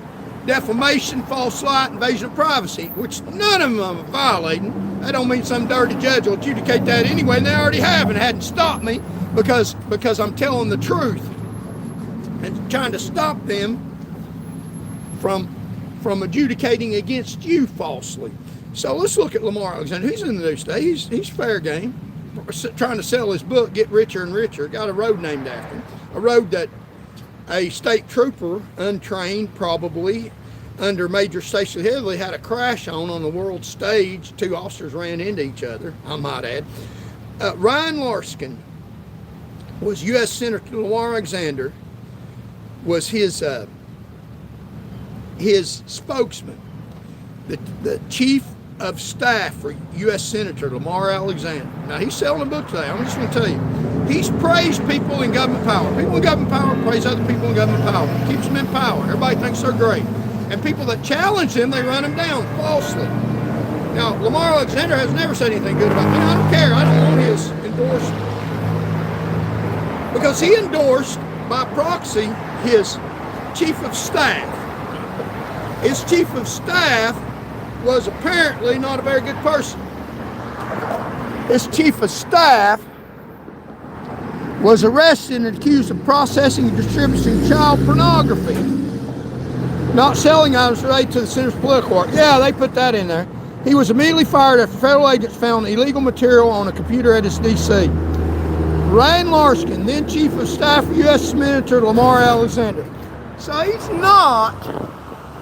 defamation, false light, invasion of privacy, which none of them are violating. That don't mean some dirty judge will adjudicate that anyway, and they already have and hadn't stopped me because I'm telling the truth and trying to stop them from adjudicating against you falsely. So let's look at Lamar Alexander. He's in the news today. He's fair game. Trying to sell his book, Get Richer and Richer. Got a road named after him. A road that a state trooper, untrained probably, under Major Stacey Headley, had a crash on the world stage. Two officers ran into each other, I might add. Ryan Larskin was U.S. Senator Lamar Alexander, was his spokesman, the chief of staff for U.S. Senator Lamar Alexander. Now, he's selling a book today. I'm just going to tell you. He's praised people in government power. People in government power praise other people in government power. Keeps them in power. Everybody thinks they're great. And people that challenge them, they run them down falsely. Now, Lamar Alexander has never said anything good about me. I don't care. I don't want his endorsement. Because he endorsed, by proxy, his chief of staff. His chief of staff was apparently not a very good person. His chief of staff was arrested and accused of processing and distributing child pornography, not selling items related to the senator's political work. Yeah, they put that in there. He was immediately fired after federal agents found illegal material on a computer at his D.C. Ryan Larskin, then Chief of Staff for U.S. Senator Lamar Alexander. So he's not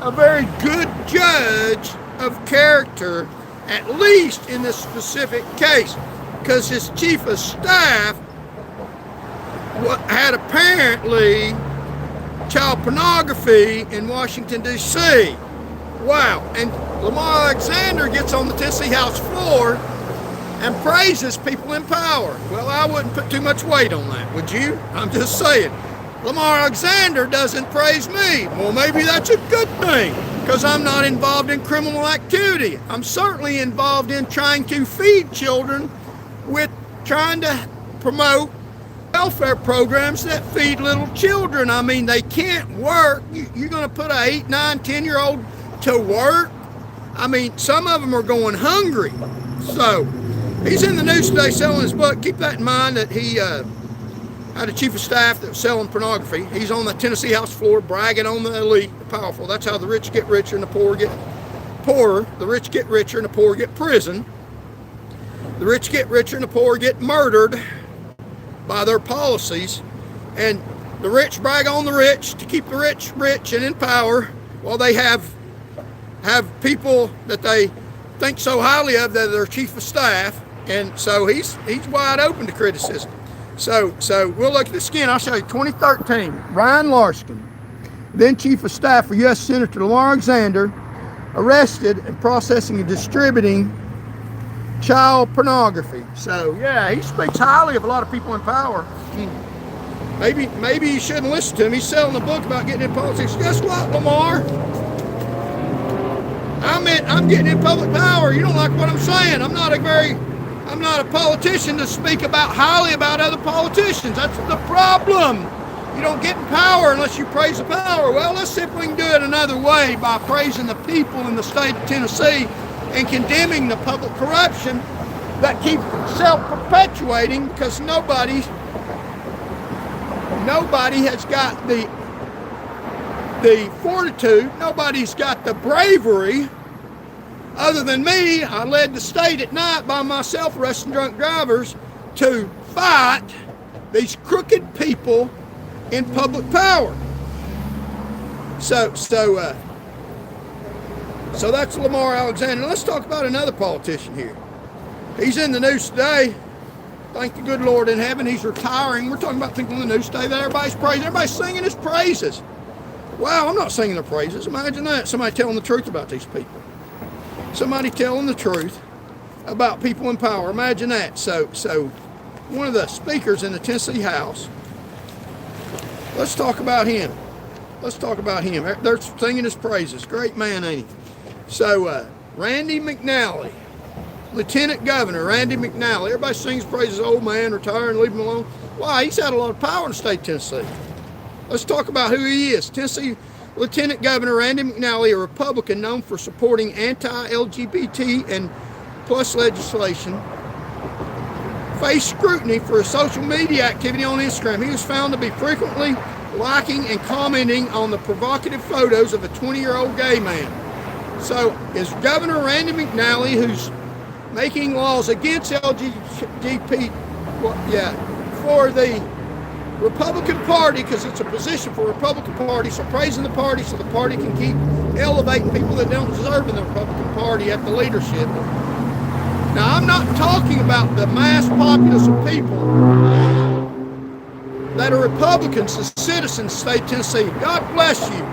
a very good judge of character, at least in this specific case, because his Chief of Staff had apparently child pornography in Washington, D.C. Wow. And Lamar Alexander gets on the Tennessee House floor and praises people in power. Well, I wouldn't put too much weight on that, would you? I'm just saying. Lamar Alexander doesn't praise me. Well, maybe that's a good thing, because I'm not involved in criminal activity. I'm certainly involved in trying to feed children with trying to promote welfare programs that feed little children. I mean, they can't work. You're going to put an 8, 9, 10-year-old to work? I mean, some of them are going hungry. So he's in the news today selling his book. Keep that in mind, that he had a chief of staff that was selling pornography. He's on the Tennessee House floor bragging on the elite, the powerful. That's how the rich get richer and the poor get poorer. The rich get richer and the poor get prison. The rich get richer and the poor get murdered by their policies. And the rich brag on the rich to keep the rich rich and in power, while they have people that they think so highly of that they're chief of staff. And so he's wide open to criticism. So we'll look at this again. I'll show you 2013. Ryan Larskin, then Chief of Staff for U.S. Senator Lamar Alexander, arrested and processing and distributing child pornography. So yeah, he speaks highly of a lot of people in power. Maybe you shouldn't listen to him. He's selling a book about getting in politics. Guess what, Lamar? I'm getting in public power. You don't like what I'm saying. I'm not a politician to speak highly about other politicians. That's the problem. You don't get in power unless you praise the power. Well, let's see if we can do it another way, by praising the people in the state of Tennessee and condemning the public corruption that keeps self-perpetuating, because nobody has got the fortitude, nobody's got the bravery. Other than me, I led the state at night by myself, arresting drunk drivers, to fight these crooked people in public power. So that's Lamar Alexander. Let's talk about another politician here. He's in the news today. Thank the good Lord in heaven, he's retiring. We're talking about people in the news today that everybody's praising. Everybody's singing his praises. Wow, I'm not singing their praises. Imagine that. Somebody telling the truth about these people. Somebody telling the truth about people in power. Imagine that. So one of the speakers in the Tennessee House, let's talk about him. They're singing his praises. Great man, ain't he? So Randy McNally, Lieutenant Governor Randy McNally. Everybody sings praises. Old man, retiring, leave him alone. Why? He's had a lot of power in the state of Tennessee. Let's talk about who he is. Tennessee Lieutenant Governor Randy McNally, a Republican known for supporting anti-LGBT and plus legislation, faced scrutiny for his social media activity on Instagram. He was found to be frequently liking and commenting on the provocative photos of a 20-year-old gay man. So is Governor Randy McNally, who's making laws against LGBT, for the Republican Party, because it's a position for the Republican Party, so praising the party so the party can keep elevating people that don't deserve in the Republican Party at the leadership. Now, I'm not talking about the mass populace of people that are Republicans, the citizens of the state of Tennessee. God bless you.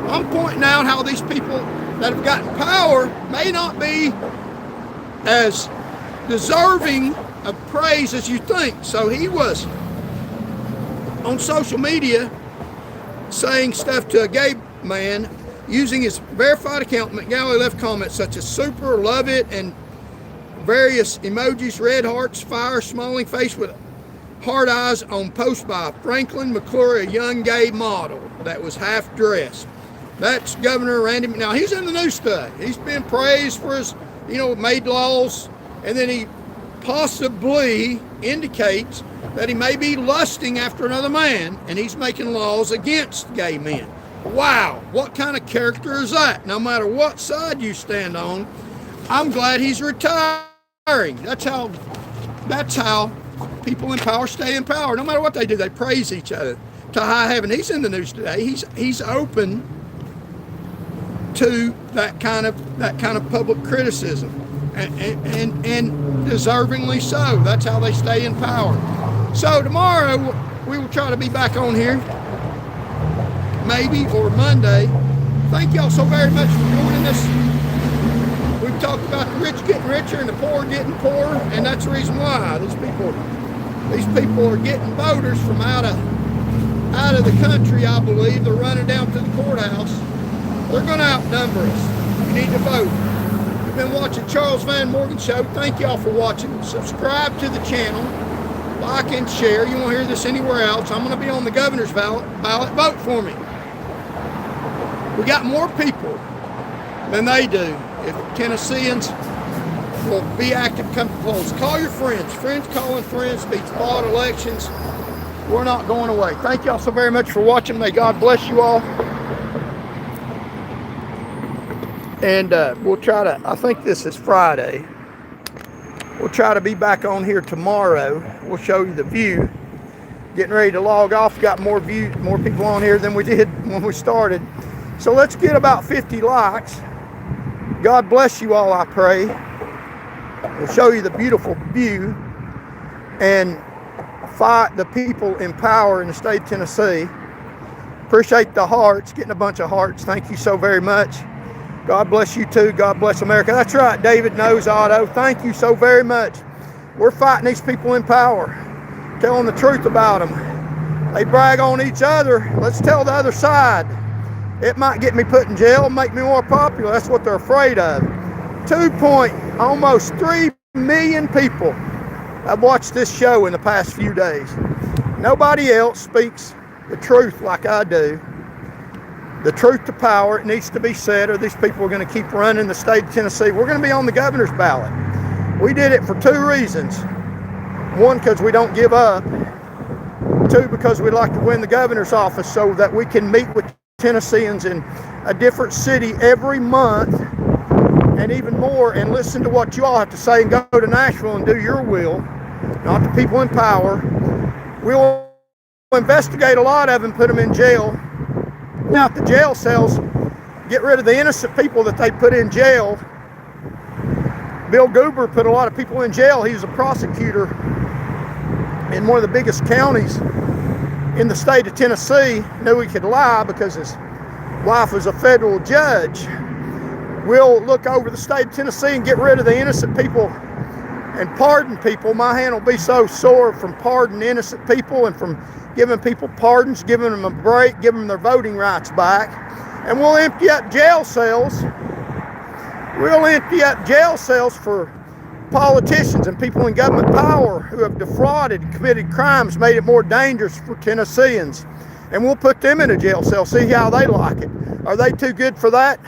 I'm pointing out how these people that have gotten power may not be as deserving of praise as you think. So he was on social media saying stuff to a gay man using his verified account. McNally left comments such as super, love it, and various emojis, red hearts, fire, smiling face with hard eyes on post by Franklin McClure, a young gay model that was half dressed. That's Governor Randy McNally. He's in the news today. He's been praised for his, made laws, and then he possibly indicates that he may be lusting after another man, and he's making laws against gay men. Wow, what kind of character is that? No matter what side you stand on, I'm glad he's retiring. That's how people in power stay in power. No matter what they do, they praise each other to high heaven. He's in the news today. He's open to that kind of public criticism, and deservingly so. That's how they stay in power. So tomorrow we will try to be back on here, maybe, or Monday. Thank y'all so very much for joining us. We've talked about the rich getting richer and the poor getting poorer, and that's the reason why these people are getting voters from out of the country. I believe they're running down to the courthouse. They're going to outnumber us. You need to vote. You've been watching Charles Van Morgan Show. Thank y'all for watching. Subscribe to the channel. Like and share. You won't hear this anywhere else. I'm going to be on the governor's ballot. Vote for me. We got more people than they do. If Tennesseans will be active, come to polls. Call your friends. Friends calling friends beats flawed elections. We're not going away. Thank y'all so very much for watching. May God bless you all. And we'll try to, I think this is Friday. We'll try to be back on here tomorrow. We'll show you the view. Getting ready to log off. Got more people on here than we did when we started. So let's get about 50 likes. God bless you all, I pray. We'll show you the beautiful view and fight the people in power in the state of Tennessee. Appreciate the hearts, getting a bunch of hearts. Thank you so very much. God bless you too. God bless America. That's right, David knows Otto. Thank you so very much. We're fighting these people in power, telling the truth about them. They brag on each other. Let's tell the other side. It might get me put in jail, make me more popular. That's what they're afraid of. Almost 3 million people have watched this show in the past few days. Nobody else speaks the truth like I do. The truth to power, it needs to be said, or these people are going to keep running the state of Tennessee. We're going to be on the governor's ballot. We did it for 2 reasons. 1, because we don't give up. 2, because we'd like to win the governor's office so that we can meet with Tennesseans in a different city every month and even more, and listen to what you all have to say and go to Nashville and do your will, not the people in power. We'll investigate a lot of them, put them in jail. Now, if the jail cells get rid of the innocent people that they put in jail. Bill Goober put a lot of people in jail. He was a prosecutor in one of the biggest counties in the state of Tennessee. Knew he could lie because his wife was a federal judge. We'll look over the state of Tennessee and get rid of the innocent people and pardon people. My hand will be so sore from pardoning innocent people and from giving people pardons, giving them a break, giving them their voting rights back. And we'll empty up jail cells. We'll empty up jail cells for politicians and people in government power who have defrauded and committed crimes, made it more dangerous for Tennesseans. And we'll put them in a jail cell, see how they like it. Are they too good for that?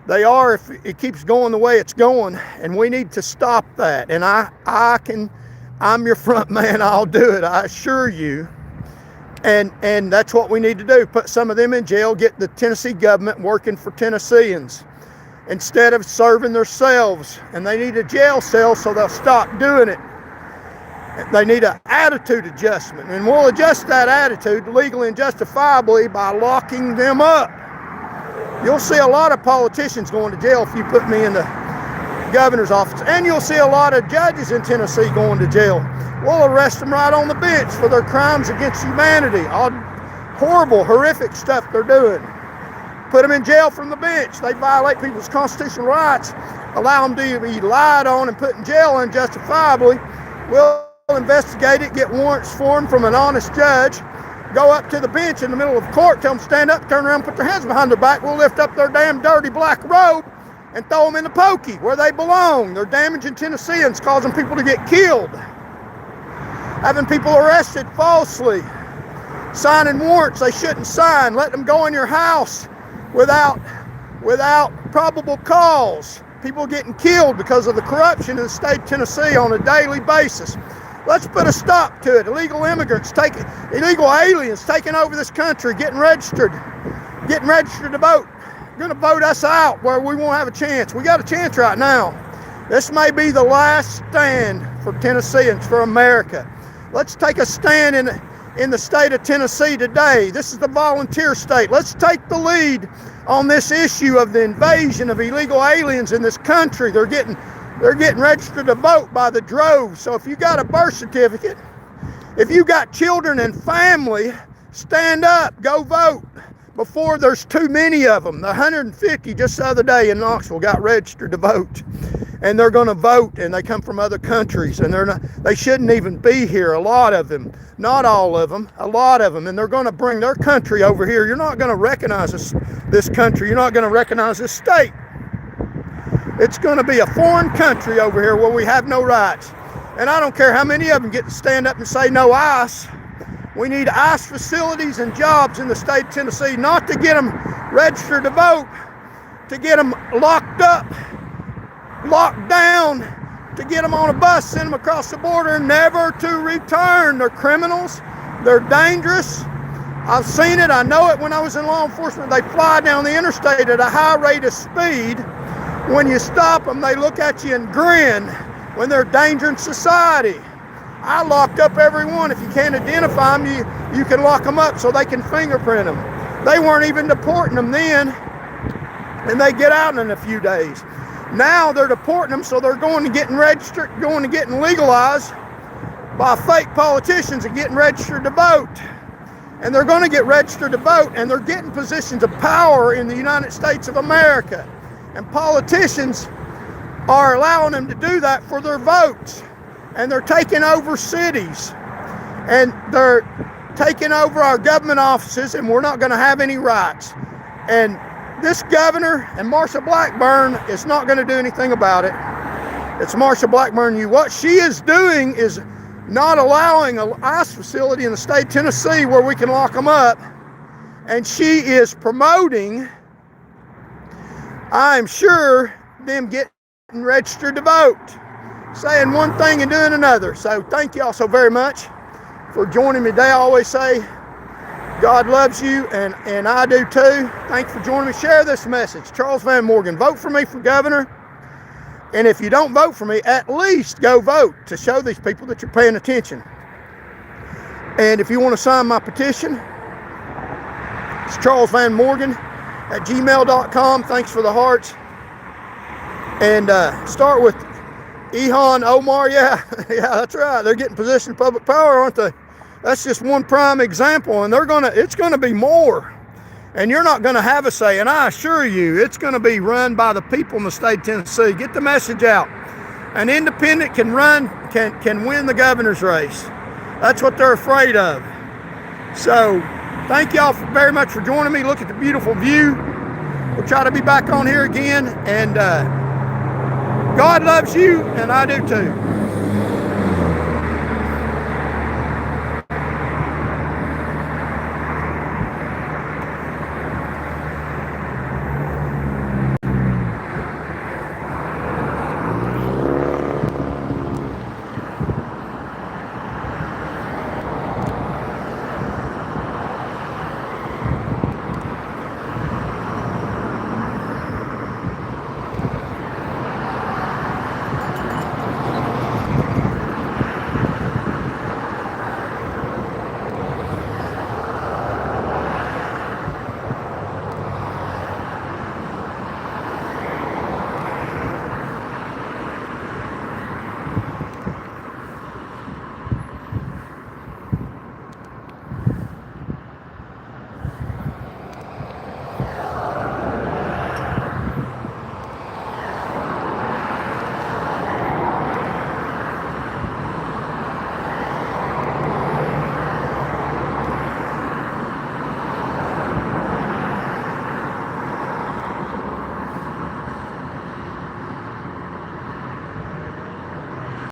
They are if it keeps going the way it's going, and we need to stop that. And I'm your front man, I'll do it, I assure you. And that's what we need to do, put some of them in jail, get the Tennessee government working for Tennesseans instead of serving themselves. And they need a jail cell so they'll stop doing it. They need an attitude adjustment, and we'll adjust that attitude legally and justifiably by locking them up. You'll see a lot of politicians going to jail if you put me in the governor's office, and you'll see a lot of judges in Tennessee going to jail. We'll arrest them right on the bench for their crimes against humanity, all horrible, horrific stuff they're doing. Put them in jail from the bench. They violate people's constitutional rights, allow them to be lied on and put in jail unjustifiably. We'll investigate it, get warrants for them from an honest judge, go up to the bench in the middle of court, tell them to stand up, turn around, put their hands behind their back. We'll lift up their damn dirty black robe and throw them in the pokey where they belong. They're damaging Tennesseans, causing people to get killed, having people arrested falsely, signing warrants they shouldn't sign, letting them go in your house without probable cause. People getting killed because of the corruption in the state of Tennessee on a daily basis. Let's put a stop to it. Illegal aliens taking over this country, getting registered to vote. Going to vote us out where we won't have a chance. We got a chance right now. This may be the last stand for Tennesseans, for America. Let's take a stand in the state of Tennessee today. This is the volunteer state. Let's take the lead on this issue of the invasion of illegal aliens in this country. They're getting registered to vote by the droves. So if you got a birth certificate, if you got children and family, stand up, go vote before there's too many of them. The 150 just the other day in Knoxville got registered to vote, and they're going to vote, and they come from other countries, and they shouldn't even be here. A lot of them, not all of them, a lot of them, and they're going to bring their country over here. You're not going to recognize this country. You're not going to recognize this state. It's going to be a foreign country over here where we have no rights. And I don't care how many of them get to stand up and say no ICE. We need ICE facilities and jobs in the state of Tennessee, not to get them registered to vote, to get them locked up, locked down, to get them on a bus, send them across the border, never to return. They're criminals. They're dangerous. I've seen it. I know it when I was in law enforcement. They fly down the interstate at a high rate of speed. When you stop them, they look at you and grin when they're endangering society. I locked up everyone. If you can't identify them, you can lock them up so they can fingerprint them. They weren't even deporting them then, and they get out in a few days. Now they're deporting them, so they're going to getting registered, going to getting legalized by fake politicians and getting registered to vote. And they're going to get registered to vote, and they're getting positions of power in the United States of America. And politicians are allowing them to do that for their votes. And they're taking over cities. And they're taking over our government offices, and we're not going to have any rights. And this governor and Marsha Blackburn is not going to do anything about it. It's Marsha Blackburn. What she is doing is not allowing an ICE facility in the state of Tennessee where we can lock them up. And she is promoting, I'm sure, them getting registered to vote, saying one thing and doing another. So thank you all so very much for joining me today. I always say God loves you, and I do too. Thanks for joining me. Share this message. Charles Van Morgan, vote for me for governor. And if you don't vote for me, at least go vote to show these people that you're paying attention. And if you want to sign my petition, it's charlesvanmorgan@gmail.com. Thanks for the hearts. And start with Ilhan Omar. Yeah, that's right. They're getting position of public power, aren't they? That's just one prime example, and it's gonna be more. And you're not gonna have a say, and I assure you, it's gonna be run by the people in the state of Tennessee. Get the message out. An independent can win the governor's race. That's what they're afraid of. So thank y'all very much for joining me. Look at the beautiful view. We'll try to be back on here again, and God loves you, and I do too.